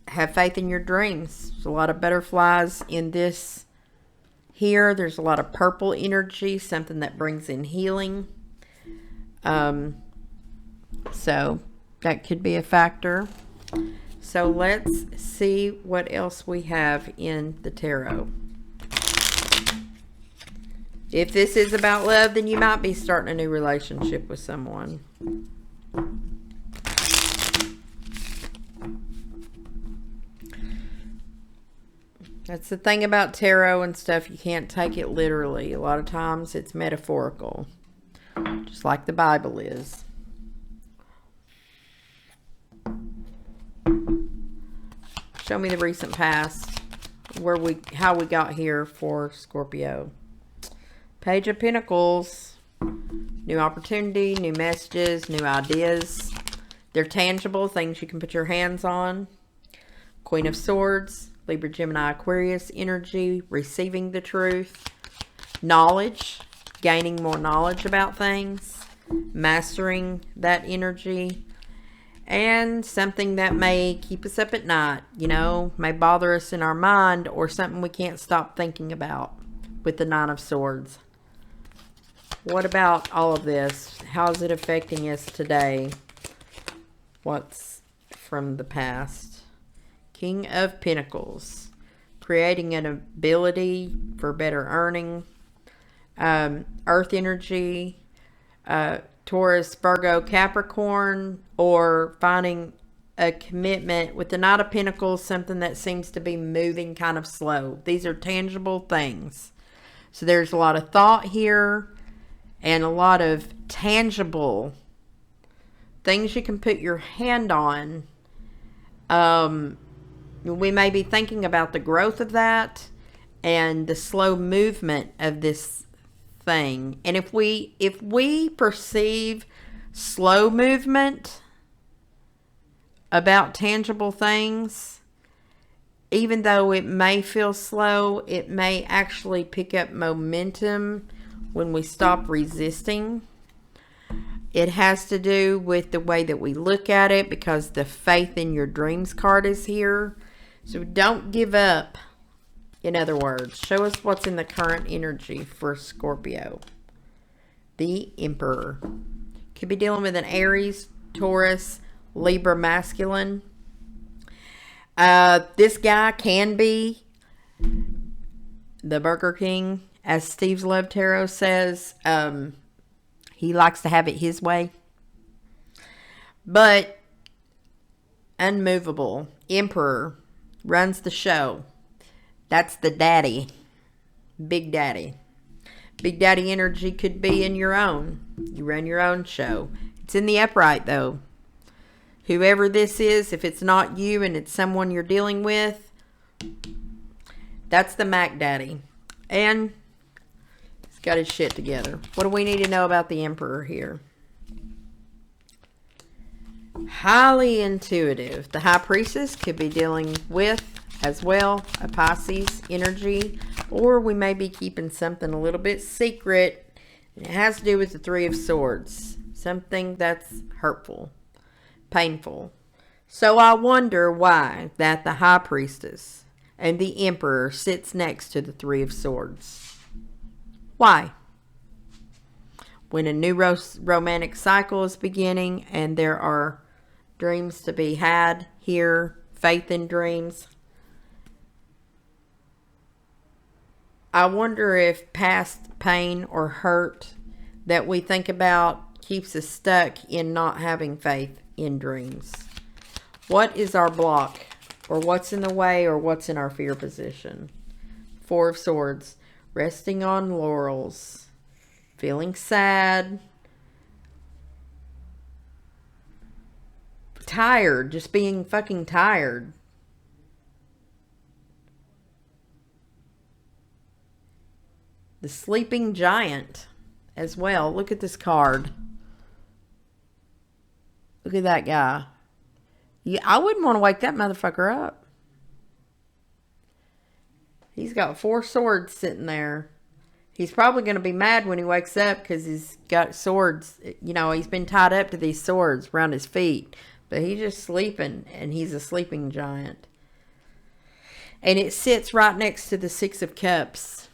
have faith in your dreams. There's a lot of butterflies in this here. There's a lot of purple energy, something that brings in healing. So that could be a factor. So let's see what else we have in the tarot. If this is about love, then you might be starting a new relationship with someone. That's the thing about tarot and stuff. You can't take it literally. A lot of times it's metaphorical. Just like the Bible is. Show me the recent past. How we got here for Scorpio. Page of Pentacles. New opportunity, new messages, new ideas. They're tangible, things you can put your hands on. Queen of Swords. Libra, Gemini, Aquarius energy. Receiving the truth. Knowledge. Gaining more knowledge about things. Mastering that energy. And something that may keep us up at night. You know, may bother us in our mind, or something we can't stop thinking about with the Nine of Swords. What about all of this? How is it affecting us today? What's from the past? King of Pentacles. Creating an ability for better earning. Earth energy. Taurus, Virgo, Capricorn. Or finding a commitment with the Knight of Pentacles. Something that seems to be moving kind of slow. These are tangible things. So there's a lot of thought here. And a lot of tangible things you can put your hand on. We may be thinking about the growth of that and the slow movement of this thing. And if we perceive slow movement about tangible things, even though it may feel slow, it may actually pick up momentum when we stop resisting. It has to do with the way that we look at it, because the faith in your dreams card is here. So don't give up. In other words, show us what's in the current energy for Scorpio. The Emperor. Could be dealing with an Aries, Taurus, Libra masculine. This guy can be the Burger King. As Steve's Love Tarot says, he likes to have it his way. But unmovable. Emperor. Runs the show. That's the daddy. Big daddy. Big daddy energy could be in your own. You run your own show. It's in the upright though. Whoever this is, if it's not you and it's someone you're dealing with, that's the Mac Daddy. And he's got his shit together. What do we need to know about the Emperor here? Highly intuitive. The High Priestess could be dealing with, as well, a Pisces energy. Or we may be keeping something a little bit secret. It has to do with the Three of Swords. Something that's hurtful. painful. So I wonder why that the High Priestess and the Emperor sits next to the Three of Swords. Why? When a new romantic cycle is beginning and there are dreams to be had here, faith in dreams, I wonder if past pain or hurt that we think about keeps us stuck in not having faith in dreams. What is our block? Or what's in the way? Or what's in our fear position? Four of Swords. Resting on laurels. Feeling sad. Tired. Just being fucking tired. The Sleeping Giant as well. Look at this card. Look at that guy. Yeah, I wouldn't want to wake that motherfucker up. He's got 4 swords sitting there. He's probably going to be mad when he wakes up because he's got swords. You know, he's been tied up to these swords around his feet. But he's just sleeping, and he's a sleeping giant. And it sits right next to the 6 of Cups.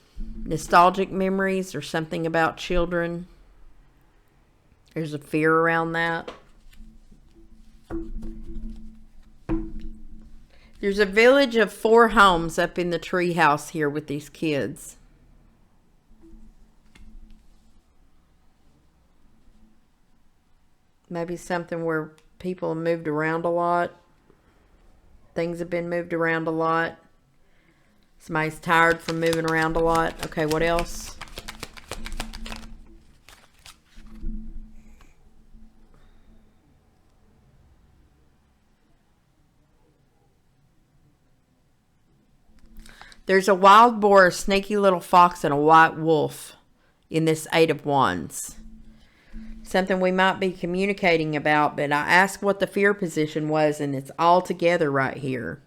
Nostalgic memories or something about children. There's a fear around that. There's a village of 4 homes up in the tree house here with these kids. Maybe something where people have moved around a lot. Things have been moved around a lot. Somebody's tired from moving around a lot. Okay, what else? There's a wild boar, a sneaky little fox, and a white wolf in this 8 of Wands. Something we might be communicating about, but I asked what the fear position was, and it's all together right here.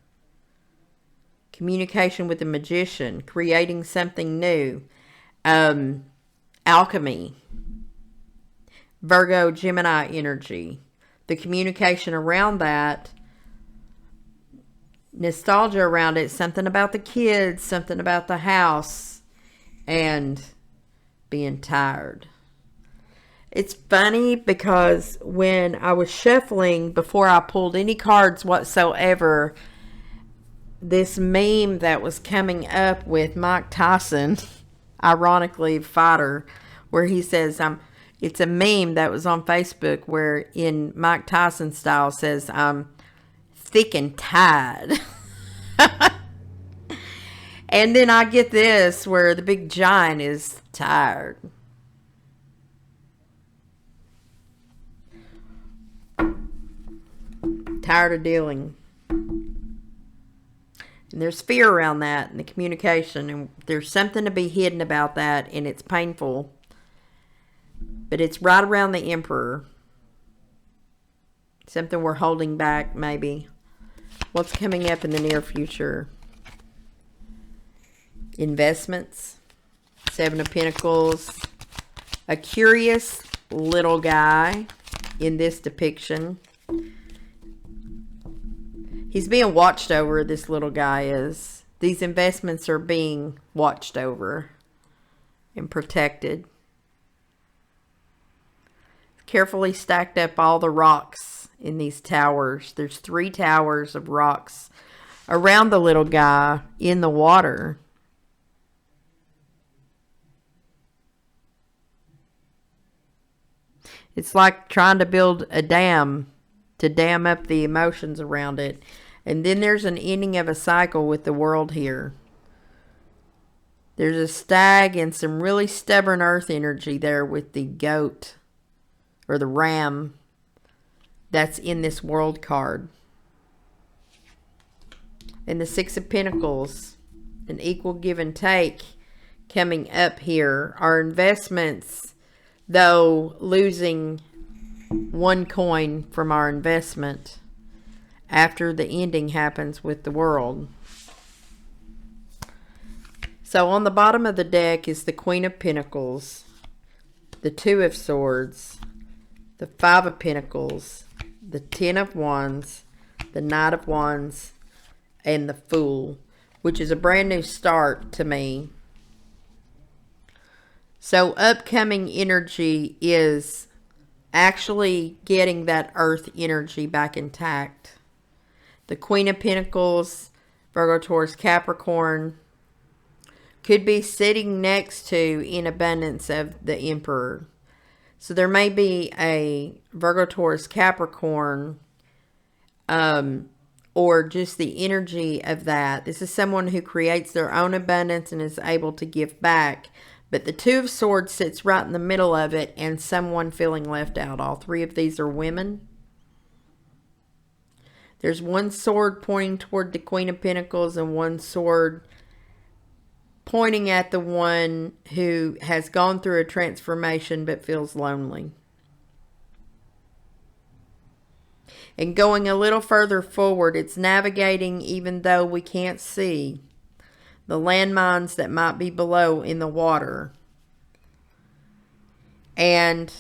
Communication with the Magician, creating something new, alchemy, Virgo, Gemini energy, the communication around that, nostalgia around it, something about the kids, something about the house, and being tired. It's funny because when I was shuffling before I pulled any cards whatsoever, this meme that was coming up with Mike Tyson, ironically fighter, where he says, it's a meme that was on Facebook where in Mike Tyson style says, I'm thick and tired. And then I get this where the big giant is tired. Tired of dealing. And there's fear around that and the communication. And there's something to be hidden about that. And it's painful. But it's right around the Emperor. Something we're holding back, maybe. What's coming up in the near future? Investments. 7 of Pentacles. A curious little guy in this depiction. He's being watched over, this little guy is. These investments are being watched over and protected. Carefully stacked up all the rocks in these towers. There's 3 towers of rocks around the little guy in the water. It's like trying to build a dam to dam up the emotions around it. And then there's an ending of a cycle with the world here. There's a stag and some really stubborn earth energy there with the goat or the ram that's in this world card. And the 6 of Pentacles, an equal give and take coming up here. Our investments, though losing 1 coin from our investment after the ending happens with the world. So on the bottom of the deck is the Queen of Pentacles, the 2 of Swords, the 5 of Pentacles, the Ten of Wands, the Knight of Wands, and the Fool, which is a brand new start to me. So upcoming energy is actually getting that earth energy back intact. The Queen of Pentacles, Virgo, Taurus, Capricorn, could be sitting next to, in abundance, of the Emperor. So there may be a Virgo, Taurus, Capricorn, or just the energy of that. This is someone who creates their own abundance and is able to give back. But the Two of Swords sits right in the middle of it, and someone feeling left out. All three of these are women. There's one sword pointing toward the Queen of Pentacles and one sword pointing at the one who has gone through a transformation but feels lonely. And going a little further forward, it's navigating even though we can't see the landmines that might be below in the water. And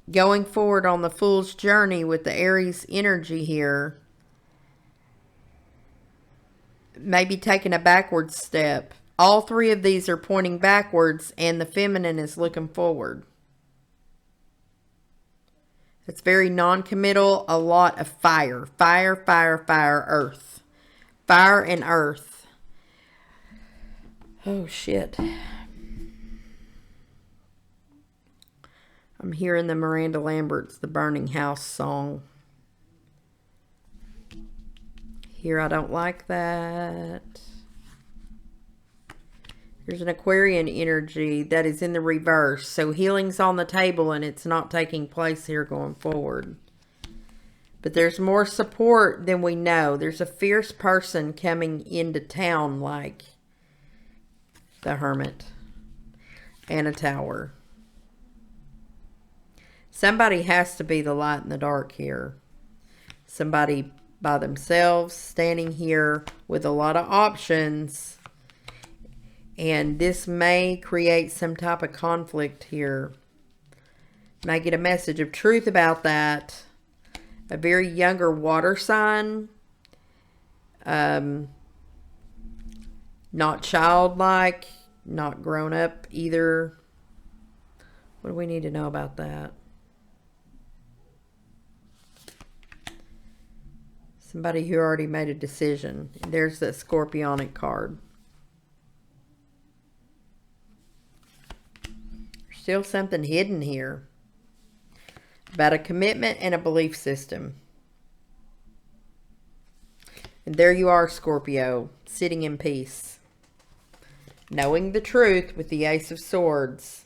going forward on the Fool's journey with the Aries energy here, maybe taking a backward step. All three of these are pointing backwards, and the feminine is looking forward. It's very non-committal, a lot of fire. Fire, fire, fire, earth. Fire and earth. Oh, shit. I'm hearing the Miranda Lambert's The Burning House song. Here, I don't like that. There's an Aquarian energy that is in the reverse. So healing's on the table and it's not taking place here going forward. But there's more support than we know. There's a fierce person coming into town like the Hermit and a Tower. Somebody has to be the light in the dark here. Somebody by themselves standing here with a lot of options. And this may create some type of conflict here. May get a message of truth about that. A very younger water sign. Not childlike, not grown up either. What do we need to know about that? Somebody who already made a decision. There's that Scorpionic card. There's still something hidden here about a commitment and a belief system. And there you are, Scorpio, sitting in peace. Knowing the truth with the Ace of Swords.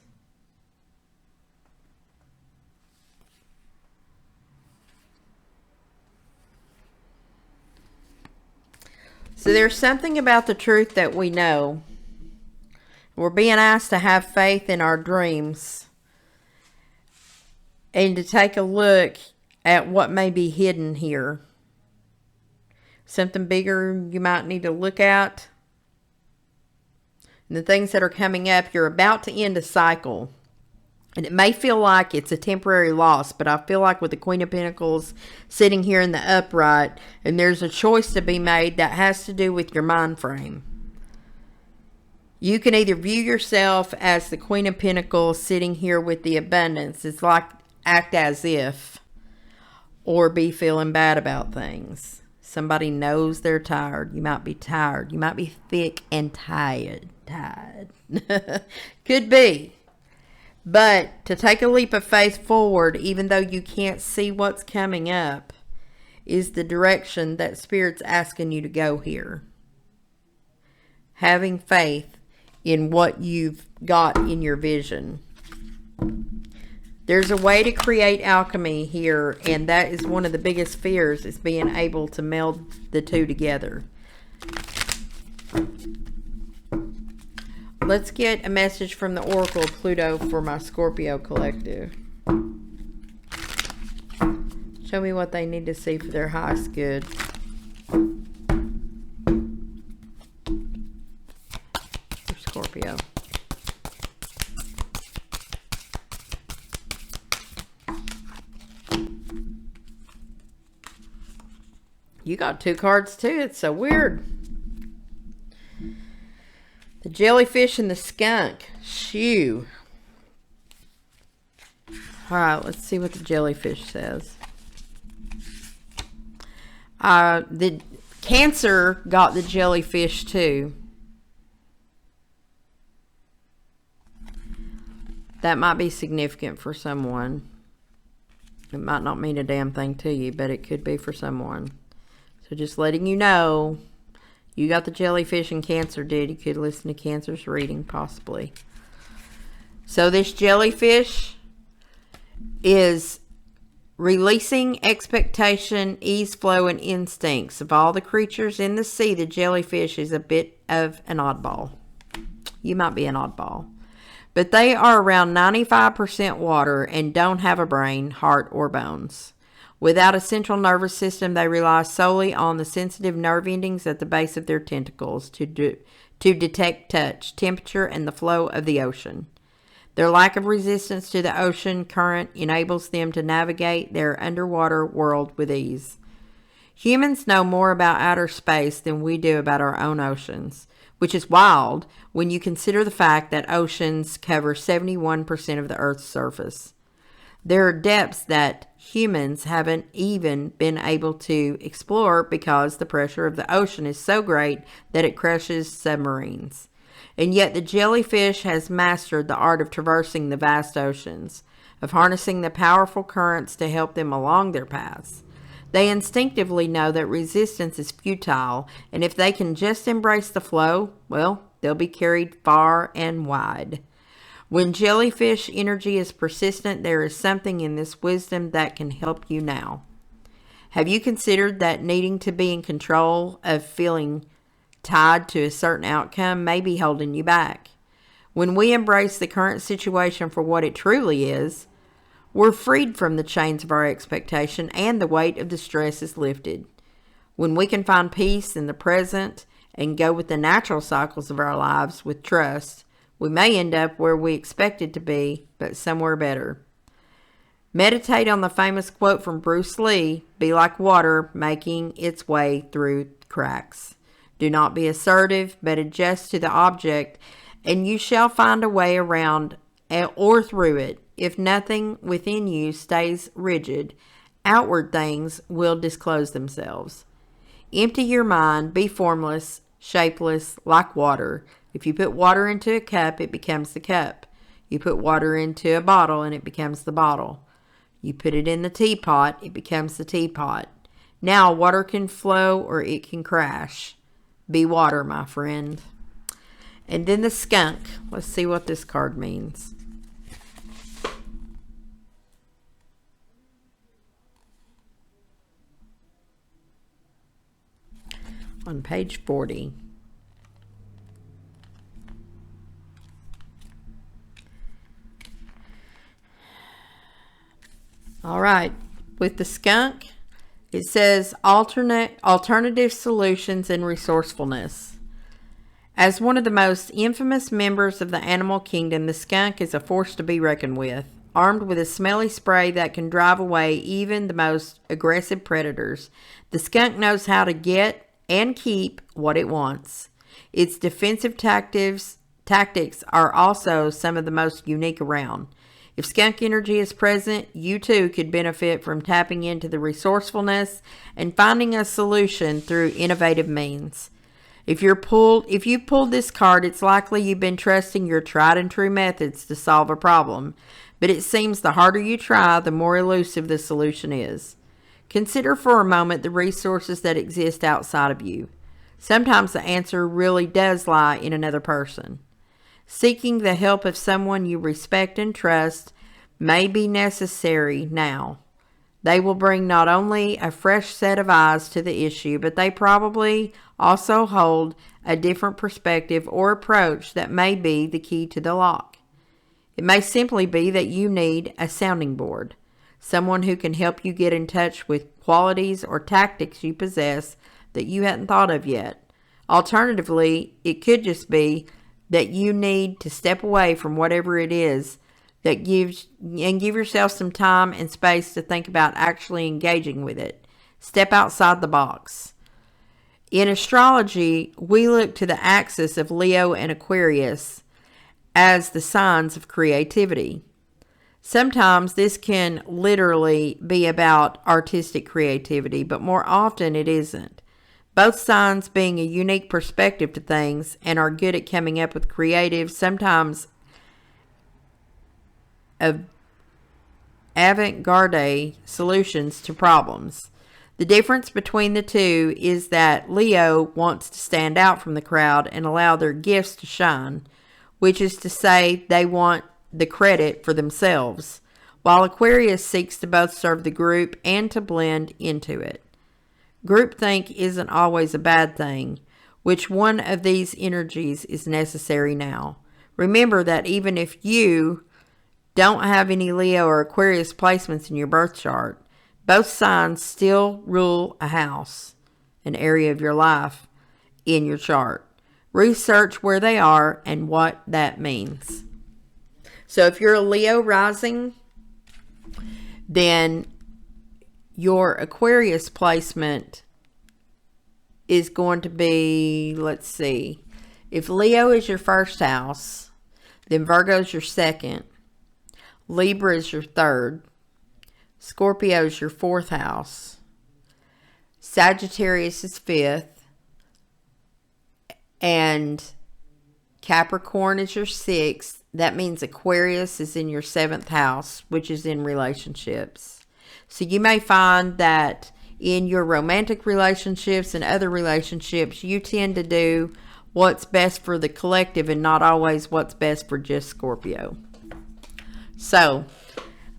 So there's something about the truth that we know. We're being asked to have faith in our dreams. And to take a look at what may be hidden here. Something bigger you might need to look at. And the things that are coming up, you're about to end a cycle. And it may feel like it's a temporary loss, but I feel like with the Queen of Pentacles sitting here in the upright, and there's a choice to be made that has to do with your mind frame. You can either view yourself as the Queen of Pentacles sitting here with the abundance. It's like act as if, or be feeling bad about things. Somebody knows they're tired. You might be tired. You might be thick and tired. Could be. But to take a leap of faith forward, even though you can't see what's coming up, is the direction that Spirit's asking you to go here. Having faith in what you've got in your vision. There's a way to create alchemy here, and that is one of the biggest fears, is being able to meld the two together. Let's get a message from the Oracle of Pluto for my Scorpio collective. Show me what they need to see for their highest good. For Scorpio. You got 2 cards too. It's so weird. The jellyfish and the skunk. Shoo. All right, let's see what the jellyfish says. The Cancer got the jellyfish too. That might be significant for someone. It might not mean a damn thing to you, but it could be for someone. So just letting you know, you got the jellyfish and Cancer did. You could listen to Cancer's reading, possibly. So this jellyfish is releasing expectation, ease, flow, and instincts. Of all the creatures in the sea, the jellyfish is a bit of an oddball. You might be an oddball. But they are around 95% water and don't have a brain, heart, or bones. Without a central nervous system, they rely solely on the sensitive nerve endings at the base of their tentacles to detect touch, temperature, and the flow of the ocean. Their lack of resistance to the ocean current enables them to navigate their underwater world with ease. Humans know more about outer space than we do about our own oceans, which is wild when you consider the fact that oceans cover 71% of the Earth's surface. There are depths that humans haven't even been able to explore because the pressure of the ocean is so great that it crushes submarines. And yet the jellyfish has mastered the art of traversing the vast oceans, of harnessing the powerful currents to help them along their paths. They instinctively know that resistance is futile, and if they can just embrace the flow, well, they'll be carried far and wide. When jellyfish energy is persistent, there is something in this wisdom that can help you now. Have you considered that needing to be in control of feeling tied to a certain outcome may be holding you back? When we embrace the current situation for what it truly is, we're freed from the chains of our expectation and the weight of the stress is lifted. When we can find peace in the present and go with the natural cycles of our lives with trust, we may end up where we expected to be, but somewhere better. Meditate on the famous quote from Bruce Lee, "Be like water making its way through cracks." Do not be assertive, but adjust to the object, and you shall find a way around or through it. If nothing within you stays rigid, outward things will disclose themselves. Empty your mind, be formless, shapeless, like water. If you put water into a cup, it becomes the cup. You put water into a bottle, and it becomes the bottle. You put it in the teapot, it becomes the teapot. Now water can flow or it can crash. Be water, my friend. And then the skunk. Let's see what this card means. On page 40. All right. With the skunk, it says alternative solutions and resourcefulness. As one of the most infamous members of the animal kingdom, the skunk is a force to be reckoned with. Armed with a smelly spray that can drive away even the most aggressive predators, the skunk knows how to get and keep what it wants. Its defensive tactics are also some of the most unique around. If skunk energy is present, you too could benefit from tapping into the resourcefulness and finding a solution through innovative means. If you pulled this card, it's likely you've been trusting your tried and true methods to solve a problem, but it seems the harder you try, the more elusive the solution is. Consider for a moment the resources that exist outside of you. Sometimes the answer really does lie in another person. Seeking the help of someone you respect and trust may be necessary now. They will bring not only a fresh set of eyes to the issue, but they probably also hold a different perspective or approach that may be the key to the lock. It may simply be that you need a sounding board, someone who can help you get in touch with qualities or tactics you possess that you hadn't thought of yet. Alternatively, it could just be that you need to step away from whatever it is and give yourself some time and space to think about actually engaging with it. Step outside the box. In astrology, we look to the axis of Leo and Aquarius as the signs of creativity. Sometimes this can literally be about artistic creativity, but more often it isn't. Both signs being a unique perspective to things and are good at coming up with creative, sometimes avant-garde solutions to problems. The difference between the two is that Leo wants to stand out from the crowd and allow their gifts to shine, which is to say they want the credit for themselves, while Aquarius seeks to both serve the group and to blend into it. Groupthink isn't always a bad thing. Which one of these energies is necessary now? Remember that even if you don't have any Leo or Aquarius placements in your birth chart, both signs still rule a house, an area of your life in your chart. Research where they are and what that means. So if you're a Leo rising, then your Aquarius placement is going to be, let's see, if Leo is your first house, then Virgo is your second, Libra is your third, Scorpio is your fourth house, Sagittarius is fifth, and Capricorn is your sixth. That means Aquarius is in your seventh house, which is in relationships. So you may find that in your romantic relationships and other relationships, you tend to do what's best for the collective and not always what's best for just Scorpio. So,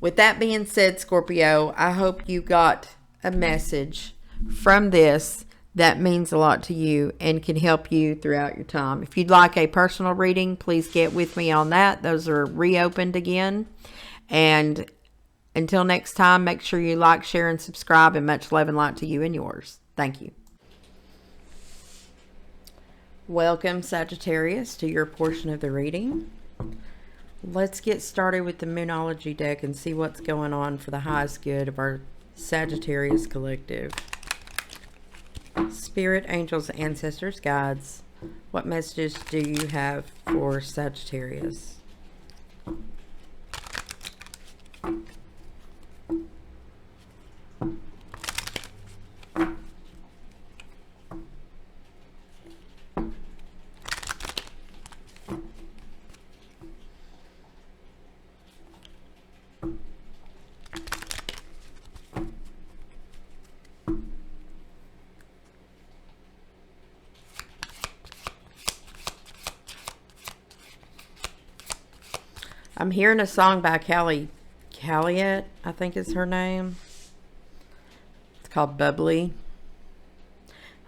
with that being said, Scorpio, I hope you got a message from this that means a lot to you and can help you throughout your time. If you'd like a personal reading, please get with me on that. Those are reopened again. And until next time, make sure you like, share, and subscribe, and much love and light to you and yours. Thank you. Welcome, Sagittarius, to your portion of the reading. Let's get started with the Moonology deck and see what's going on for the highest good of our Sagittarius collective. Spirit, angels, ancestors, guides, what messages do you have for Sagittarius? I'm hearing a song by Calliet, I think is her name. It's called Bubbly.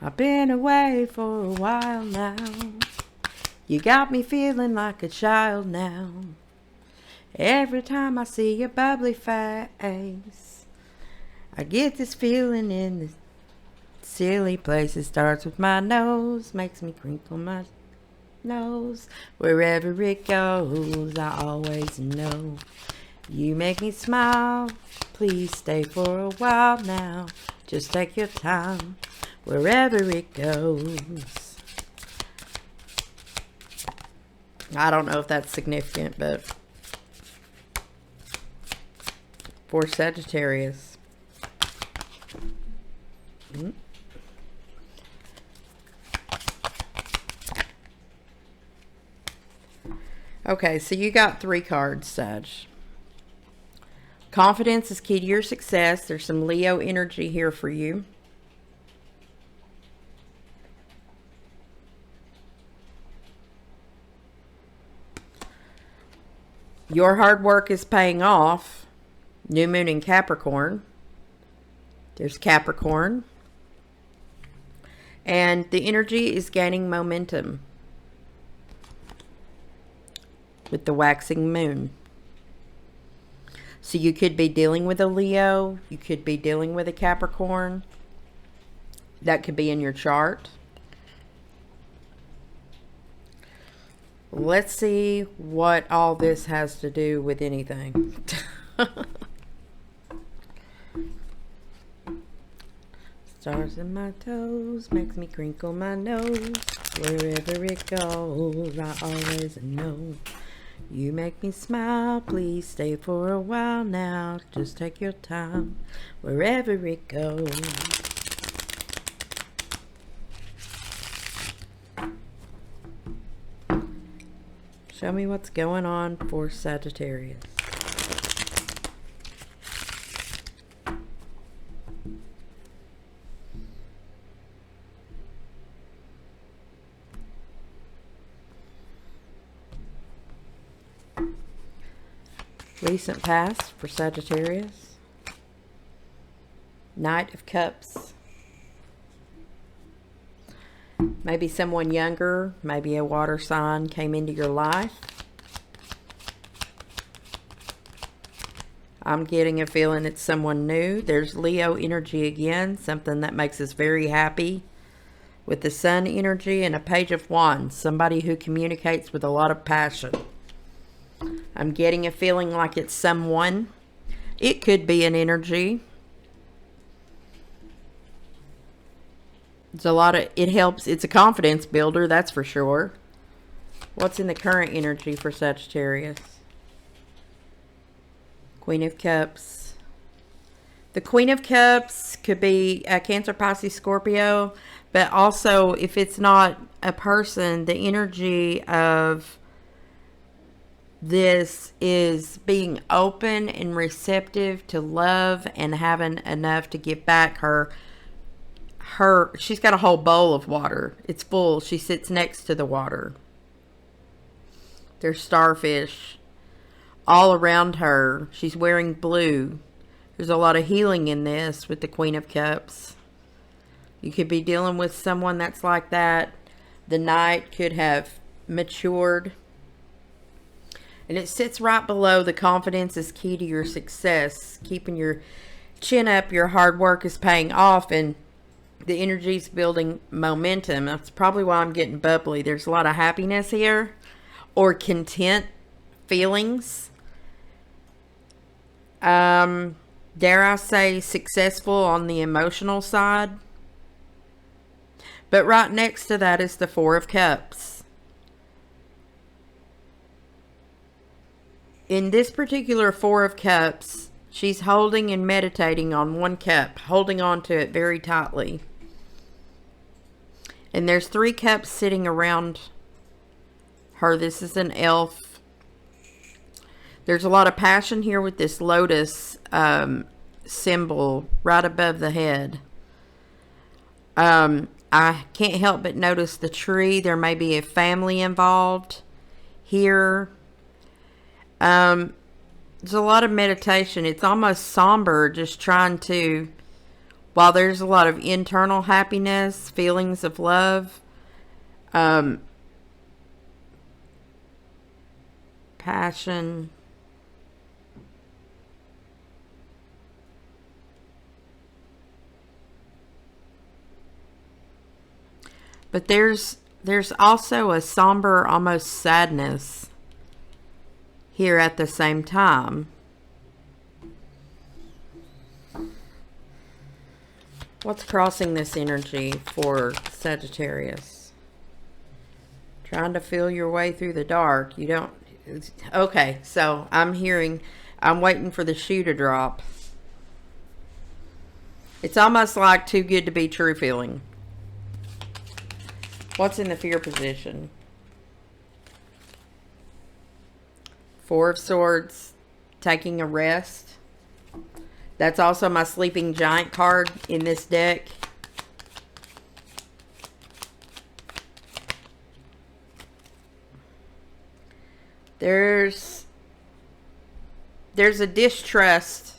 I've been away for a while now. You got me feeling like a child now. Every time I see your bubbly face, I get this feeling in this silly place. It starts with my nose, makes me crinkle my nose. Wherever it goes, I always know you make me smile. Please stay for a while now. Just take your time. Wherever it goes. I don't know if that's significant, but for Sagittarius. Okay, so you got 3 cards, Sag. Confidence is key to your success. There's some Leo energy here for you. Your hard work is paying off. New moon in Capricorn. There's Capricorn. And the energy is gaining momentum with the waxing moon. So you could be dealing with a Leo. You could be dealing with a Capricorn. That could be in your chart. Let's see what all this has to do with anything. Stars in my toes, makes me crinkle my nose. Wherever it goes, I always know. You make me smile, please stay for a while now. Just take your time, wherever it goes. Show me what's going on for Sagittarius. Recent past for Sagittarius. Knight of Cups. Maybe someone younger, maybe a water sign came into your life. I'm getting a feeling it's someone new. There's Leo energy again, something that makes us very happy. With the Sun energy and a Page of Wands, somebody who communicates with a lot of passion. I'm getting a feeling like it's someone. It could be an energy. It's a lot of, it helps. It's a confidence builder, that's for sure. What's in the current energy for Sagittarius? Queen of Cups. The Queen of Cups could be a Cancer, Pisces, Scorpio, but also if it's not a person, the energy of this is being open and receptive to love and having enough to give back. She's got a whole bowl of water. It's full. She sits next to the water. There's starfish all around her. She's wearing blue. There's a lot of healing in this with the Queen of Cups. You could be dealing with someone that's like that. The Knight could have matured. And it sits right below the confidence is key to your success. Keeping your chin up, your hard work is paying off, and the energy's building momentum. That's probably why I'm getting bubbly. There's a lot of happiness here, or content feelings. Dare I say successful on the emotional side. But right next to that is the Four of Cups. In this particular Four of Cups, she's holding and meditating on one cup, holding on to it very tightly. And there's 3 cups sitting around her. This is an elf. There's a lot of passion here with this lotus symbol right above the head. I can't help but notice the tree. There may be a family involved here. There's a lot of meditation. It's almost somber, just trying to, while there's a lot of internal happiness, feelings of love, passion, but there's also a somber, almost sadness here at the same time. What's crossing this energy for Sagittarius? Trying to feel your way through the dark. You don't... Okay, so I'm waiting for the shoe to drop. It's almost like too good to be true feeling. What's in the fear position? Four of Swords, taking a rest. That's also my Sleeping Giant card in this deck. There's a distrust.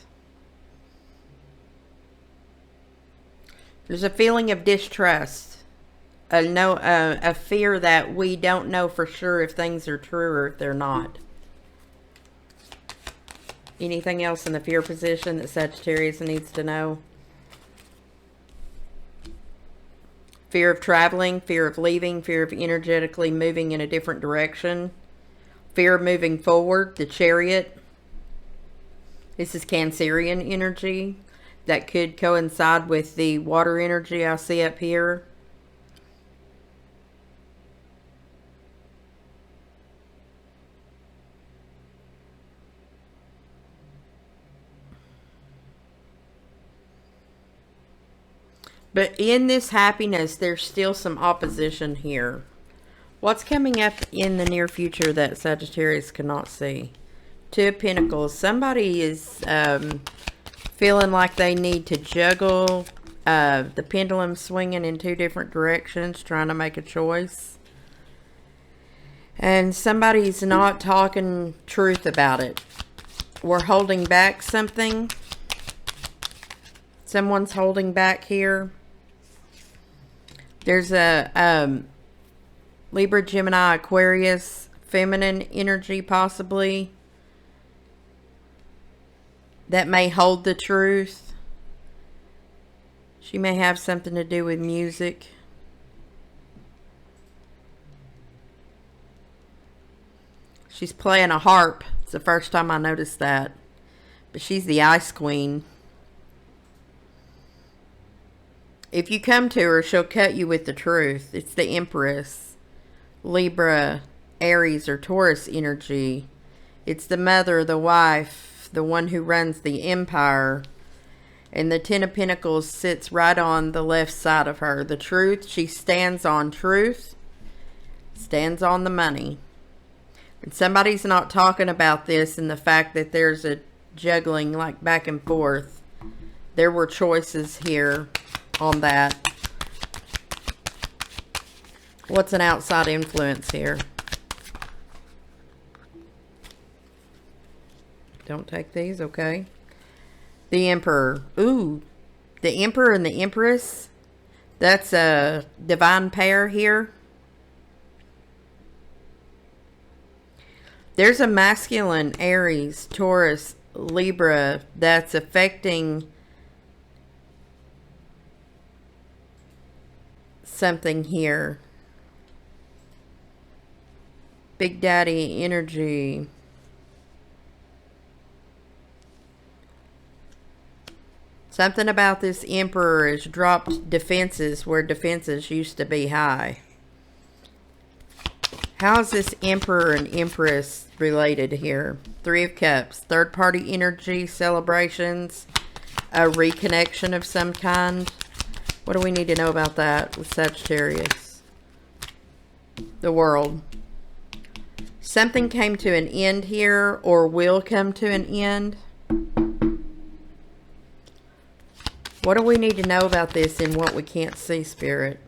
There's a feeling of distrust. A fear that we don't know for sure if things are true or if they're not. Anything else in the fear position that Sagittarius needs to know? Fear of traveling, fear of leaving, fear of energetically moving in a different direction. Fear of moving forward, the Chariot. This is Cancerian energy. that could coincide with the water energy I see up here. But in this happiness, there's still some opposition here. What's coming up in the near future that Sagittarius cannot see? Two of Pentacles. Somebody is feeling like they need to juggle the pendulum swinging in two different directions, trying to make a choice. And somebody's not talking truth about it. We're holding back something. Someone's holding back here. There's a Libra, Gemini, Aquarius, feminine energy possibly, that may hold the truth. She may have something to do with music. She's playing a harp. It's the first time I noticed that. But she's the Ice Queen. If you come to her, she'll cut you with the truth. It's the Empress. Libra, Aries, or Taurus energy. It's the mother, the wife, the one who runs the empire. And the Ten of Pentacles sits right on the left side of her. The truth, she stands on truth, stands on the money. And somebody's not talking about this and the fact that there's a juggling like back and forth. There were choices here on that. What's an outside influence here? Don't take these, okay. The Emperor. Ooh, the Emperor and the Empress. That's a divine pair here. There's a masculine, Aries, Taurus, Libra, that's affecting something here. Big Daddy energy. Something about this Emperor has dropped defenses where defenses used to be high. How is this Emperor and Empress related here? Three of Cups. Third party energy, celebrations, a reconnection of some kind. What do we need to know about that with Sagittarius? The World. Something came to an end here or will come to an end. What do we need to know about this in what we can't see, Spirit?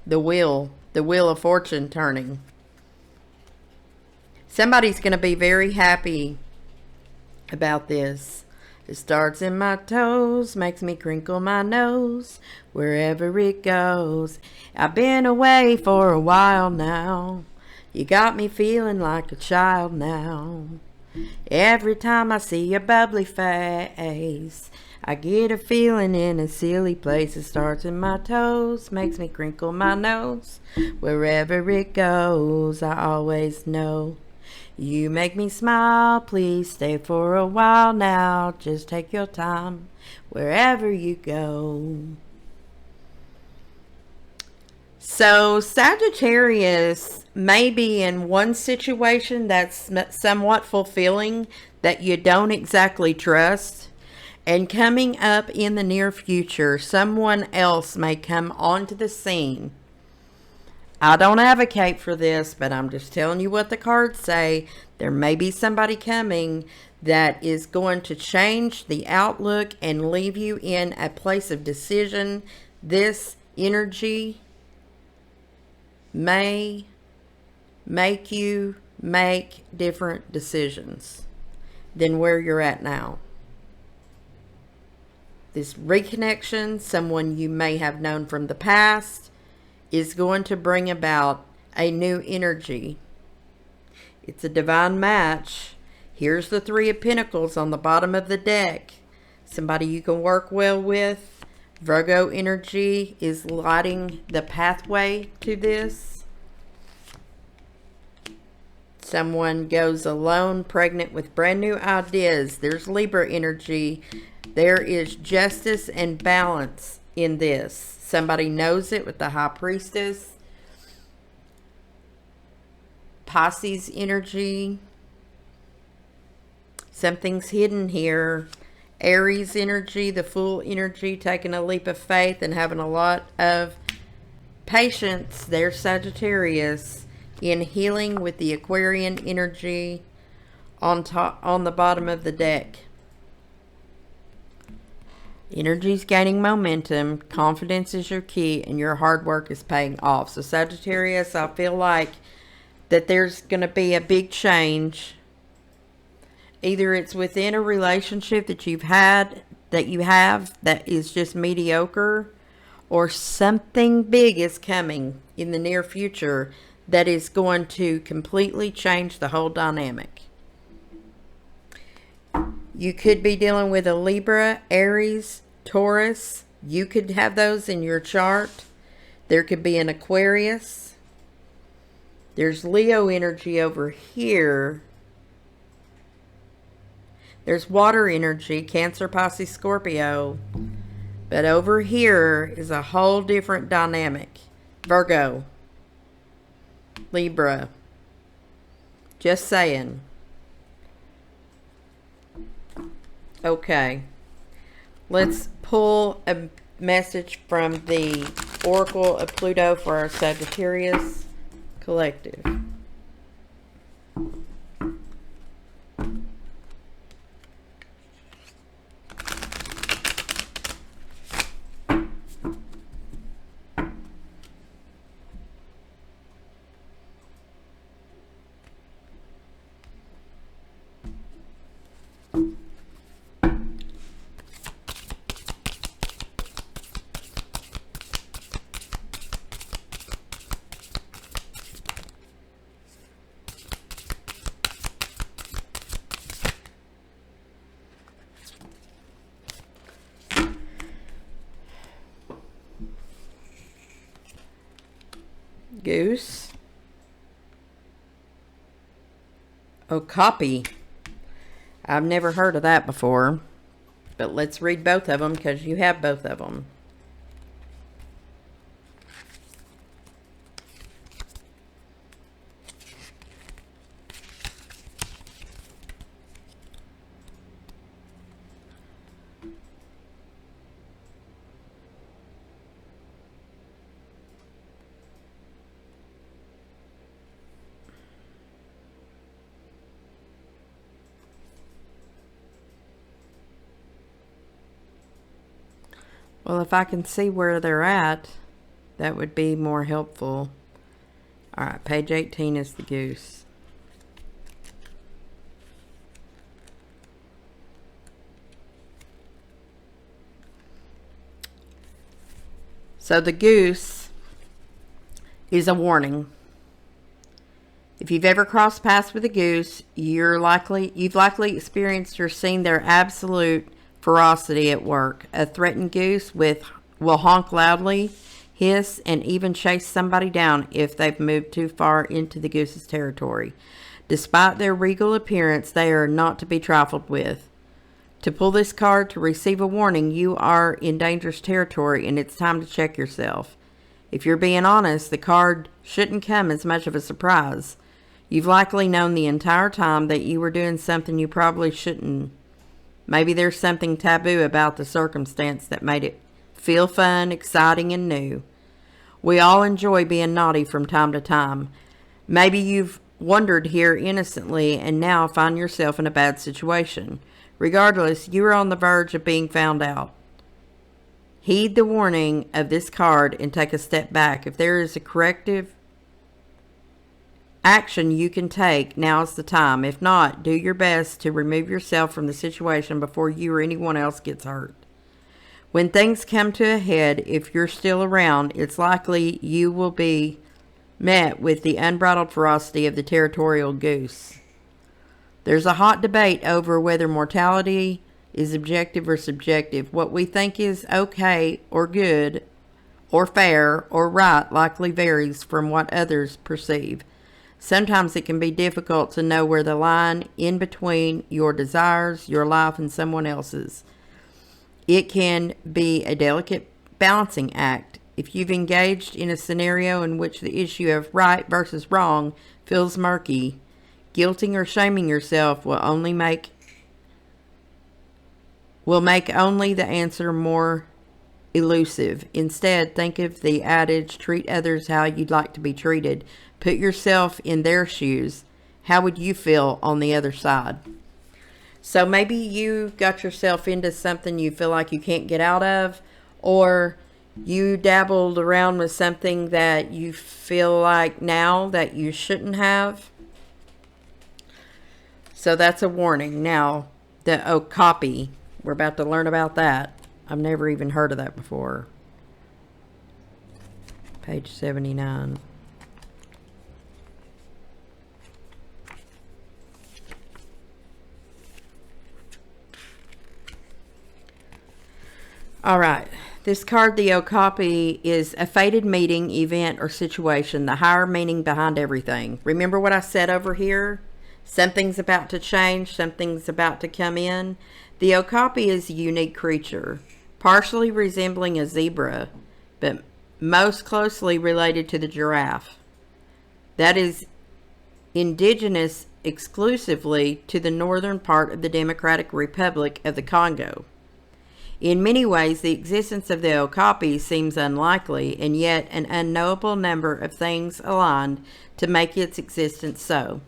The Wheel of Fortune turning. Somebody's going to be very happy about this. It starts in my toes, makes me crinkle my nose, wherever it goes. I've been away for a while now. You got me feeling like a child now. Every time I see your bubbly face, I get a feeling in a silly place. It starts in my toes, makes me crinkle my nose, wherever it goes. I always know. You make me smile, please stay for a while now. Just take your time, wherever you go. So Sagittarius may be in one situation that's somewhat fulfilling that you don't exactly trust. And coming up in the near future, someone else may come onto the scene. I don't advocate for this, but I'm just telling you what the cards say. There may be somebody coming that is going to change the outlook and leave you in a place of decision. This energy may make you make different decisions than where you're at now. This reconnection, someone you may have known from the past, is going to bring about a new energy. It's a divine match. Here's the Three of Pentacles on the bottom of the deck. Somebody you can work well with. Virgo energy is lighting the pathway to this. Someone goes alone, pregnant with brand new ideas. There's Libra energy. There is justice and balance in this. Somebody knows it with the High Priestess. Pisces energy. Something's hidden here. Aries energy, the Fool energy, taking a leap of faith and having a lot of patience. There's Sagittarius in healing with the Aquarian energy on top, on the bottom of the deck. Energy's gaining momentum. Confidence is your key, and your hard work is paying off. So Sagittarius, I feel like that there's going to be a big change. Either it's within a relationship that you have that is just mediocre, or something big is coming in the near future that is going to completely change the whole dynamic. You could be dealing with a Libra, Aries, Taurus. You could have those in your chart. There could be an Aquarius. There's Leo energy over here. There's water energy, Cancer, Pisces, Scorpio. But over here is a whole different dynamic. Virgo. Libra. Just saying. Okay. Let's pull a message from the Oracle of Pluto for our Sagittarius collective. Goose. Oh, copy. I've never heard of that before. But let's read both of them because you have both of them. Well, if I can see where they're at, that would be more helpful. All right, page 18 is the goose. So the goose is a warning. If you've ever crossed paths with a goose, you've likely experienced or seen their absolute ferocity at work. A threatened goose will honk loudly, hiss, and even chase somebody down if they've moved too far into the goose's territory. Despite their regal appearance, they are not to be trifled with. To pull this card to receive a warning, you are in dangerous territory and it's time to check yourself. If you're being honest, the card shouldn't come as much of a surprise. You've likely known the entire time that you were doing something you probably shouldn't. Maybe there's something taboo about the circumstance that made it feel fun, exciting, and new. We all enjoy being naughty from time to time. Maybe you've wandered here innocently and now find yourself in a bad situation. Regardless, you are on the verge of being found out. Heed the warning of this card and take a step back. If there is a corrective action you can take, now is the time. If not, do your best to remove yourself from the situation before you or anyone else gets hurt. When things come to a head, if you're still around, it's likely you will be met with the unbridled ferocity of the territorial goose. There's a hot debate over whether mortality is objective or subjective. What we think is okay or good or fair or right likely varies from what others perceive. Sometimes it can be difficult to know where the line in between your desires, your life, and someone else's. It can be a delicate balancing act. If you've engaged in a scenario in which the issue of right versus wrong feels murky, guilting or shaming yourself will make only the answer more elusive. Instead, think of the adage, treat others how you'd like to be treated. Put yourself in their shoes. How would you feel on the other side? So maybe you got yourself into something you feel like you can't get out of, or you dabbled around with something that you feel like now that you shouldn't have. So that's a warning. Now, the okapi, we're about to learn about that. I've never even heard of that before. Page 79. All right. This card, the okapi, is a fated meeting, event, or situation, the higher meaning behind everything. Remember what I said over here? Something's about to change, something's about to come in. The okapi is a unique creature, partially resembling a zebra, but most closely related to the giraffe. That is indigenous exclusively to the northern part of the Democratic Republic of the Congo. In many ways, the existence of the okapi seems unlikely, and yet an unknowable number of things aligned to make its existence so.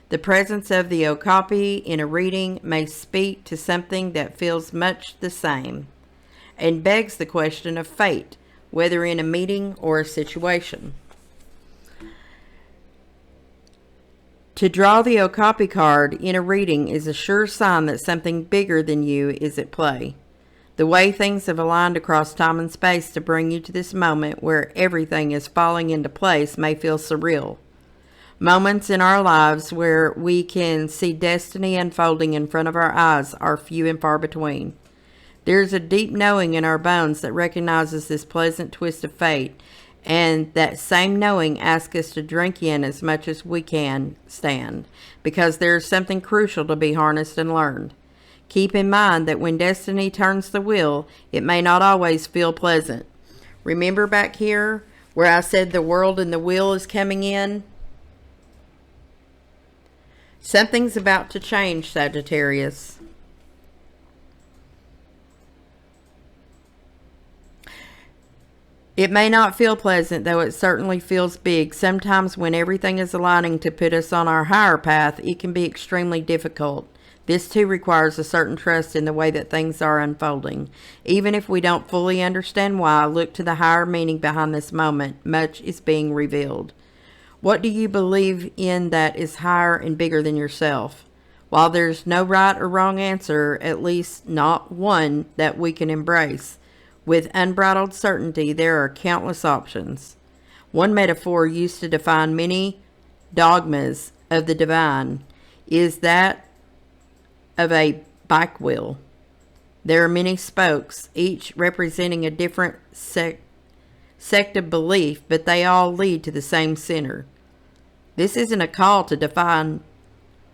The presence of the okapi in a reading may speak to something that feels much the same, and begs the question of fate, whether in a meeting or a situation. To draw the okapi card in a reading is a sure sign that something bigger than you is at play. The way things have aligned across time and space to bring you to this moment where everything is falling into place may feel surreal. Moments in our lives where we can see destiny unfolding in front of our eyes are few and far between. There is a deep knowing in our bones that recognizes this pleasant twist of fate, and that same knowing asks us to drink in as much as we can stand, because there is something crucial to be harnessed and learned. Keep in mind that when destiny turns the wheel, it may not always feel pleasant. Remember back here where I said the world and the wheel is coming in? Something's about to change, Sagittarius. It may not feel pleasant, though it certainly feels big. Sometimes when everything is aligning to put us on our higher path, it can be extremely difficult. This too requires a certain trust in the way that things are unfolding. Even if we don't fully understand why, look to the higher meaning behind this moment. Much is being revealed. What do you believe in that is higher and bigger than yourself? While there's no right or wrong answer, at least not one that we can embrace, with unbridled certainty, there are countless options. One metaphor used to define many dogmas of the divine is that of a bike wheel. There are many spokes, each representing a different sect of belief, but they all lead to the same center. This isn't a call to define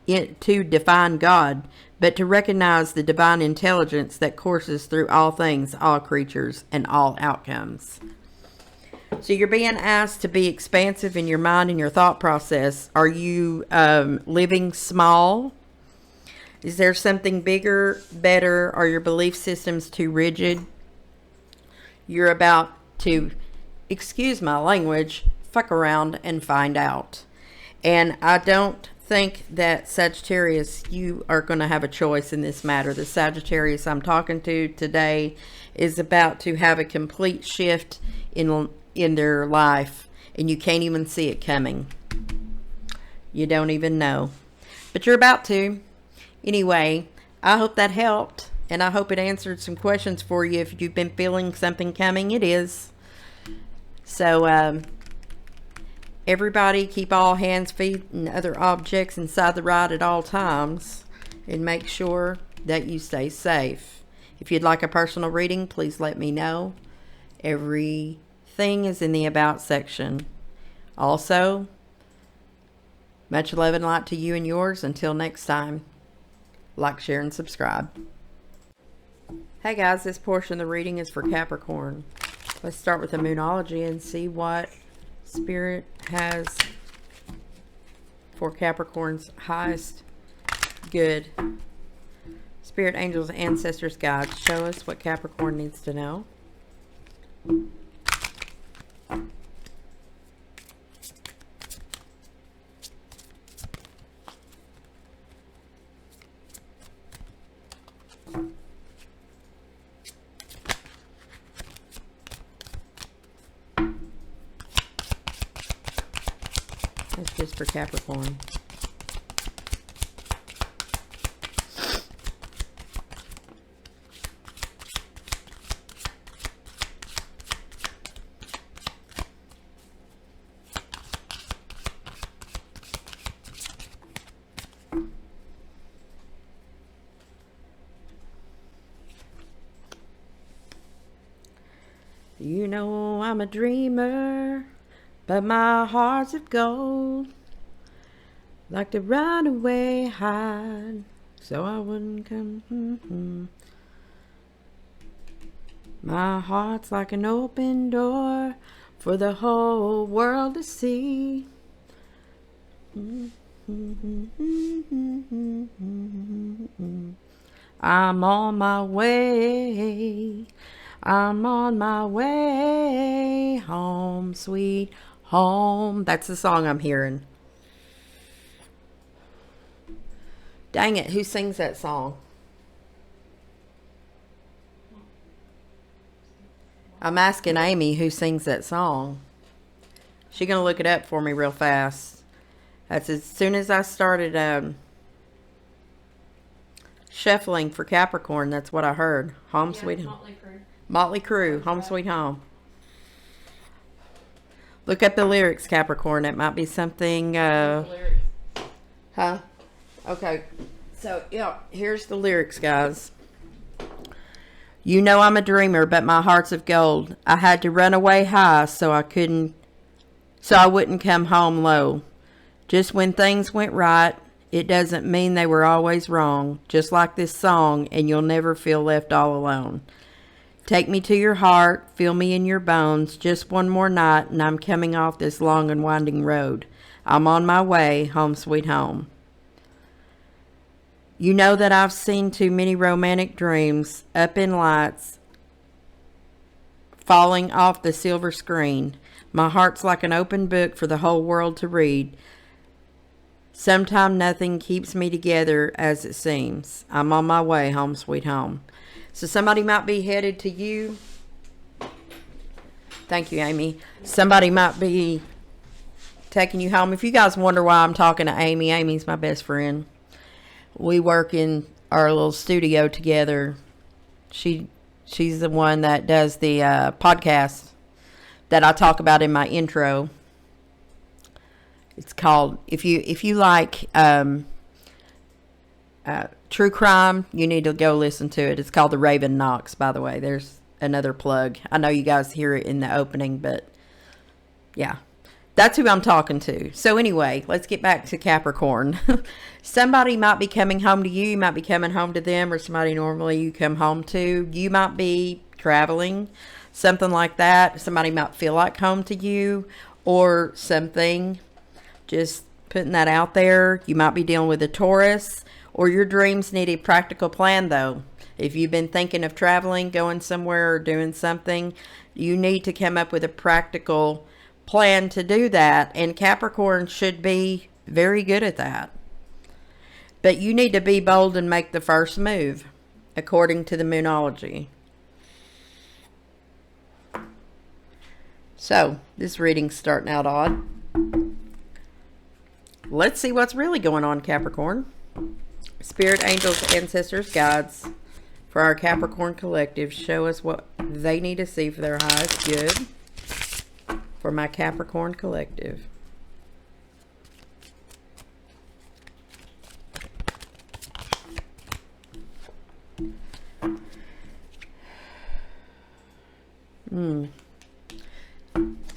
God, but to recognize the divine intelligence that courses through all things, all creatures, and all outcomes. So you're being asked to be expansive in your mind and your thought process. Are you living small? Is there something bigger, better? Are your belief systems too rigid? You're about to, excuse my language, fuck around and find out. And I don't think that Sagittarius, you are going to have a choice in this matter. The Sagittarius I'm talking to today is about to have a complete shift in their life, and you can't even see it coming. You don't even know. But you're about to. Anyway, I hope that helped, and I hope it answered some questions for you. If you've been feeling something coming, it is. So, everybody keep all hands, feet, and other objects inside the ride at all times, and make sure that you stay safe. If you'd like a personal reading, please let me know. Everything is in the About section. Also, much love and light to you and yours. Until next time. Like, share, and subscribe. Hey guys, this portion of the reading is for Capricorn. Let's start with the Moonology and see what Spirit has for Capricorn's highest good. Spirit, angels, ancestors, guides, show us what Capricorn needs to know. That's just for Capricorn. You know I'm a dreamer, but my heart's of gold. Like to run away, hide, so I wouldn't come. My heart's like an open door for the whole world to see. I'm on my way. I'm on my way home, sweet home. That's the song I'm hearing. Dang it, who sings that song? I'm asking Amy who sings that song. She's going to look it up for me real fast. That's as soon as I started shuffling for Capricorn, that's what I heard. Home, sweet home. Motley Crue, Home Sweet Home. Look up the lyrics, Capricorn. It might be something. Huh? Okay. So, yeah, here's the lyrics, guys. You know I'm a dreamer, but my heart's of gold. I had to run away high so I wouldn't come home low. Just when things went right, it doesn't mean they were always wrong. Just like this song, and you'll never feel left all alone. Take me to your heart, feel me in your bones, just one more night, and I'm coming off this long and winding road. I'm on my way, home sweet home. You know that I've seen too many romantic dreams, up in lights, falling off the silver screen. My heart's like an open book for the whole world to read. Sometime nothing keeps me together as it seems. I'm on my way, home sweet home. So somebody might be headed to you. Thank you, Amy. Somebody might be taking you home. If you guys wonder why I'm talking to Amy, Amy's my best friend. We work in our little studio together. She's the one that does the podcast that I talk about in my intro. It's called, if you like true crime, you need to go listen to it. It's called The Raven Knocks, by the way. There's another plug. I know you guys hear it in the opening, but yeah, that's who I'm talking to. So anyway, let's get back to Capricorn. Somebody might be coming home to you. You might be coming home to them, or somebody normally you come home to. You might be traveling, something like that. Somebody might feel like home to you or something. Just putting that out there. You might be dealing with a Taurus. Or your dreams need a practical plan, though. If you've been thinking of traveling, going somewhere, or doing something, you need to come up with a practical plan to do that. And Capricorn should be very good at that. But you need to be bold and make the first move, according to the Moonology. So, this reading's starting out odd. Let's see what's really going on, Capricorn. Spirit, angels, ancestors, guides for our Capricorn collective. Show us what they need to see for their highest good for my Capricorn collective.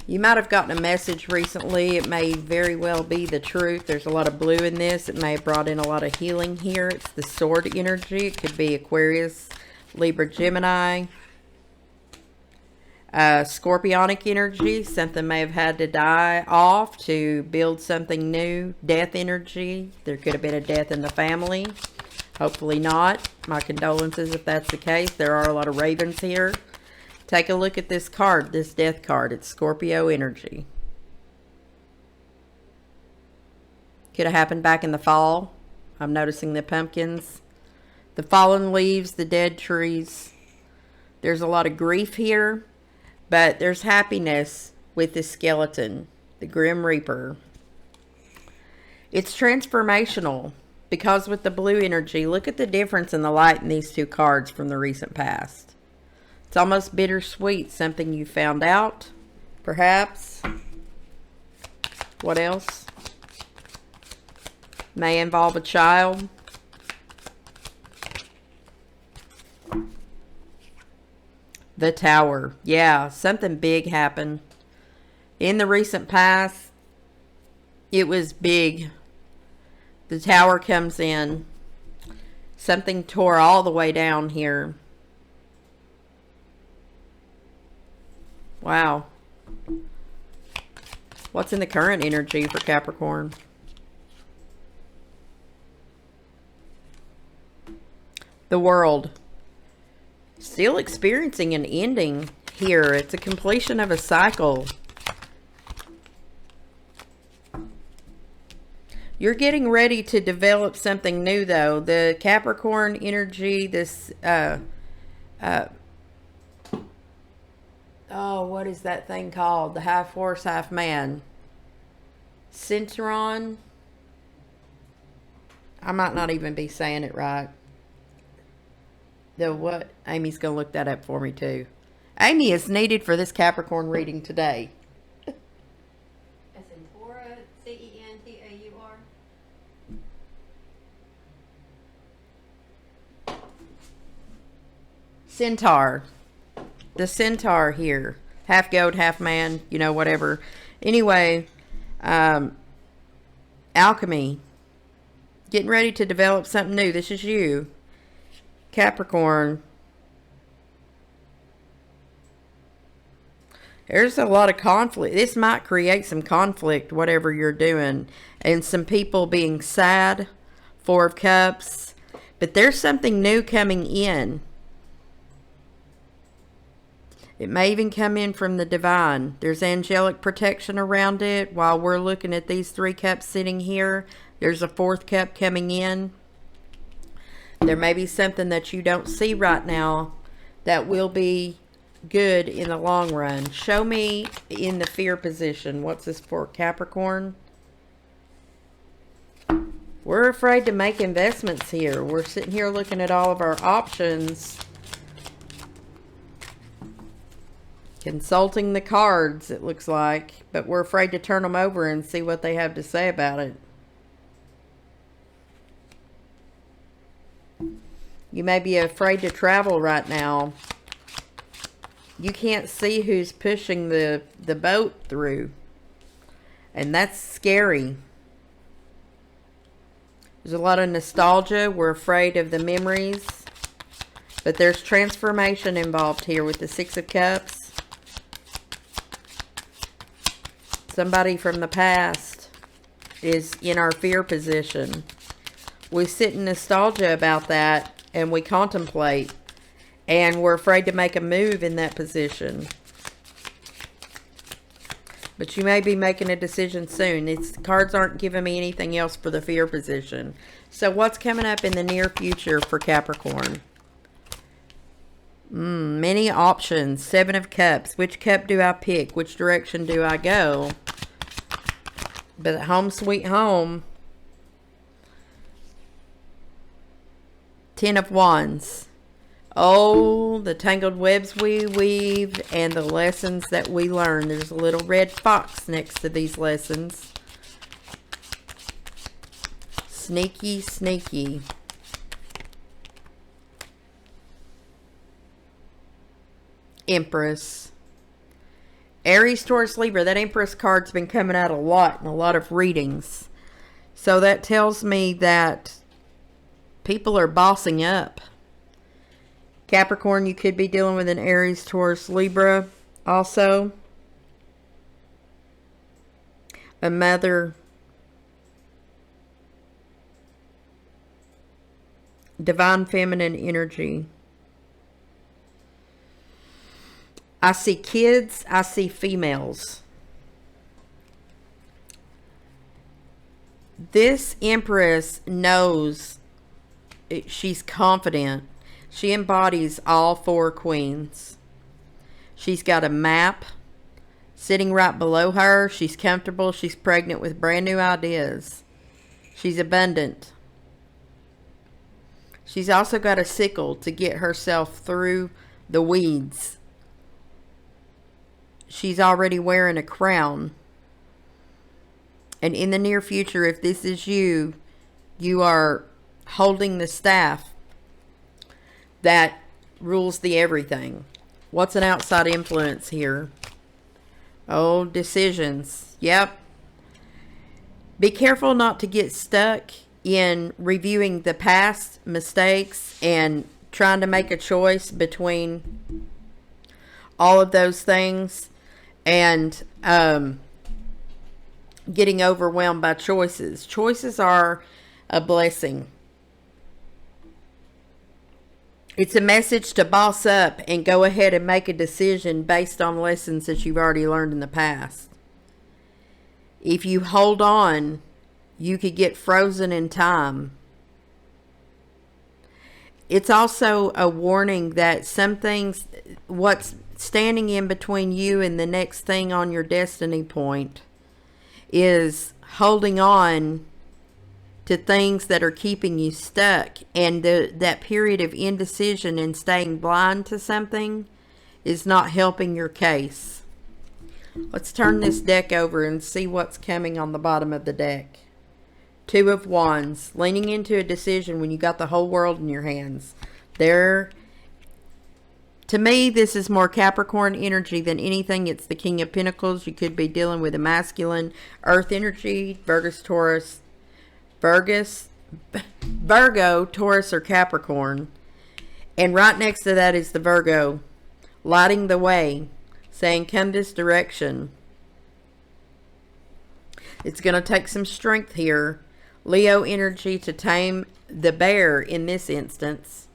You might have gotten a message recently. It may very well be the truth. There's a lot of blue in this. It may have brought in a lot of healing here. It's the sword energy. It could be Aquarius, Libra, Gemini. Scorpionic energy, something may have had to die off to build something new. Death energy, there could have been a death in the family. Hopefully not. My condolences if that's the case. There are a lot of ravens here. Take a look at this card, this death card. It's Scorpio energy. Could have happened back in the fall. I'm noticing the pumpkins, the fallen leaves, the dead trees. There's a lot of grief here. But there's happiness with this skeleton, the Grim Reaper. It's transformational because with the blue energy, look at the difference in the light in these two cards from the recent past. It's almost bittersweet, something you found out, perhaps. What else? May involve a child. The Tower. Yeah, something big happened. In the recent past, it was big. The Tower comes in. Something tore all the way down here. Wow. What's in the current energy for Capricorn? The World. Still experiencing an ending here. It's a completion of a cycle. You're getting ready to develop something new, though. The Capricorn energy, this, oh, what is that thing called? The half horse, half man. Centuron. I might not even be saying it right. The what? Amy's going to look that up for me too. Amy is needed for this Capricorn reading today. Centaur, Centaur. Centaur. The centaur here. Half goat, half man, you know, whatever. Anyway, alchemy. Getting ready to develop something new. This is you. Capricorn. There's a lot of conflict. This might create some conflict, whatever you're doing. And some people being sad. Four of Cups. But there's something new coming in. It may even come in from the divine. There's angelic protection around it. While we're looking at these 3 cups sitting here, there's a 4th cup coming in. There may be something that you don't see right now that will be good in the long run. Show me in the fear position. What's this for, Capricorn? We're afraid to make investments here. We're sitting here looking at all of our options. Consulting the cards, it looks like. But we're afraid to turn them over and see what they have to say about it. You may be afraid to travel right now. You can't see who's pushing the boat through. And that's scary. There's a lot of nostalgia. We're afraid of the memories. But there's transformation involved here with the 6 of Cups. Somebody from the past is in our fear position. We sit in nostalgia about that. And we contemplate. And we're afraid to make a move in that position. But you may be making a decision soon. These cards aren't giving me anything else for the fear position. So what's coming up in the near future for Capricorn? Many options. 7 of Cups. Which cup do I pick? Which direction do I go? But home sweet home. 10 of Wands. Oh, the tangled webs we weave and the lessons that we learn. There's a little red fox next to these lessons. Sneaky, sneaky. Empress. Aries, Taurus, Libra. That Empress card's been coming out a lot in a lot of readings. So that tells me that people are bossing up. Capricorn, you could be dealing with an Aries, Taurus, Libra. Also, a mother, divine feminine energy. I see kids. I see females. This Empress knows she's confident. She embodies all four queens. She's got a map sitting right below her. She's comfortable. She's pregnant with brand new ideas. She's abundant. She's also got a sickle to get herself through the weeds. She's already wearing a crown. And in the near future, if this is you, you are holding the staff that rules the everything. What's an outside influence here? Oh, decisions. Yep. Be careful not to get stuck in reviewing the past mistakes and trying to make a choice between all of those things and getting overwhelmed by choices. Choices are a blessing. It's a message to boss up and go ahead and make a decision based on lessons that you've already learned in the past. If you hold on, you could get frozen in time. It's also a warning that some things, what's standing in between you and the next thing on your destiny point, is holding on to things that are keeping you stuck, and that period of indecision and staying blind to something is not helping your case. Let's turn this deck over and see what's coming on the bottom of the deck. Two of Wands, leaning into a decision when you got the whole world in your hands. To me, this is more Capricorn energy than anything. It's the King of Pentacles. You could be dealing with a masculine earth energy, Virgo, Taurus, or Capricorn. And right next to that is the Virgo, lighting the way, saying, come this direction. It's going to take some strength here. Leo energy to tame the bear in this instance.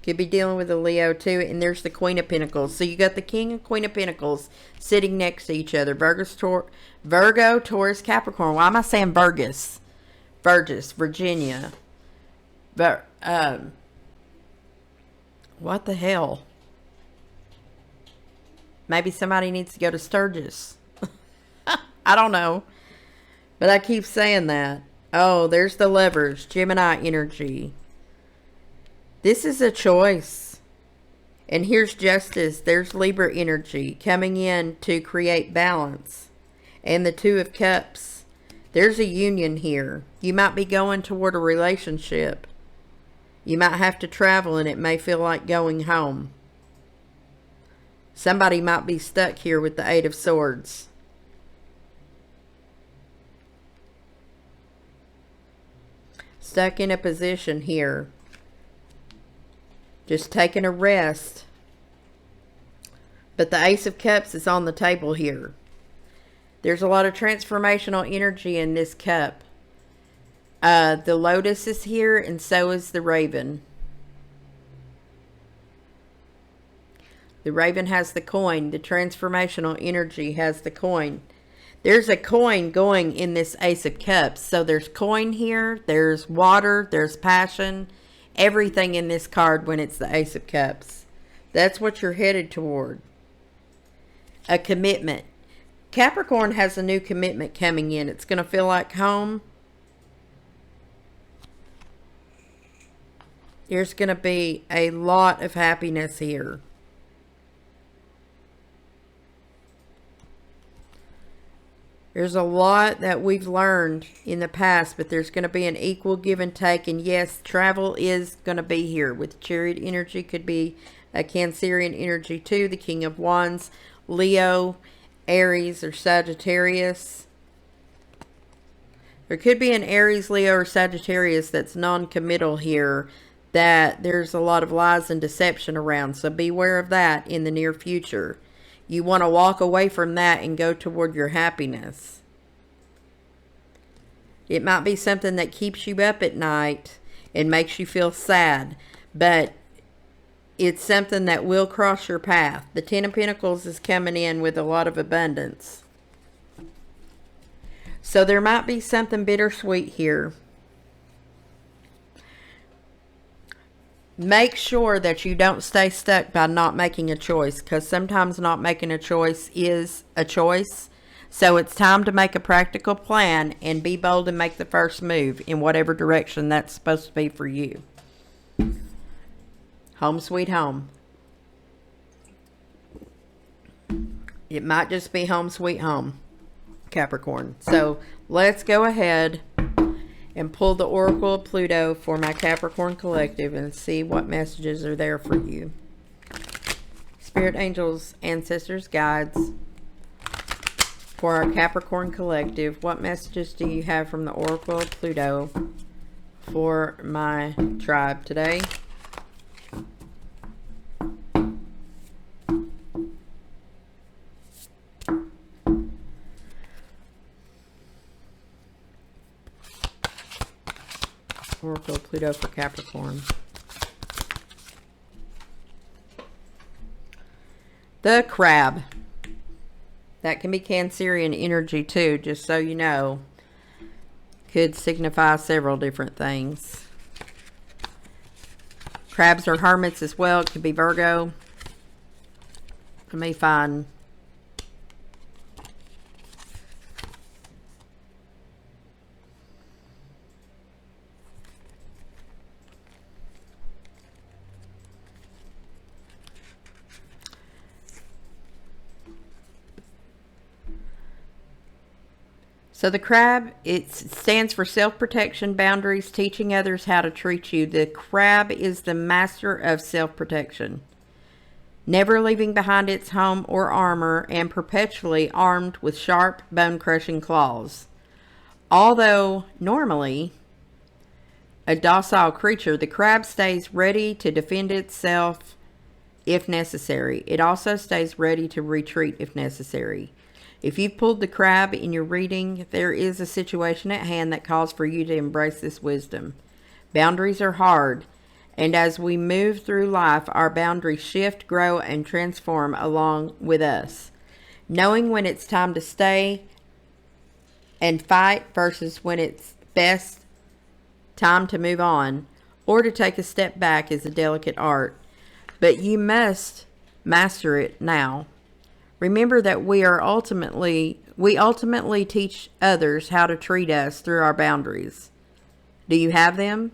Could be dealing with a Leo too. And there's the Queen of Pentacles. So you got the King and Queen of Pentacles sitting next to each other. Virgo, Taurus, Capricorn. Why am I saying Virgis, Virginia. What the hell? Maybe somebody needs to go to Sturgis. I don't know. But I keep saying that. Oh, there's the Lovers, Gemini energy. This is a choice. And here's Justice. There's Libra energy coming in to create balance. And the Two of Cups. There's a union here. You might be going toward a relationship. You might have to travel and it may feel like going home. Somebody might be stuck here with the Eight of Swords. Stuck in a position here. Just taking a rest. But the Ace of Cups is on the table here. There's a lot of transformational energy in this cup. The Lotus is here, and so is the Raven. The Raven has the coin. The transformational energy has the coin. There's a coin going in this Ace of Cups. So there's coin here. There's water. There's passion. Everything in this card when it's the Ace of Cups. That's what you're headed toward. A commitment. Capricorn has a new commitment coming in. It's going to feel like home. There's going to be a lot of happiness here. There's a lot that we've learned in the past, but there's going to be an equal give and take. And yes, travel is going to be here. With Chariot energy, could be a Cancerian energy too. The King of Wands, Leo, Aries, or Sagittarius. There could be an Aries, Leo, or Sagittarius that's non-committal here, that there's a lot of lies and deception around. So beware of that in the near future. You want to walk away from that and go toward your happiness. It might be something that keeps you up at night and makes you feel sad, but it's something that will cross your path. The Ten of Pentacles is coming in with a lot of abundance. So there might be something bittersweet here. Make sure that you don't stay stuck by not making a choice, because sometimes not making a choice is a choice. So it's time to make a practical plan and be bold and make the first move in whatever direction that's supposed to be for you. Home sweet home. It might just be home sweet home, Capricorn. So let's go ahead and pull the Oracle of Pluto for my Capricorn Collective and see what messages are there for you. Spirit angels, ancestors, guides, for our Capricorn Collective, what messages do you have from the Oracle of Pluto for my tribe today? Oracle Pluto for Capricorn. The crab. That can be Cancerian energy too, just so you know. Could signify several different things. Crabs are hermits as well. It could be Virgo. Let me find. So the crab, it stands for self-protection, boundaries, teaching others how to treat you. The crab is the master of self-protection, never leaving behind its home or armor, and perpetually armed with sharp, bone-crushing claws. Although normally a docile creature, the crab stays ready to defend itself if necessary. It also stays ready to retreat if necessary. If you've pulled the crab in your reading, there is a situation at hand that calls for you to embrace this wisdom. Boundaries are hard, and as we move through life, our boundaries shift, grow, and transform along with us. Knowing when it's time to stay and fight versus when it's best time to move on or to take a step back is a delicate art, but you must master it now. Remember that we ultimately teach others how to treat us through our boundaries. Do you have them?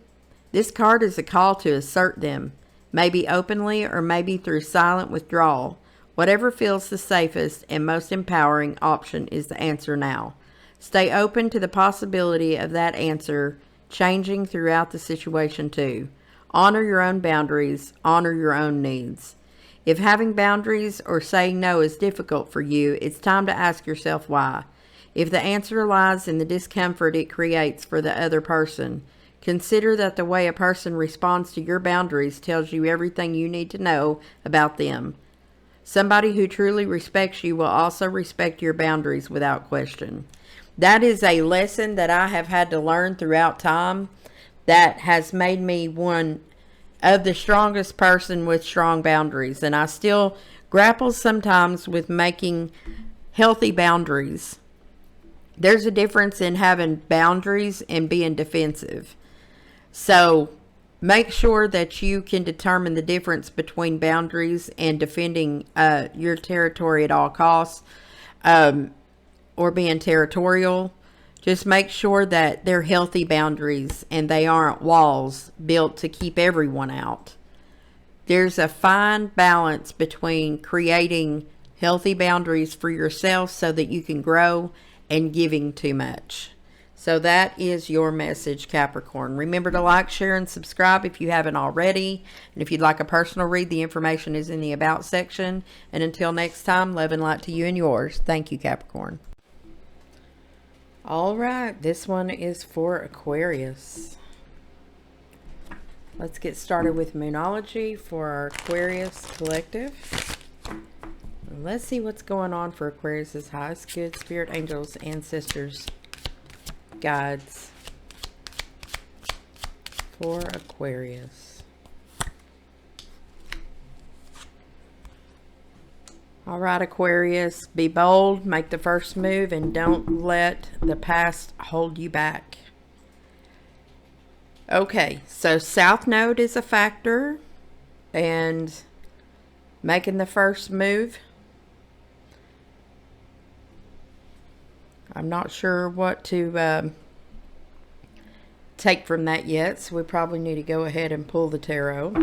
This card is a call to assert them, maybe openly or maybe through silent withdrawal. Whatever feels the safest and most empowering option is the answer now. Stay open to the possibility of that answer changing throughout the situation too. Honor your own boundaries, honor your own needs. If having boundaries or saying no is difficult for you, it's time to ask yourself why. If the answer lies in the discomfort it creates for the other person, consider that the way a person responds to your boundaries tells you everything you need to know about them. Somebody who truly respects you will also respect your boundaries without question. That is a lesson that I have had to learn throughout time that has made me one of the strongest person with strong boundaries. And I still grapple sometimes with making healthy boundaries. There's a difference in having boundaries and being defensive. So make sure that you can determine the difference between boundaries and defending your territory at all costs, or being territorial. Just make sure that they're healthy boundaries and they aren't walls built to keep everyone out. There's a fine balance between creating healthy boundaries for yourself so that you can grow and giving too much. So that is your message, Capricorn. Remember to like, share, and subscribe if you haven't already. And if you'd like a personal read, the information is in the About section. And until next time, love and light to you and yours. Thank you, Capricorn. All right, this one is for Aquarius. Let's get started with Moonology for our Aquarius collective. And let's see what's going on for Aquarius's highest good, spirit, angels, ancestors, guides for Aquarius. All right, Aquarius, be bold, make the first move, and don't let the past hold you back. Okay, so South Node is a factor, and making the first move. I'm not sure what to take from that yet, so we probably need to go ahead and pull the tarot.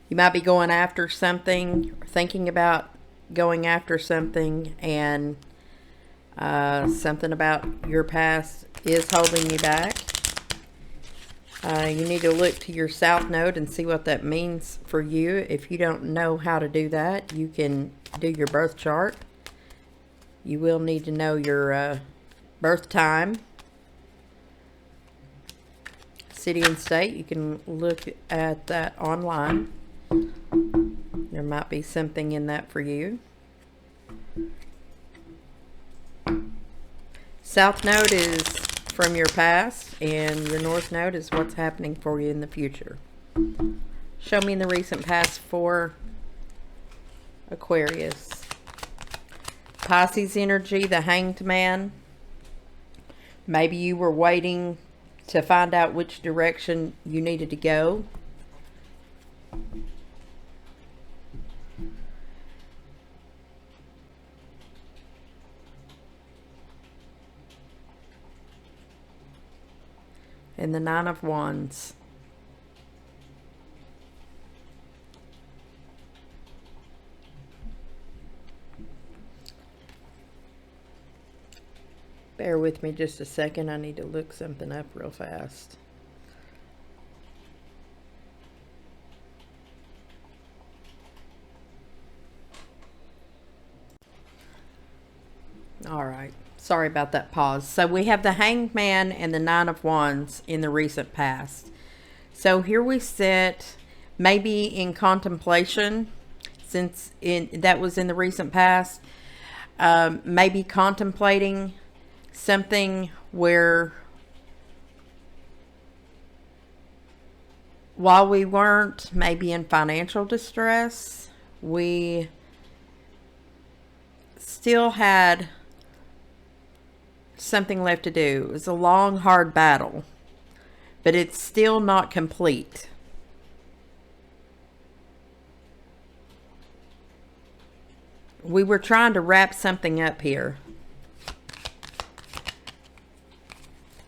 You might be going after something, or thinking about going after something, and something about your past is holding you back. You need to look to your South Node and see what that means for you. If you don't know how to do that, you can do your birth chart. You will need to know your birth time, city and state. You can look at that online. There might be something in that for you. South Node is from your past, and your North Node is what's happening for you in the future. Show me in the recent past for Aquarius. Pisces energy, the Hanged Man. Maybe you were waiting to find out which direction you needed to go. And the Nine of Wands. Bear with me just a second. I need to look something up real fast. All right. Sorry about that pause. So we have the Hanged Man and the Nine of Wands in the recent past. So here we sit, maybe in contemplation, since that was in the recent past. Maybe contemplating something where, while we weren't maybe in financial distress, we still had something left to do. It was a long, hard battle, but it's still not complete. We were trying to wrap something up here.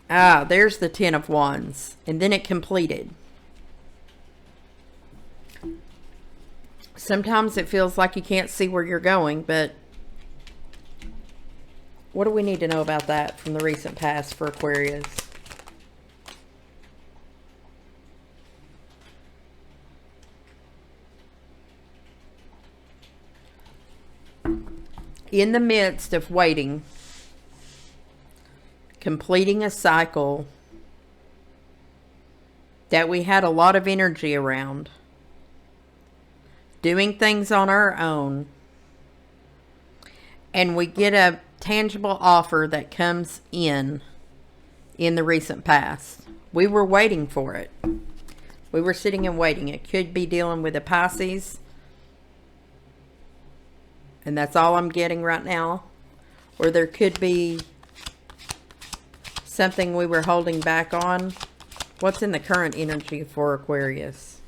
Ah, there's the Ten of Wands, and then it completed. Sometimes it feels like you can't see where you're going, but what do we need to know about that from the recent past for Aquarius? In the midst of waiting, completing a cycle that we had a lot of energy around, doing things on our own, and we get a tangible offer that comes in the recent past. We were waiting for it. We were sitting and waiting. It could be dealing with a Pisces, and that's all I'm getting right now. Or there could be something we were holding back on. What's in the current energy for Aquarius?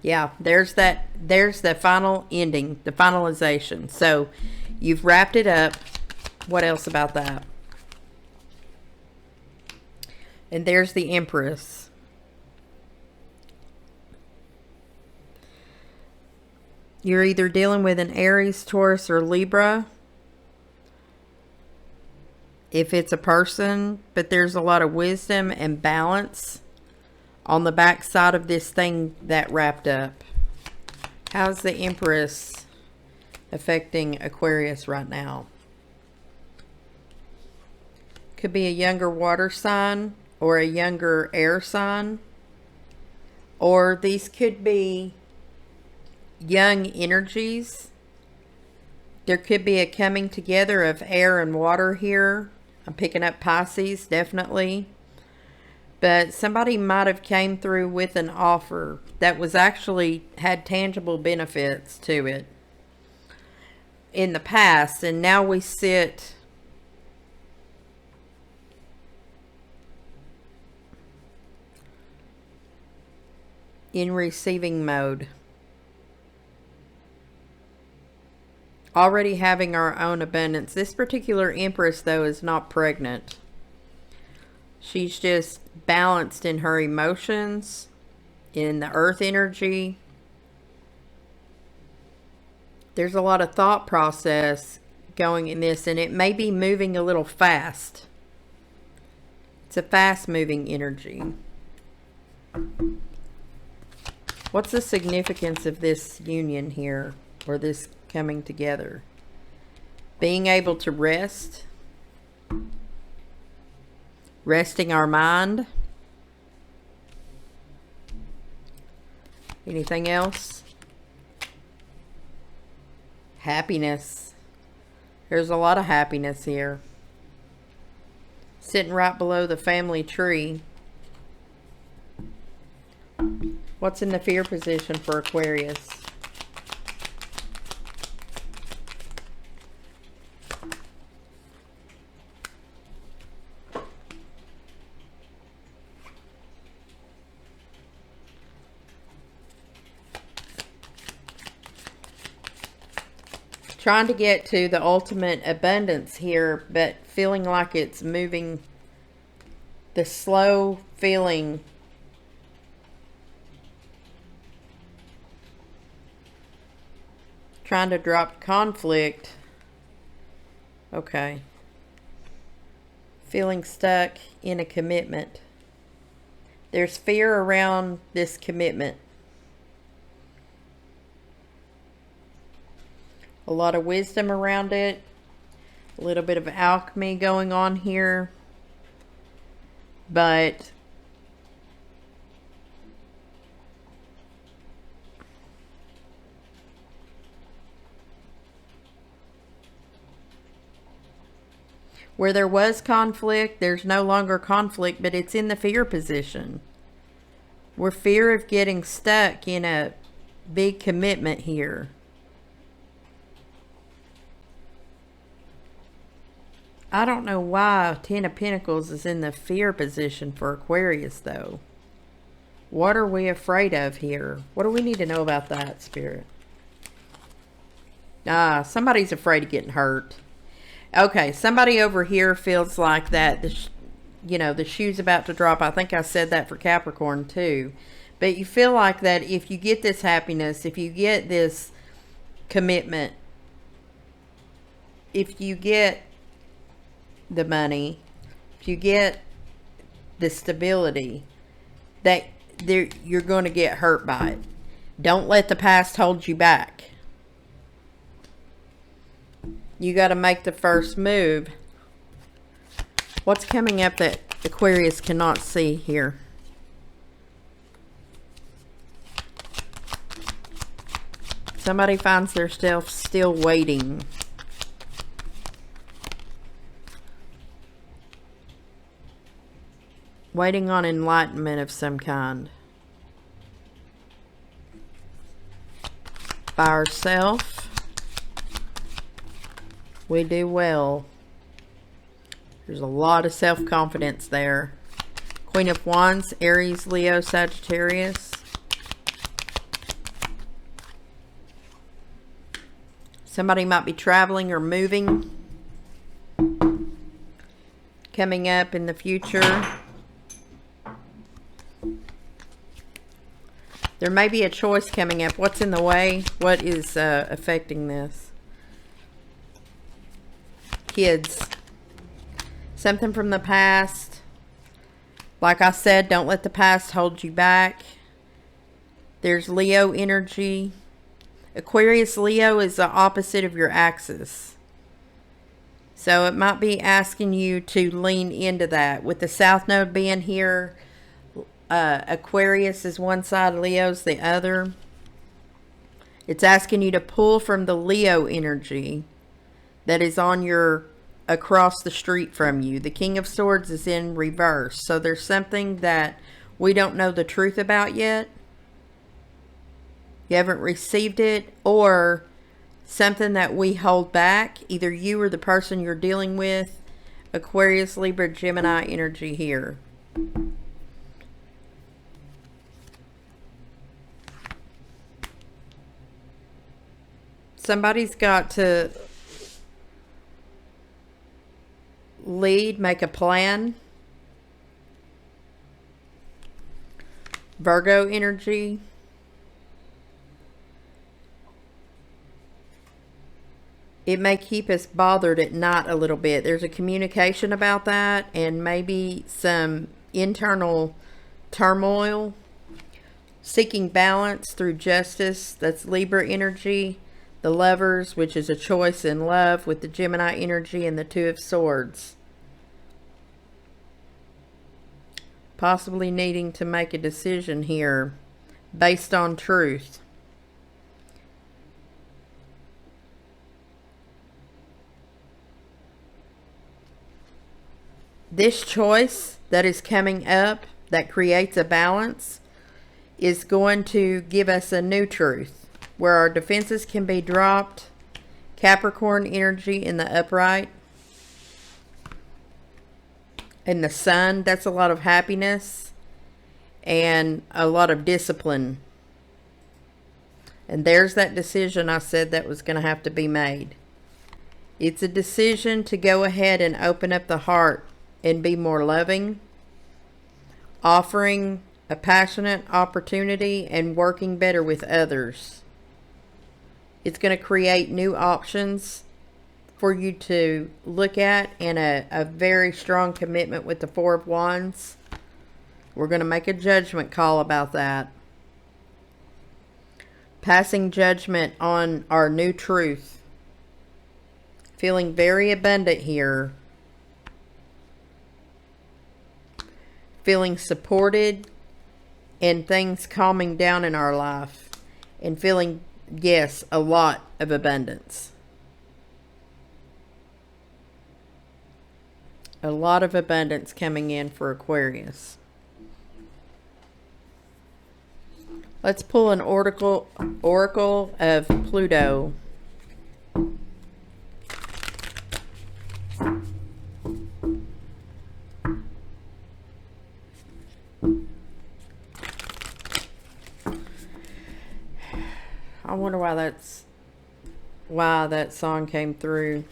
Yeah, there's the final ending, the finalization. So you've wrapped it up. What else about that? And there's the Empress. You're either dealing with an Aries, Taurus, or Libra, if it's a person, but there's a lot of wisdom and balance on the back side of this thing that wrapped up. How's the Empress affecting Aquarius right now? Could be a younger water sign or a younger air sign. Or these could be young energies. There could be a coming together of air and water here. I'm picking up Pisces, definitely. But somebody might have came through with an offer that was actually had tangible benefits to it in the past. And now we sit in receiving mode. Already having our own abundance. This particular Empress, though, is not pregnant. She's just balanced in her emotions, in the earth energy. There's a lot of thought process going in this, and it may be moving a little fast. It's a fast-moving energy. What's the significance of this union here, or this coming together? Being able to rest. Resting our mind. Anything else? Happiness. There's a lot of happiness here. Sitting right below the family tree. What's in the fear position for Aquarius? Trying to get to the ultimate abundance here, but feeling like it's moving, the slow feeling. Trying to drop conflict. Okay. Feeling stuck in a commitment. There's fear around this commitment. A lot of wisdom around it. A little bit of alchemy going on here. But where there was conflict, there's no longer conflict, but it's in the fear position. We're fear of getting stuck in a big commitment here. I don't know why Ten of Pentacles is in the fear position for Aquarius, though. What are we afraid of here? What do we need to know about that, Spirit? Somebody's afraid of getting hurt. Okay, somebody over here feels like that, the shoe's about to drop. I think I said that for Capricorn, too. But you feel like that if you get this happiness, if you get this commitment, if you get the money, if you get the stability, that you're going to get hurt by it. Don't let the past hold you back. You got to make the first move. What's coming up that Aquarius cannot see here? Somebody finds themselves still waiting. Waiting on enlightenment of some kind. By ourselves, we do well. There's a lot of self-confidence there. Queen of Wands, Aries, Leo, Sagittarius. Somebody might be traveling or moving. Coming up in the future. There may be a choice coming up. What's in the way? What is affecting this? Kids. Something from the past. Like I said, don't let the past hold you back. There's Leo energy. Aquarius Leo is the opposite of your axis. So it might be asking you to lean into that. With the South Node being here, Aquarius is one side, Leo's the other. It's asking you to pull from the Leo energy that is on your across the street from you. The King of Swords is in reverse. So there's something that we don't know the truth about yet. You haven't received it, or something that we hold back, either you or the person you're dealing with. Aquarius, Libra, Gemini energy here. Somebody's got to lead, make a plan. Virgo energy. It may keep us bothered at night a little bit. There's a communication about that, and maybe some internal turmoil. Seeking balance through justice. That's Libra energy. The Lovers, which is a choice in love, with the Gemini energy and the Two of Swords. Possibly needing to make a decision here based on truth. This choice that is coming up that creates a balance is going to give us a new truth where our defenses can be dropped. Capricorn energy in the upright. And the Sun, that's a lot of happiness and a lot of discipline. And there's that decision I said that was going to have to be made. It's a decision to go ahead and open up the heart and be more loving, offering a passionate opportunity and working better with others. It's going to create new options for you to look at, and a very strong commitment with the Four of Wands. We're going to make a judgment call about that. Passing judgment on our new truth. Feeling very abundant here. Feeling supported and things calming down in our life. And feeling, yes, a lot of abundance. A lot of abundance coming in for Aquarius. Let's pull an oracle of Pluto. I wonder why that song came through.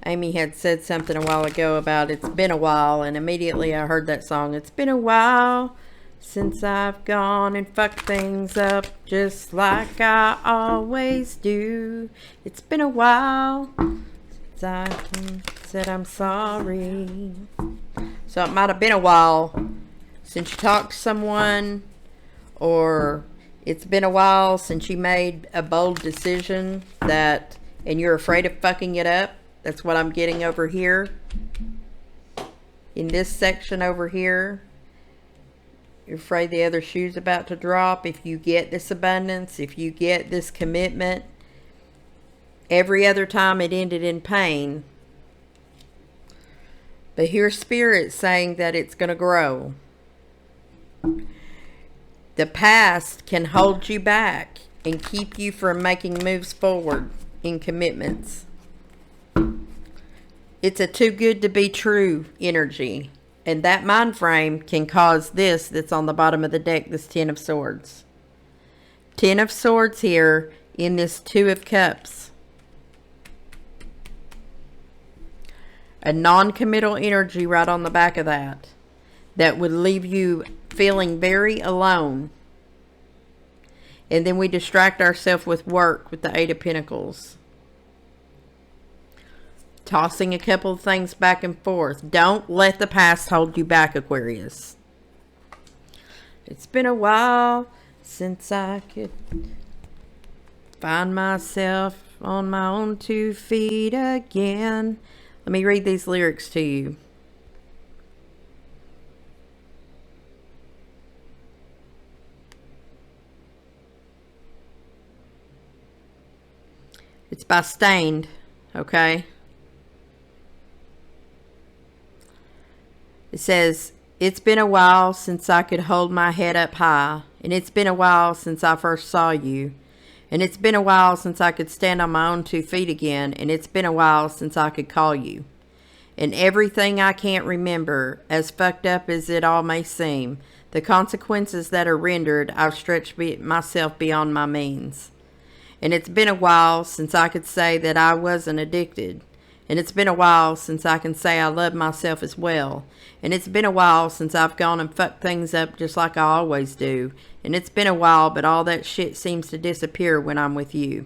Amy had said something a while ago about it's been a while, and immediately I heard that song. It's been a while since I've gone and fucked things up just like I always do. It's been a while since I said I'm sorry. So it might have been a while since you talked to someone, or it's been a while since you made a bold decision and you're afraid of fucking it up. That's what I'm getting over here. In this section over here, you're afraid the other shoe's about to drop. If you get this abundance, if you get this commitment, every other time it ended in pain. But here's Spirit saying that it's going to grow. The past can hold you back and keep you from making moves forward in commitments. It's a too good to be true energy. And that mind frame can cause this that's on the bottom of the deck, this Ten of Swords. Ten of Swords here in this Two of Cups. A non-committal energy right on the back of that. That would leave you feeling very alone. And then we distract ourselves with work with the Eight of Pentacles. Tossing a couple of things back and forth. Don't let the past hold you back, Aquarius. It's been a while since I could find myself on my own 2 feet again. Let me read these lyrics to you. It's by Stained, okay? It says, it's been a while since I could hold my head up high, and it's been a while since I first saw you, and it's been a while since I could stand on my own 2 feet again, and it's been a while since I could call you. And everything I can't remember, as fucked up as it all may seem, the consequences that are rendered, I've stretched myself beyond my means. And it's been a while since I could say that I wasn't addicted. And it's been a while since I can say I love myself as well. And it's been a while since I've gone and fucked things up just like I always do. And it's been a while, but all that shit seems to disappear when I'm with you.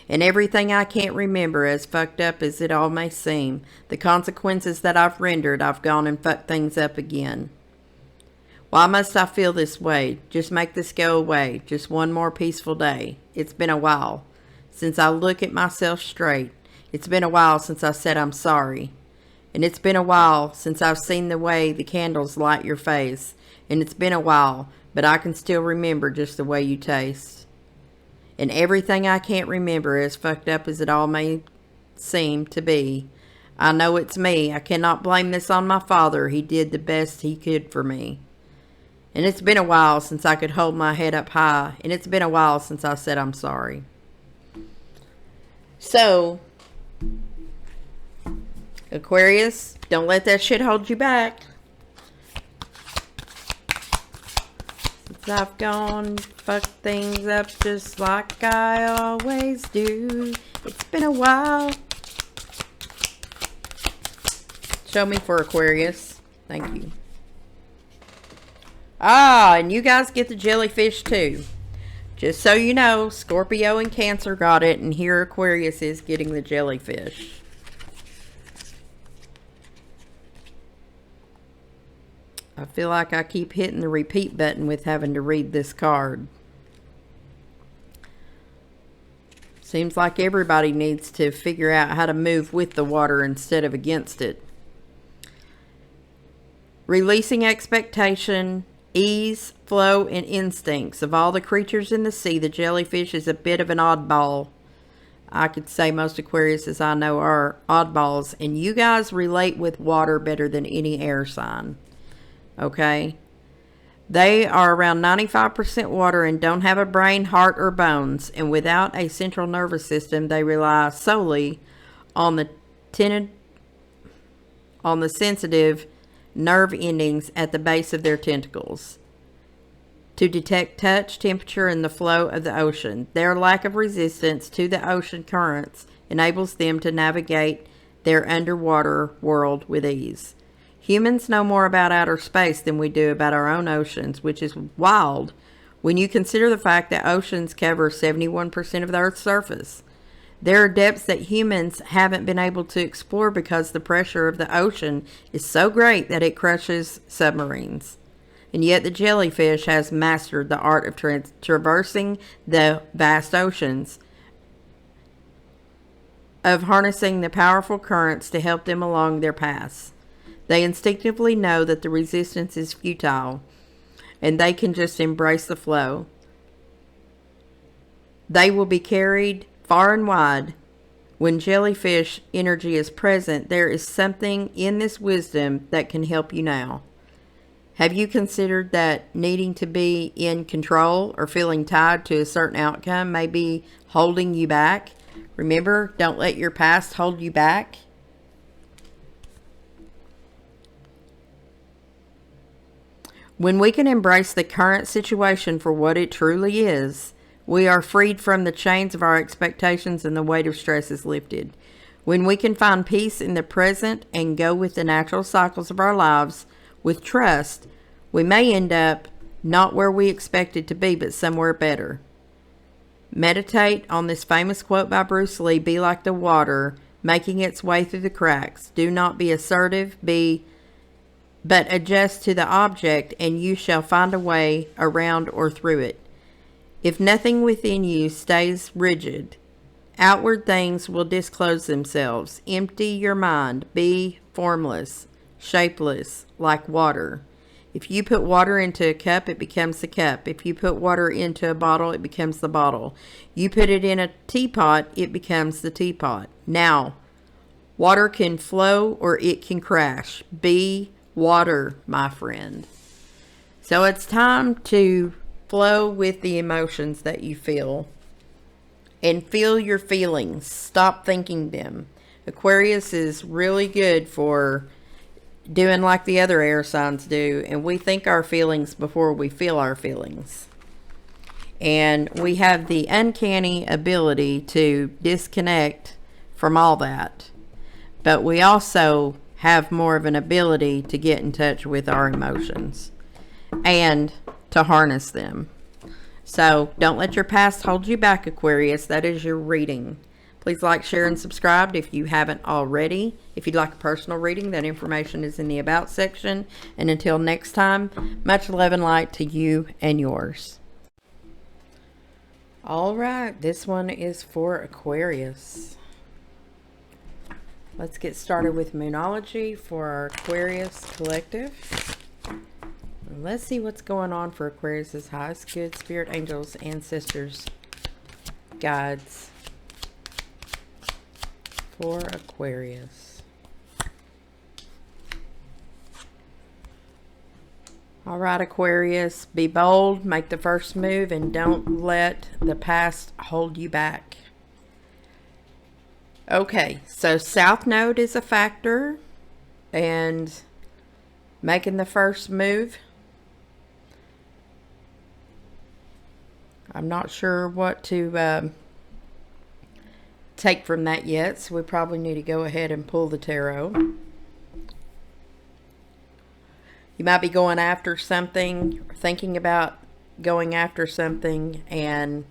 And everything I can't remember, as fucked up as it all may seem, the consequences that I've rendered, I've gone and fucked things up again. Why must I feel this way? Just make this go away. Just one more peaceful day. It's been a while since I look at myself straight. It's been a while since I said I'm sorry. And it's been a while since I've seen the way the candles light your face. And it's been a while, but I can still remember just the way you taste. And everything I can't remember, as fucked up as it all may seem to be, I know it's me. I cannot blame this on my father. He did the best he could for me. And it's been a while since I could hold my head up high. And it's been a while since I said I'm sorry. So, Aquarius, don't let that shit hold you back. Since I've gone fucked things up just like I always do. It's been a while. Show me for Aquarius. Thank you. Ah, and you guys get the jellyfish too. Just so you know, Scorpio and Cancer got it, and here Aquarius is getting the jellyfish. I feel like I keep hitting the repeat button with having to read this card. Seems like everybody needs to figure out how to move with the water instead of against it. Releasing expectation, ease, flow, and instincts. Of all the creatures in the sea, the jellyfish is a bit of an oddball. I could say most Aquariuses I know are oddballs, and you guys relate with water better than any air sign. Okay? They are around 95% water and don't have a brain, heart, or bones, and without a central nervous system, they rely solely on the sensitive nerve endings at the base of their tentacles to detect touch, temperature, and the flow of the ocean. Their lack of resistance to the ocean currents enables them to navigate their underwater world with ease. Humans know more about outer space than we do about our own oceans, which is wild when you consider the fact that oceans cover 71% of the Earth's surface. There are depths that humans haven't been able to explore because the pressure of the ocean is so great that it crushes submarines. And yet the jellyfish has mastered the art of traversing the vast oceans, of harnessing the powerful currents to help them along their paths. They instinctively know that the resistance is futile, and they can just embrace the flow. They will be carried far and wide. When jellyfish energy is present, there is something in this wisdom that can help you now. Have you considered that needing to be in control or feeling tied to a certain outcome may be holding you back? Remember, don't let your past hold you back. When we can embrace the current situation for what it truly is, we are freed from the chains of our expectations and the weight of stress is lifted. When we can find peace in the present and go with the natural cycles of our lives with trust, we may end up not where we expected to be, but somewhere better. Meditate on this famous quote by Bruce Lee, "Be like the water, making its way through the cracks. Do not be assertive, but adjust to the object, and you shall find a way around or through it. If nothing within you stays rigid, Outward things will disclose themselves. Empty your mind. Be formless, shapeless, like water. If you put water into a cup, it becomes the cup. If you put water into a bottle, it becomes the bottle. You put it in a teapot, it becomes the teapot. Now, water can flow or it can crash. Be water, my friend. So it's time to flow with the emotions that you feel. And feel your feelings. Stop thinking them. Aquarius is really good for doing like the other air signs do. And we think our feelings before we feel our feelings. And we have the uncanny ability to disconnect from all that. But we also have more of an ability to get in touch with our emotions. And to harness them. So, don't let your past hold you back, Aquarius. That is your reading. Please like, share, and subscribe if you haven't already. If you'd like a personal reading, that information is in the About section. And until next time, much love and light to you and yours. All right, this one is for Aquarius. Let's get started with Moonology for our Aquarius collective. Let's see what's going on for Aquarius's highest good spirit angels, ancestors, guides for Aquarius. All right, Aquarius, be bold, make the first move, and don't let the past hold you back. Okay, so South Node is a factor, and making the first move. I'm not sure what to take from that yet, so we probably need to go ahead and pull the tarot. You might be going after something, thinking about going after something, and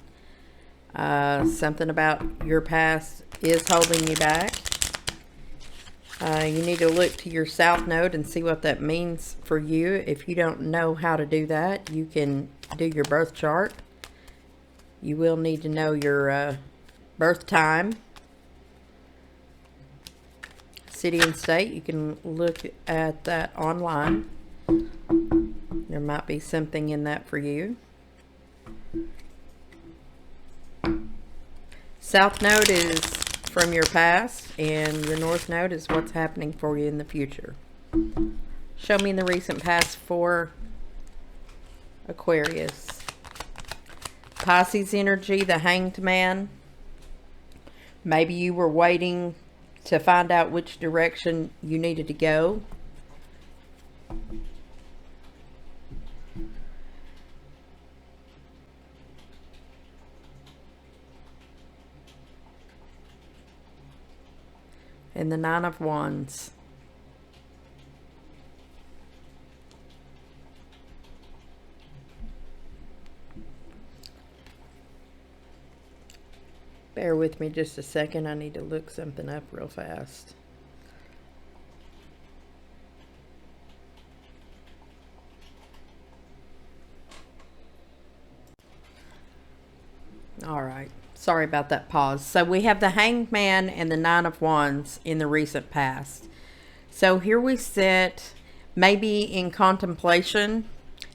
something about your past is holding you back. You need to look to your South Node and see what that means for you. If you don't know how to do that, you can do your birth chart. You will need to know your birth time, city and state. You can look at that online. There might be something in that for you. South Node is from your past, and your North Node is what's happening for you in the future. Show me in the recent past for Aquarius. Pisces energy, the Hanged Man. Maybe you were waiting to find out which direction you needed to go. And the Nine of Wands. Bear with me just a second. I need to look something up real fast. All right. Sorry about that pause. So we have the Hanged Man and the Nine of Wands in the recent past. So here we sit, maybe in contemplation,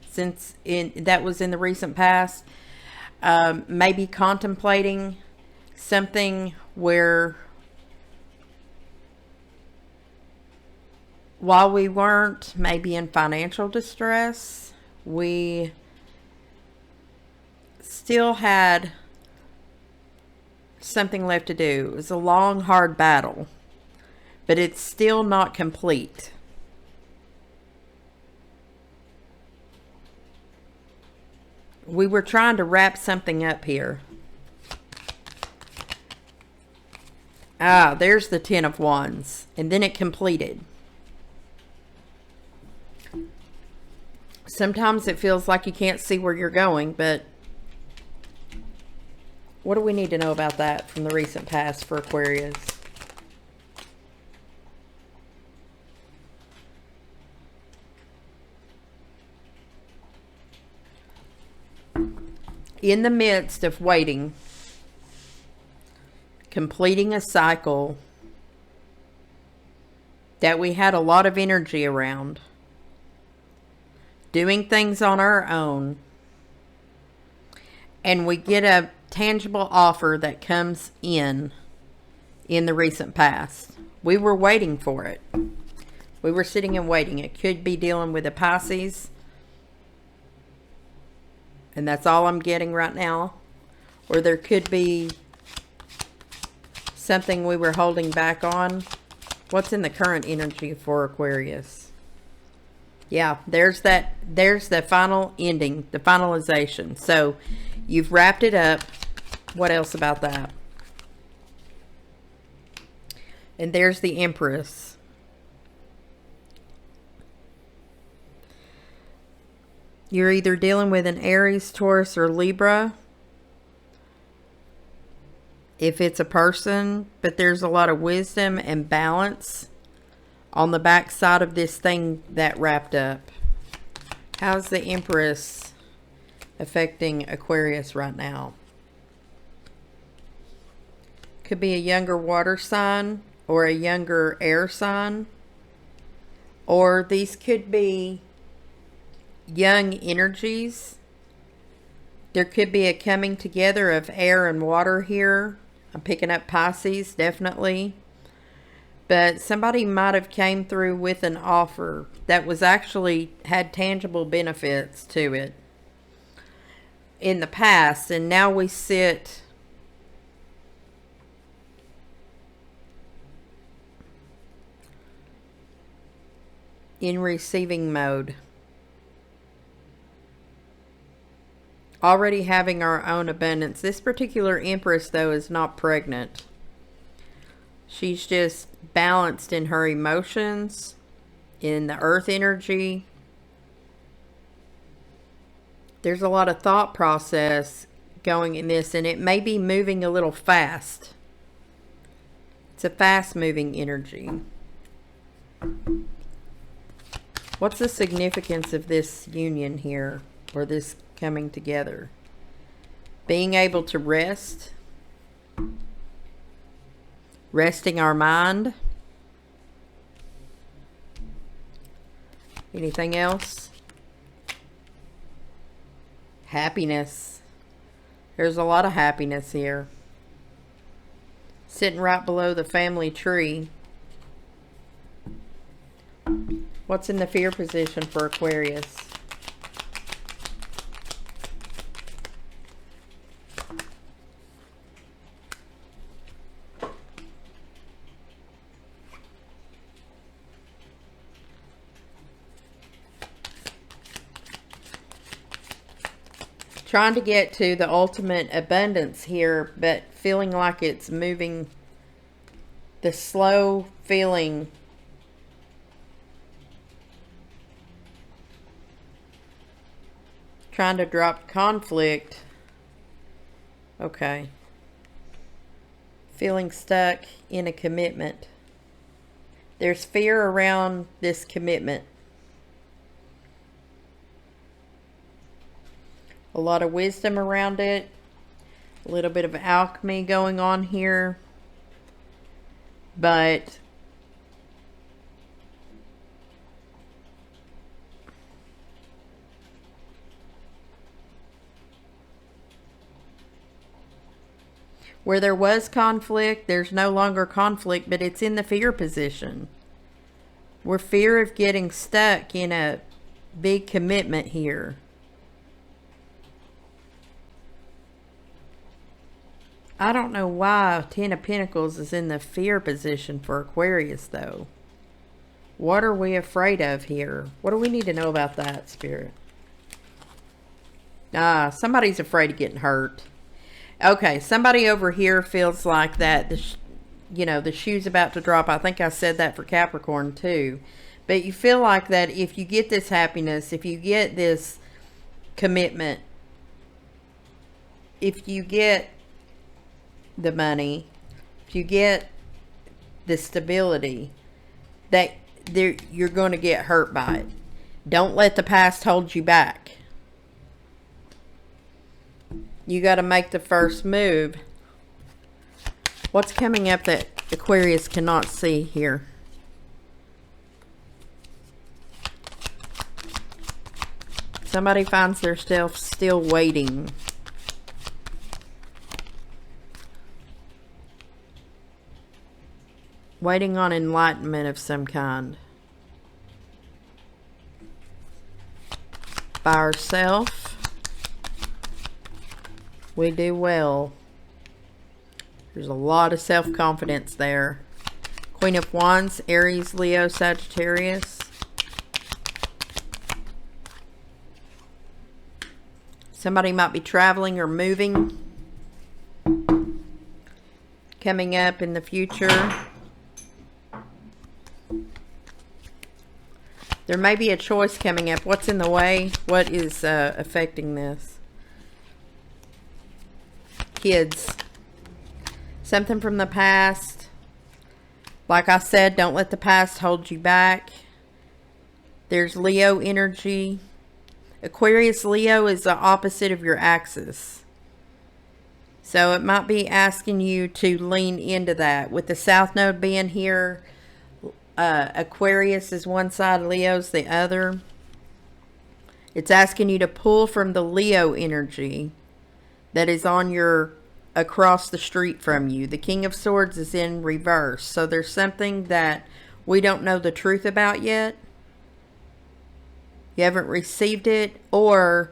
since that was in the recent past. Maybe contemplating something where while we weren't maybe in financial distress, we still had something left to do. It was a long, hard battle, but it's still not complete. We were trying to wrap something up here. Ah, there's the Ten of Wands. And then it completed. Sometimes it feels like you can't see where you're going, but what do we need to know about that from the recent past for Aquarius? In the midst of waiting, completing a cycle that we had a lot of energy around, doing things on our own, and we get a tangible offer that comes in the recent past. We were waiting for it. We were sitting and waiting. It could be dealing with a Pisces, and that's all I'm getting right now. Or there could be something we were holding back on. What's in the current energy for Aquarius? Yeah, there's the final ending, the finalization. So you've wrapped it up. What else about that? And there's the Empress. You're either dealing with an Aries, Taurus, or Libra, if it's a person, but there's a lot of wisdom and balance on the back side of this thing that wrapped up. How's the Empress affecting Aquarius right now? Could be a younger water sign or a younger air sign, or these could be young energies. There could be a coming together of air and water here. I'm picking up Pisces, definitely. But somebody might have came through with an offer that was actually had tangible benefits to it in the past. And now we sit in receiving mode. Already having our own abundance. This particular Empress, though, is not pregnant. She's just balanced in her emotions, in the earth energy. There's a lot of thought process going in this, and it may be moving a little fast. It's a fast-moving energy. What's the significance of this union here, or this coming together? Being able to rest, resting our mind. Anything else? Happiness. There's a lot of happiness here. Sitting right below the family tree. What's in the fear position for Aquarius? Trying to get to the ultimate abundance here, but feeling like it's moving, the slow feeling. Trying to drop conflict. Okay. Feeling stuck in a commitment. There's fear around this commitment. A lot of wisdom around it. A little bit of alchemy going on here. But where there was conflict, there's no longer conflict, but it's in the fear position. We're fear of getting stuck in a big commitment here. I don't know why Ten of Pentacles is in the fear position for Aquarius, though. What are we afraid of here? What do we need to know about that, Spirit? Somebody's afraid of getting hurt. Okay, somebody over here feels like that, the shoe's about to drop. I think I said that for Capricorn, too. But you feel like that if you get this happiness, if you get this commitment, if you get the money, if you get the stability, that you're going to get hurt by it. Don't let the past hold you back. You got to make the first move. What's coming up that Aquarius cannot see here? Somebody finds themselves still waiting. Waiting on enlightenment of some kind. By ourselves, we do well. There's a lot of self-confidence there. Queen of Wands, Aries, Leo, Sagittarius. Somebody might be traveling or moving. Coming up in the future. There may be a choice coming up. What's in the way? What is affecting this? Kids. Something from the past. Like I said, don't let the past hold you back. There's Leo energy. Aquarius Leo is the opposite of your axis. So it might be asking you to lean into that. With the South Node being here, Aquarius is one side, Leo's the other. It's asking you to pull from the Leo energy that is on your across the street from you. The King of Swords is in reverse. So there's something that we don't know the truth about yet. You haven't received it, or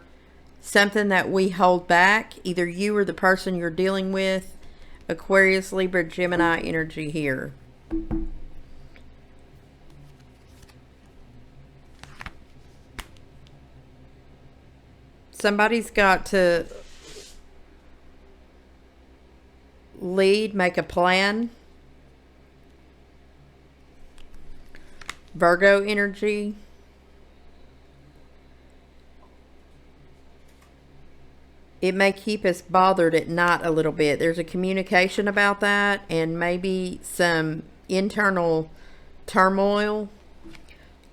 something that we hold back, either you or the person you're dealing with. Aquarius, Libra, Gemini energy here. Somebody's got to lead, make a plan. Virgo energy. It may keep us bothered at night a little bit. There's a communication about that, and maybe some internal turmoil.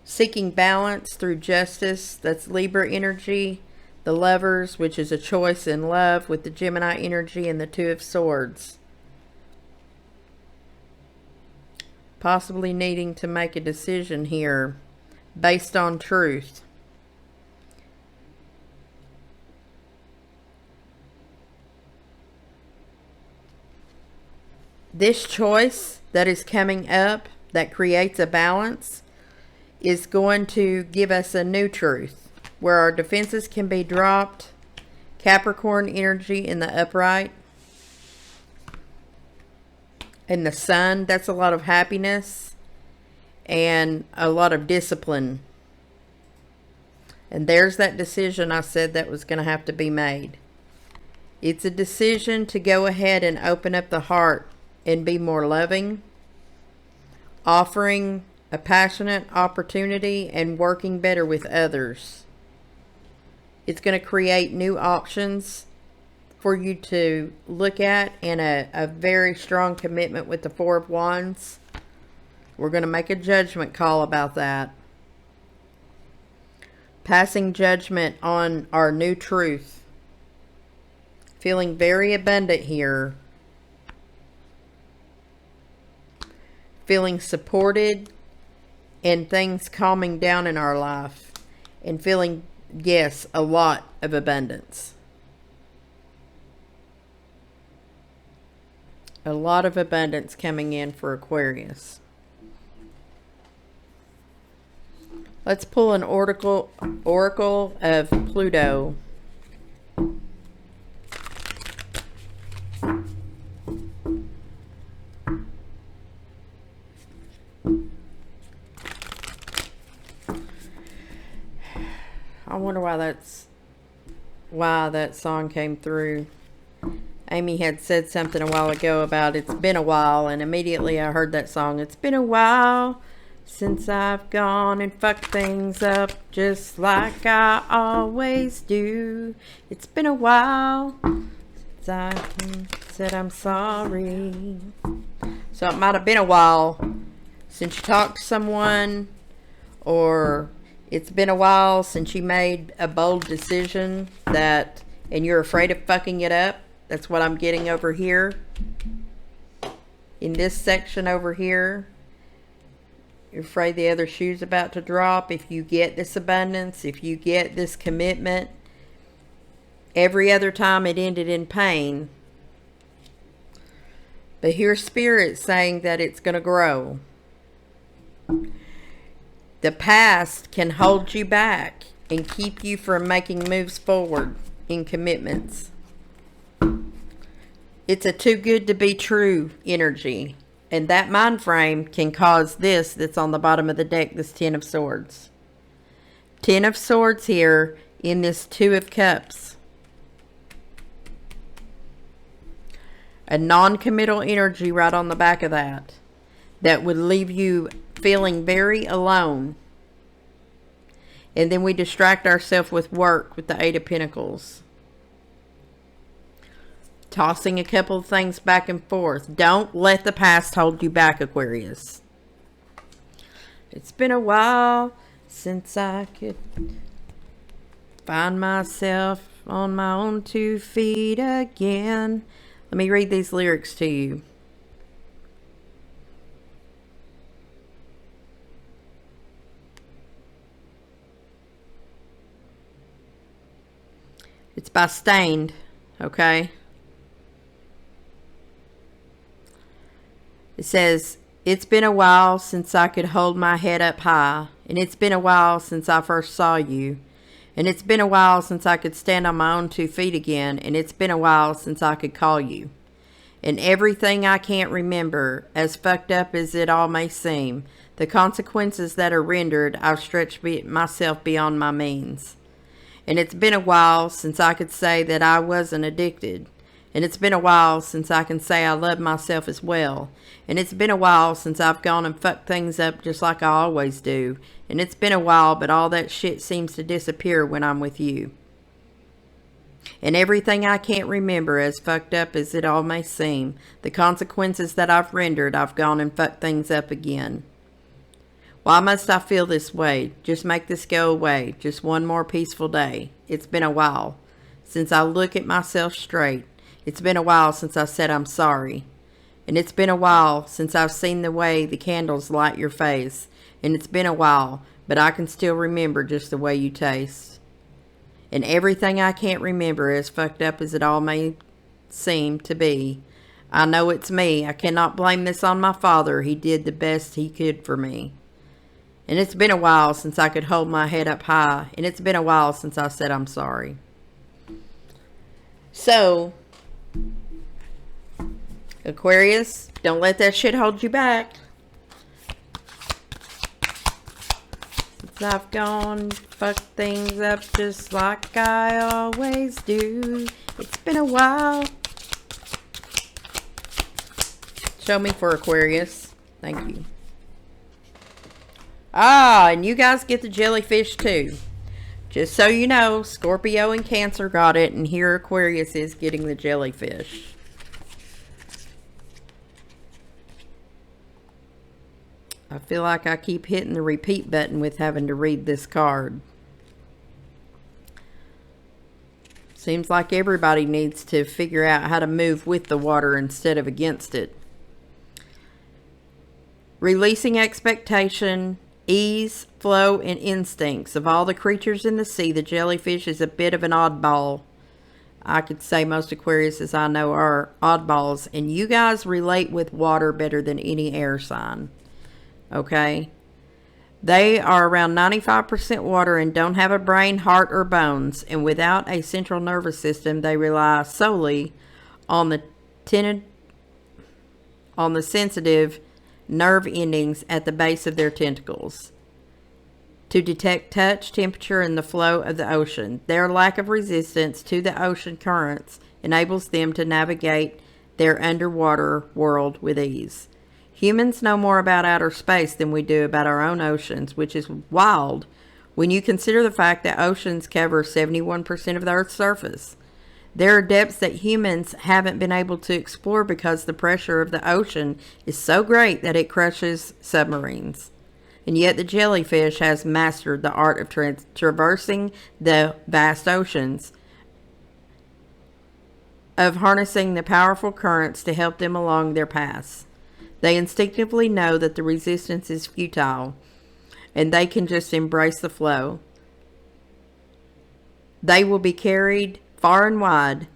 Seeking balance through justice. That's Libra energy. The Lovers, which is a choice in love, with the Gemini energy and the Two of Swords. Possibly needing to make a decision here based on truth. This choice that is coming up that creates a balance is going to give us a new truth where our defenses can be dropped. Capricorn energy in the upright. And the Sun, that's a lot of happiness and a lot of discipline. And there's that decision I said that was going to have to be made. It's a decision to go ahead and open up the heart and be more loving, offering a passionate opportunity and working better with others. It's going to create new options for you to look at, and a very strong commitment with the Four of Wands. We're going to make a judgment call about that. Passing judgment on our new truth. Feeling very abundant here. Feeling supported and things calming down in our life. And feeling, yes, a lot of abundance. A lot of abundance coming in for Aquarius. Let's pull an oracle of Pluto. I wonder why that song came through. Amy had said something a while ago about it's been a while, and immediately I heard that song. It's been a while since I've gone and fucked things up just like I always do. It's been a while since I said I'm sorry. So it might have been a while since you talked to someone, or it's been a while since you made a bold decision and you're afraid of fucking it up. That's what I'm getting over here. in this section over here, you're afraid the other shoe's about to drop. If you get this abundance, if you get this commitment, every other time it ended in pain. But here's Spirit saying that it's going to grow. The past can hold you back and keep you from making moves forward in commitments. It's a too good to be true energy. And that mind frame can cause this that's on the bottom of the deck, this Ten of Swords. Ten of Swords here in this Two of Cups. A non-committal energy right on the back of that. That would leave you feeling very alone. And then we distract ourselves with work with the Eight of Pentacles. Tossing a couple of things back and forth. Don't let the past hold you back, Aquarius. It's been a while since I could find myself on my own 2 feet again. Let me read these lyrics to you. It's by Stained, okay? It says, it's been a while since I could hold my head up high, and it's been a while since I first saw you, and it's been a while since I could stand on my own 2 feet again, and it's been a while since I could call you. And everything I can't remember, as fucked up as it all may seem, the consequences that are rendered, I've stretched myself beyond my means. And it's been a while since I could say that I wasn't addicted. And it's been a while since I can say I love myself as well. And it's been a while since I've gone and fucked things up just like I always do. And it's been a while, but all that shit seems to disappear when I'm with you. And everything I can't remember, as fucked up as it all may seem, the consequences that I've rendered, I've gone and fucked things up again. Why must I feel this way? Just make this go away. Just one more peaceful day. It's been a while since I look at myself straight. It's been a while since I said I'm sorry. And it's been a while since I've seen the way the candles light your face. And it's been a while, but I can still remember just the way you taste. And everything I can't remember, as fucked up as it all may seem to be, I know it's me. I cannot blame this on my father. He did the best he could for me. And it's been a while since I could hold my head up high. And it's been a while since I said I'm sorry. So, Aquarius, don't let that shit hold you back. Since I've gone fucked things up just like I always do. It's been a while. Show me for Aquarius. Thank you. Ah, and you guys get the jellyfish too. Just so you know, Scorpio and Cancer got it, and here Aquarius is getting the jellyfish. I feel like I keep hitting the repeat button with having to read this card. Seems like everybody needs to figure out how to move with the water instead of against it. Releasing expectation, ease, flow, and instincts. Of all the creatures in the sea, the jellyfish is a bit of an oddball. I could say most Aquariuses I know are oddballs, and you guys relate with water better than any air sign. Okay? They are around 95% water and don't have a brain, heart, or bones. And without a central nervous system, they rely solely on the sensitive nerve endings at the base of their tentacles to detect touch, temperature, and the flow of the ocean. Their lack of resistance to the ocean currents enables them to navigate their underwater world with ease. Humans know more about outer space than we do about our own oceans, which is wild when you consider the fact that oceans cover 71% of the Earth's surface. There are depths that humans haven't been able to explore because the pressure of the ocean is so great that it crushes submarines. And yet the jellyfish has mastered the art of traversing the vast oceans, of harnessing the powerful currents to help them along their paths. They instinctively know that the resistance is futile and they can just embrace the flow. They will be carried far and wide.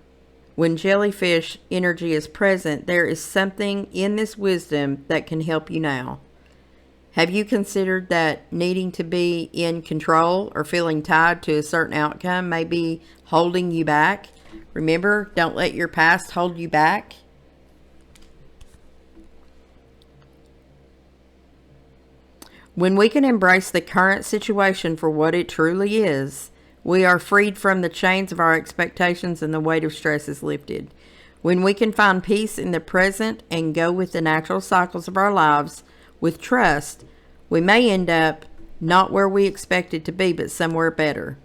When jellyfish energy is present, there is something in this wisdom that can help you now. Have you considered that needing to be in control or feeling tied to a certain outcome may be holding you back? Remember, don't let your past hold you back. When we can embrace the current situation for what it truly is, we are freed from the chains of our expectations and the weight of stress is lifted. When we can find peace in the present and go with the natural cycles of our lives with trust, we may end up not where we expected to be, but somewhere better.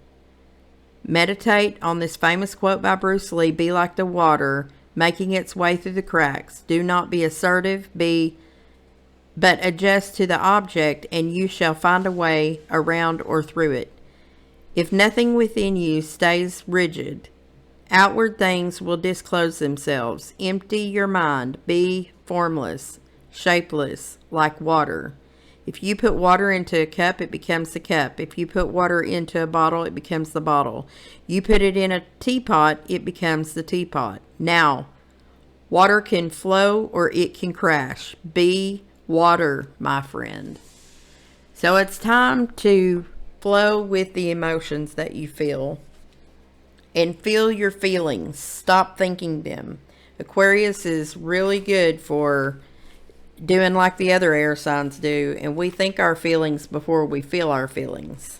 Meditate on this famous quote by Bruce Lee, "Be like the water, making its way through the cracks. Do not be assertive, but adjust to the object, and you shall find a way around or through it. If nothing within you stays rigid, outward things will disclose themselves. Empty your mind. Be formless, shapeless, like water. If you put water into a cup, it becomes the cup. If you put water into a bottle, it becomes the bottle. You put it in a teapot, it becomes the teapot. Now, water can flow or it can crash. Be water, my friend." So it's time to flow with the emotions that you feel and feel your feelings. Stop thinking them. Aquarius is really good for doing like the other air signs do, and we think our feelings before we feel our feelings.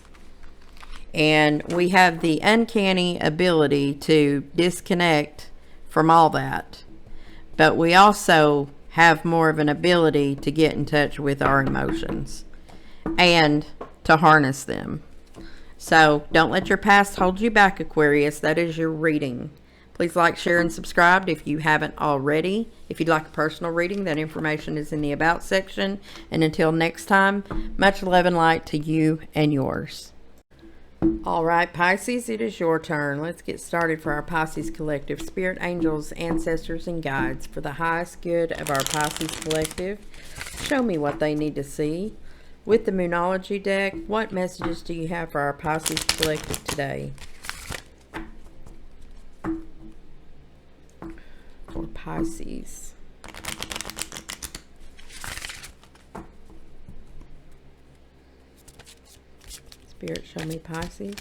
And we have the uncanny ability to disconnect from all that. But we also have more of an ability to get in touch with our emotions and to harness them. So don't let your past hold you back, Aquarius. That is your reading. Please like, share, and subscribe if you haven't already. If you'd like a personal reading, that information is in the About section. And until next time, much love and light to you and yours. All right, Pisces, it is your turn. Let's get started for our Pisces Collective. Spirit, angels, ancestors, and guides, for the highest good of our Pisces Collective, show me what they need to see. With the Moonology deck, what messages do you have for our Pisces Collective today? For Pisces. Spirit, show me Pisces.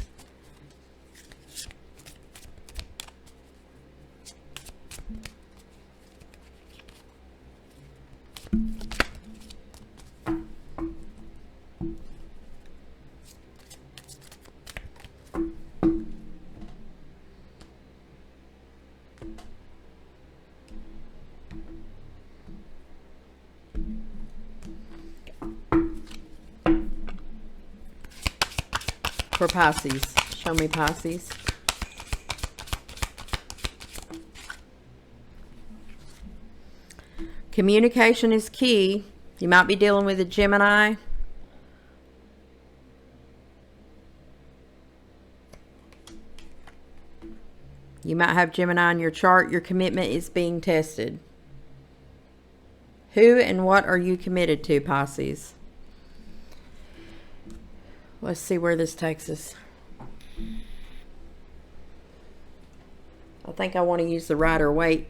For Pisces, show me Pisces. Communication is key. You might be dealing with a Gemini. You might have Gemini in your chart. Your commitment is being tested. Who and what are you committed to, Pisces? Let's see where this takes us. I think I want to use the Rider-Waite.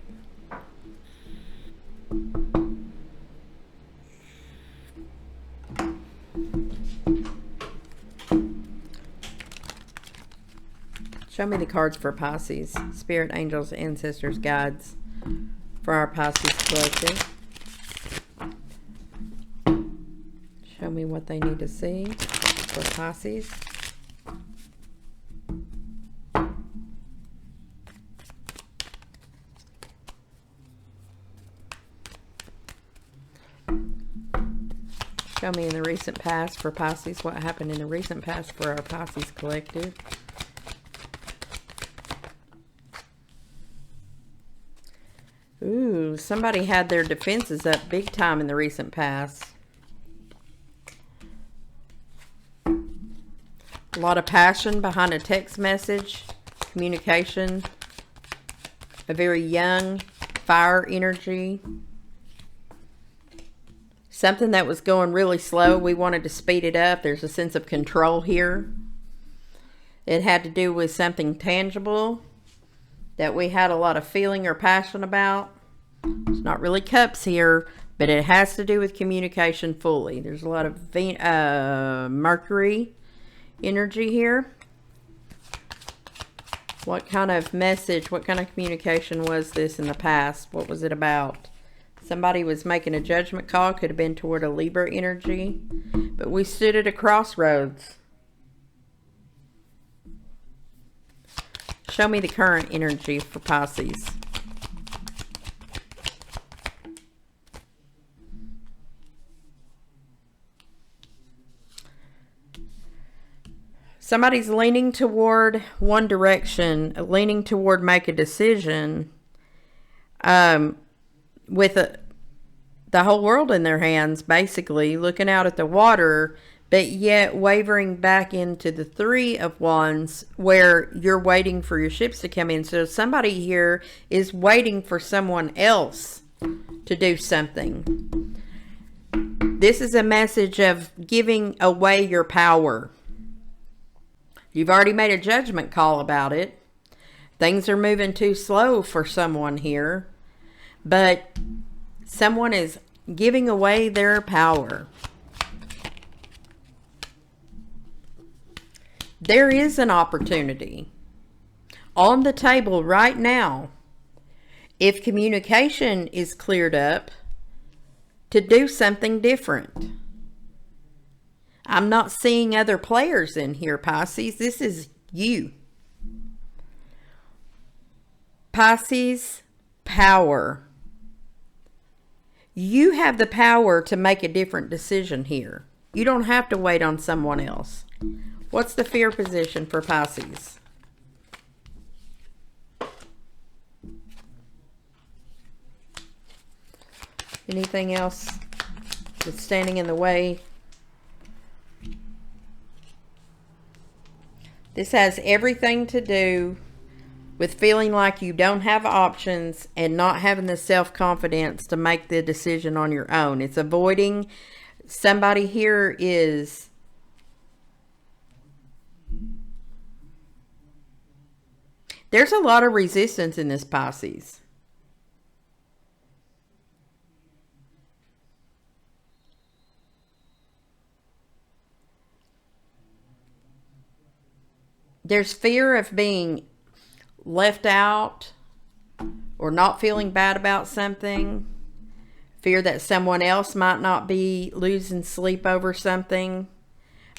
Show me the cards for Pisces. Spirit, angels, ancestors, guides, for our Pisces Collective. Show me what they need to see for Pisces. Show me in the recent past for Pisces, what happened in the recent past for our Pisces Collective. Ooh, somebody had their defenses up big time in the recent past. A lot of passion behind a text message, communication, a very young fire energy. Something that was going really slow, we wanted to speed it up. There's a sense of control here. It had to do with something tangible that we had a lot of feeling or passion about. It's not really cups here, but it has to do with communication fully. There's a lot of Mercury energy here. What kind of message, what kind of communication was this in the past? What was it about? Somebody was making a judgment call. Could have been toward a Libra energy. But we stood at a crossroads. Show me the current energy for Pisces. Somebody's leaning toward one direction, leaning toward make a decision, with the whole world in their hands, basically, looking out at the water, but yet wavering back into the Three of Wands, where you're waiting for your ships to come in. So somebody here is waiting for someone else to do something. This is a message of giving away your power. You've already made a judgment call about it. Things are moving too slow for someone here. But someone is giving away their power. There is an opportunity on the table right now, if communication is cleared up, to do something different. I'm not seeing other players in here, Pisces. This is you. Pisces, power. You have the power to make a different decision here. You don't have to wait on someone else. What's the fear position for Pisces? Anything else that's standing in the way? This has everything to do with feeling like you don't have options and not having the self-confidence to make the decision on your own. It's avoiding. Somebody here is there's a lot of resistance in this Pisces. There's fear of being left out or not feeling bad about something. Fear that someone else might not be losing sleep over something.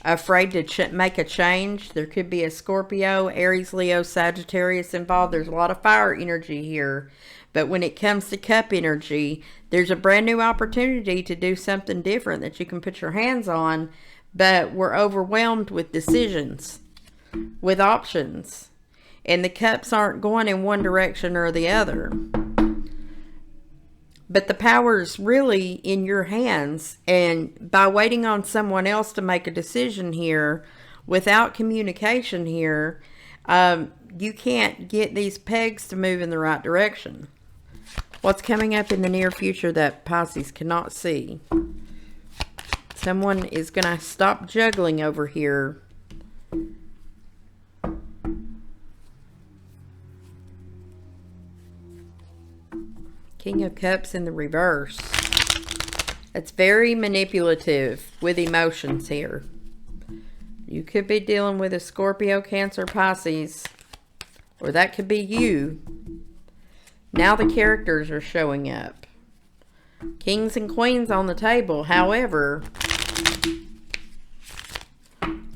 Afraid to make a change. There could be a Scorpio, Aries, Leo, Sagittarius involved. There's a lot of fire energy here. But when it comes to cup energy, there's a brand new opportunity to do something different that you can put your hands on. But we're overwhelmed with decisions, with options, and the cups aren't going in one direction or the other. But the power's really in your hands, and by waiting on someone else to make a decision here, without communication here, you can't get these pegs to move in the right direction. What's coming up in the near future that Pisces cannot see? Someone is going to stop juggling over here. King of Cups in the reverse. It's very manipulative with emotions here. You could be dealing with a Scorpio, Cancer, Pisces, or that could be you. Now the characters are showing up. Kings and queens on the table. However,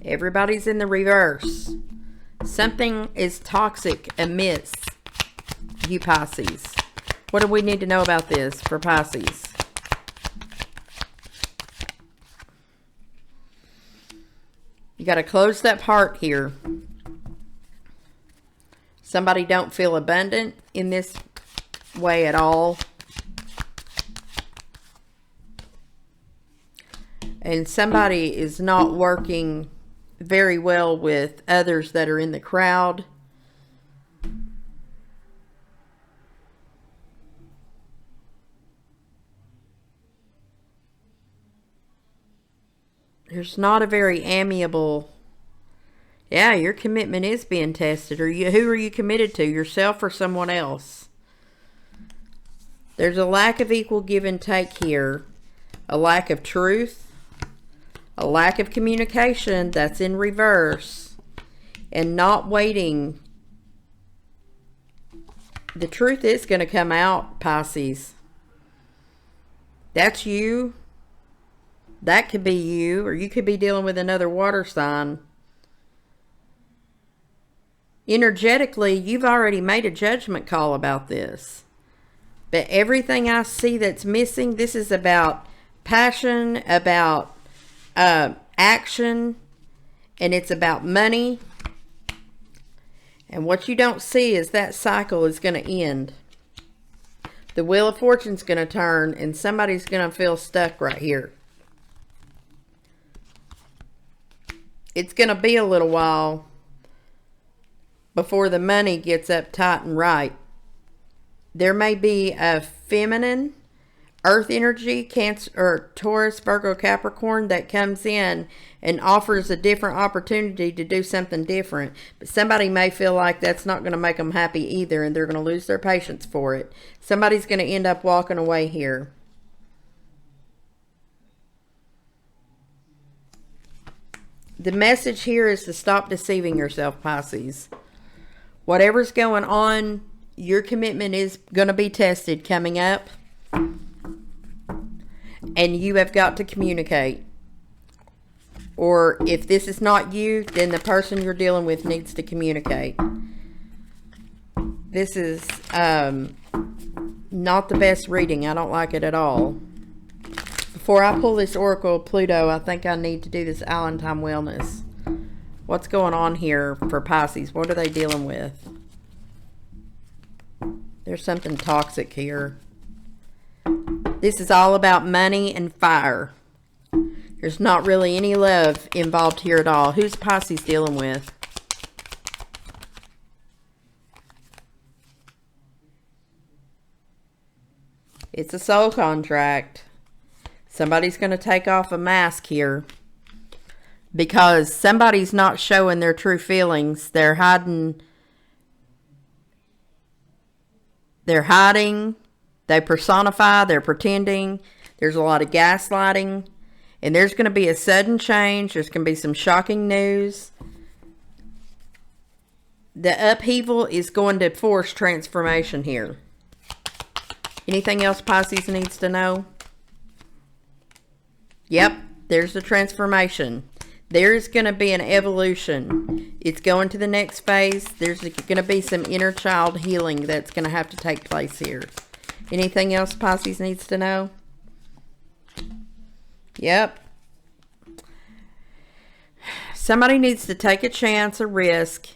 everybody's in the reverse. Something is toxic amidst you Pisces. What do we need to know about this for Pisces? You got to close that part here. Somebody don't feel abundant in this way at all. And somebody is not working very well with others that are in the crowd. There's not a very amiable... Yeah, your commitment is being tested. Who are you committed to? Yourself or someone else? There's a lack of equal give and take here. A lack of truth. A lack of communication. That's in reverse. And not waiting. The truth is going to come out, Pisces. That's you. That could be you. Or you could be dealing with another water sign. Energetically, you've already made a judgment call about this. But everything I see that's missing, this is about passion, about action, and it's about money. And what you don't see is that cycle is going to end. The Wheel of Fortune's going to turn, and somebody's going to feel stuck right here. It's going to be a little while before the money gets up tight and right. There may be a feminine earth energy, Cancer or Taurus, Virgo, Capricorn, that comes in and offers a different opportunity to do something different. But somebody may feel like that's not going to make them happy either, and they're going to lose their patience for it. Somebody's going to end up walking away here. The message here is to stop deceiving yourself, Pisces. Whatever's going on, your commitment is going to be tested coming up. And you have got to communicate. Or if this is not you, then the person you're dealing with needs to communicate. This is not the best reading. I don't like it at all. Before I pull this Oracle of Pluto, I think I need to do this Island Time Wellness. What's going on here for Pisces? What are they dealing with? There's something toxic here. This is all about money and fire. There's not really any love involved here at all. Who's Pisces dealing with? It's a soul contract. Somebody's going to take off a mask here. Because somebody's not showing their true feelings. They're hiding. They're hiding. They personify. They're pretending. There's a lot of gaslighting. And there's going to be a sudden change. There's going to be some shocking news. The upheaval is going to force transformation here. Anything else Pisces needs to know? Yep, there's the transformation. There's going to be an evolution. It's going to the next phase. There's going to be some inner child healing that's going to have to take place here. Anything else Pisces needs to know? Yep. Somebody needs to take a chance, a risk.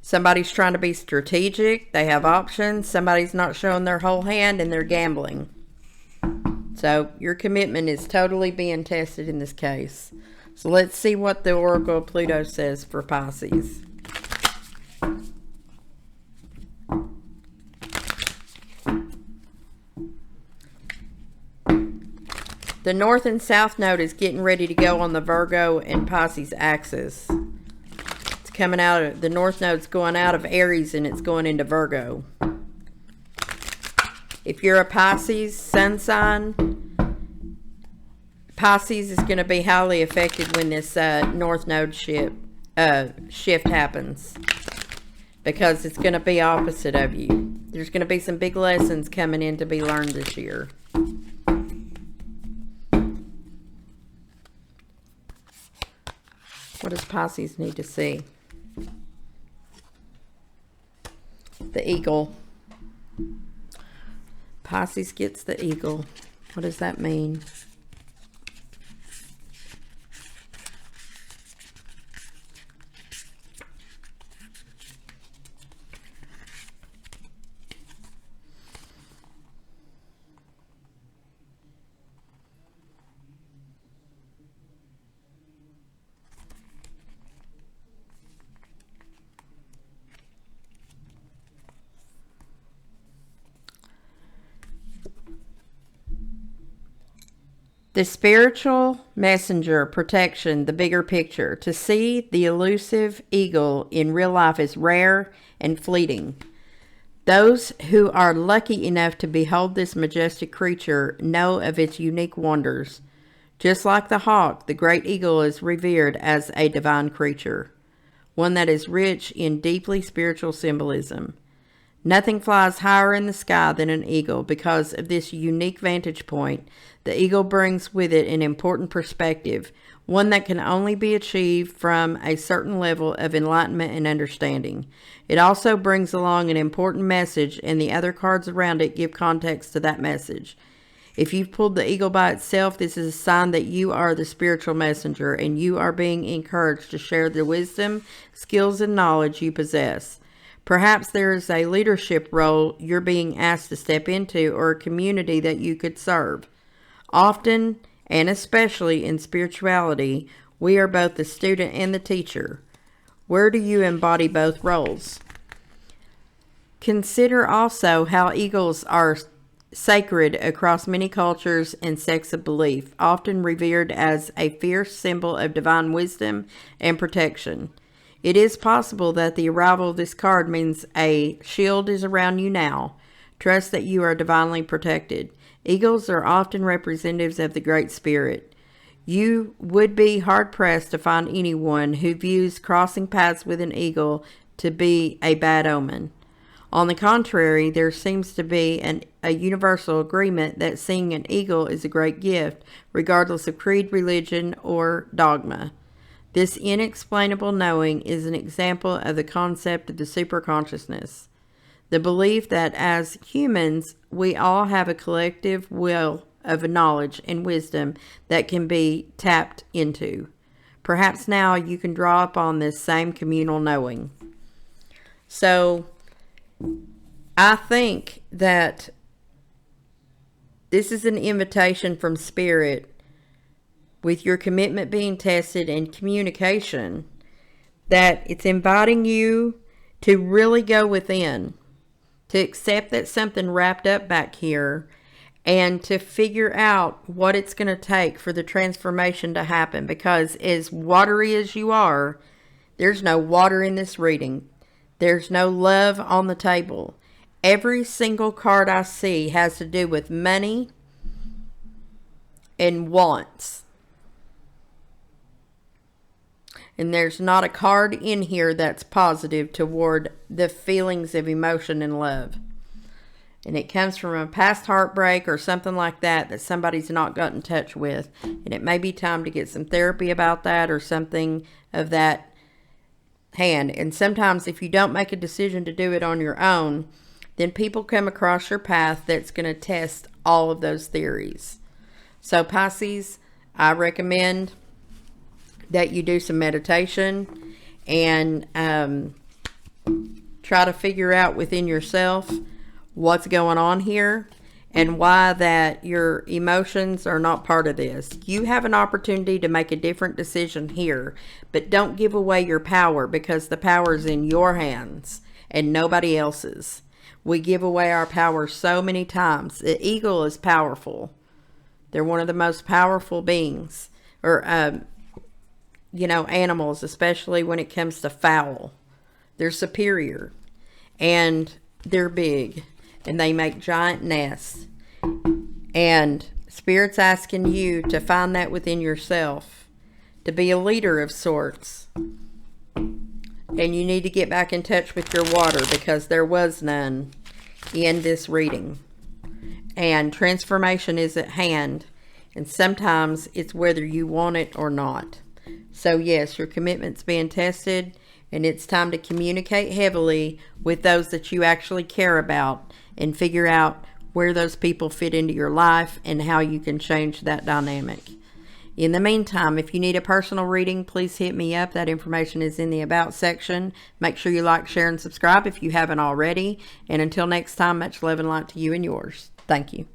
Somebody's trying to be strategic. They have options. Somebody's not showing their whole hand and they're gambling. So your commitment is totally being tested in this case. So let's see what the Oracle of Pluto says for Pisces. The North and South Node is getting ready to go on the Virgo and Pisces axis. It's coming out of, the North Node's going out of Aries and it's going into Virgo. If you're a Pisces sun sign, Pisces is going to be highly affected when this North Node shift happens. Because it's going to be opposite of you. There's going to be some big lessons coming in to be learned this year. What does Pisces need to see? The eagle. Pisces gets the eagle. What does that mean? The spiritual messenger protection, the bigger picture. To see the elusive eagle in real life is rare and fleeting. Those who are lucky enough to behold this majestic creature know of its unique wonders. Just like the hawk, the great eagle is revered as a divine creature, one that is rich in deeply spiritual symbolism. Nothing flies higher in the sky than an eagle. Because of this unique vantage point, the eagle brings with it an important perspective, one that can only be achieved from a certain level of enlightenment and understanding. It also brings along an important message, and the other cards around it give context to that message. If you've pulled the eagle by itself, this is a sign that you are the spiritual messenger, and you are being encouraged to share the wisdom, skills, and knowledge you possess. Perhaps there is a leadership role you're being asked to step into, or a community that you could serve. Often, and especially in spirituality, we are both the student and the teacher. Where do you embody both roles? Consider also how eagles are sacred across many cultures and sects of belief, often revered as a fierce symbol of divine wisdom and protection. It is possible that the arrival of this card means a shield is around you now. Trust that you are divinely protected. Eagles are often representatives of the Great Spirit. You would be hard-pressed to find anyone who views crossing paths with an eagle to be a bad omen. On the contrary, there seems to be a universal agreement that seeing an eagle is a great gift, regardless of creed, religion, or dogma. This inexplainable knowing is an example of the concept of the superconsciousness. The belief that as humans, we all have a collective well of knowledge and wisdom that can be tapped into. Perhaps now you can draw upon this same communal knowing. So, I think that this is an invitation from Spirit, with your commitment being tested and communication, that it's inviting you to really go within, to accept that something wrapped up back here, and to figure out what it's going to take for the transformation to happen. Because as watery as you are, there's no water in this reading. There's no love on the table. Every single card I see has to do with money and wants. And there's not a card in here that's positive toward the feelings of emotion and love. And it comes from a past heartbreak or something like that that somebody's not got in touch with. And it may be time to get some therapy about that or something of that hand. And sometimes if you don't make a decision to do it on your own, then people come across your path that's going to test all of those theories. So Pisces, I recommend that you do some meditation and try to figure out within yourself what's going on here and why that your emotions are not part of this. You have an opportunity to make a different decision here, but don't give away your power, because the power is in your hands and nobody else's. We give away our power so many times. The eagle is powerful. They're one of the most powerful beings, or animals, especially when it comes to fowl. They're superior, and they're big, and they make giant nests. And Spirit's asking you to find that within yourself, to be a leader of sorts. And you need to get back in touch with your water, because there was none in this reading. And transformation is at hand, and sometimes it's whether you want it or not. So yes, your commitment's being tested, and it's time to communicate heavily with those that you actually care about and figure out where those people fit into your life and how you can change that dynamic. In the meantime, if you need a personal reading, please hit me up. That information is in the About section. Make sure you like, share, and subscribe if you haven't already. And until next time, much love and light to you and yours. Thank you.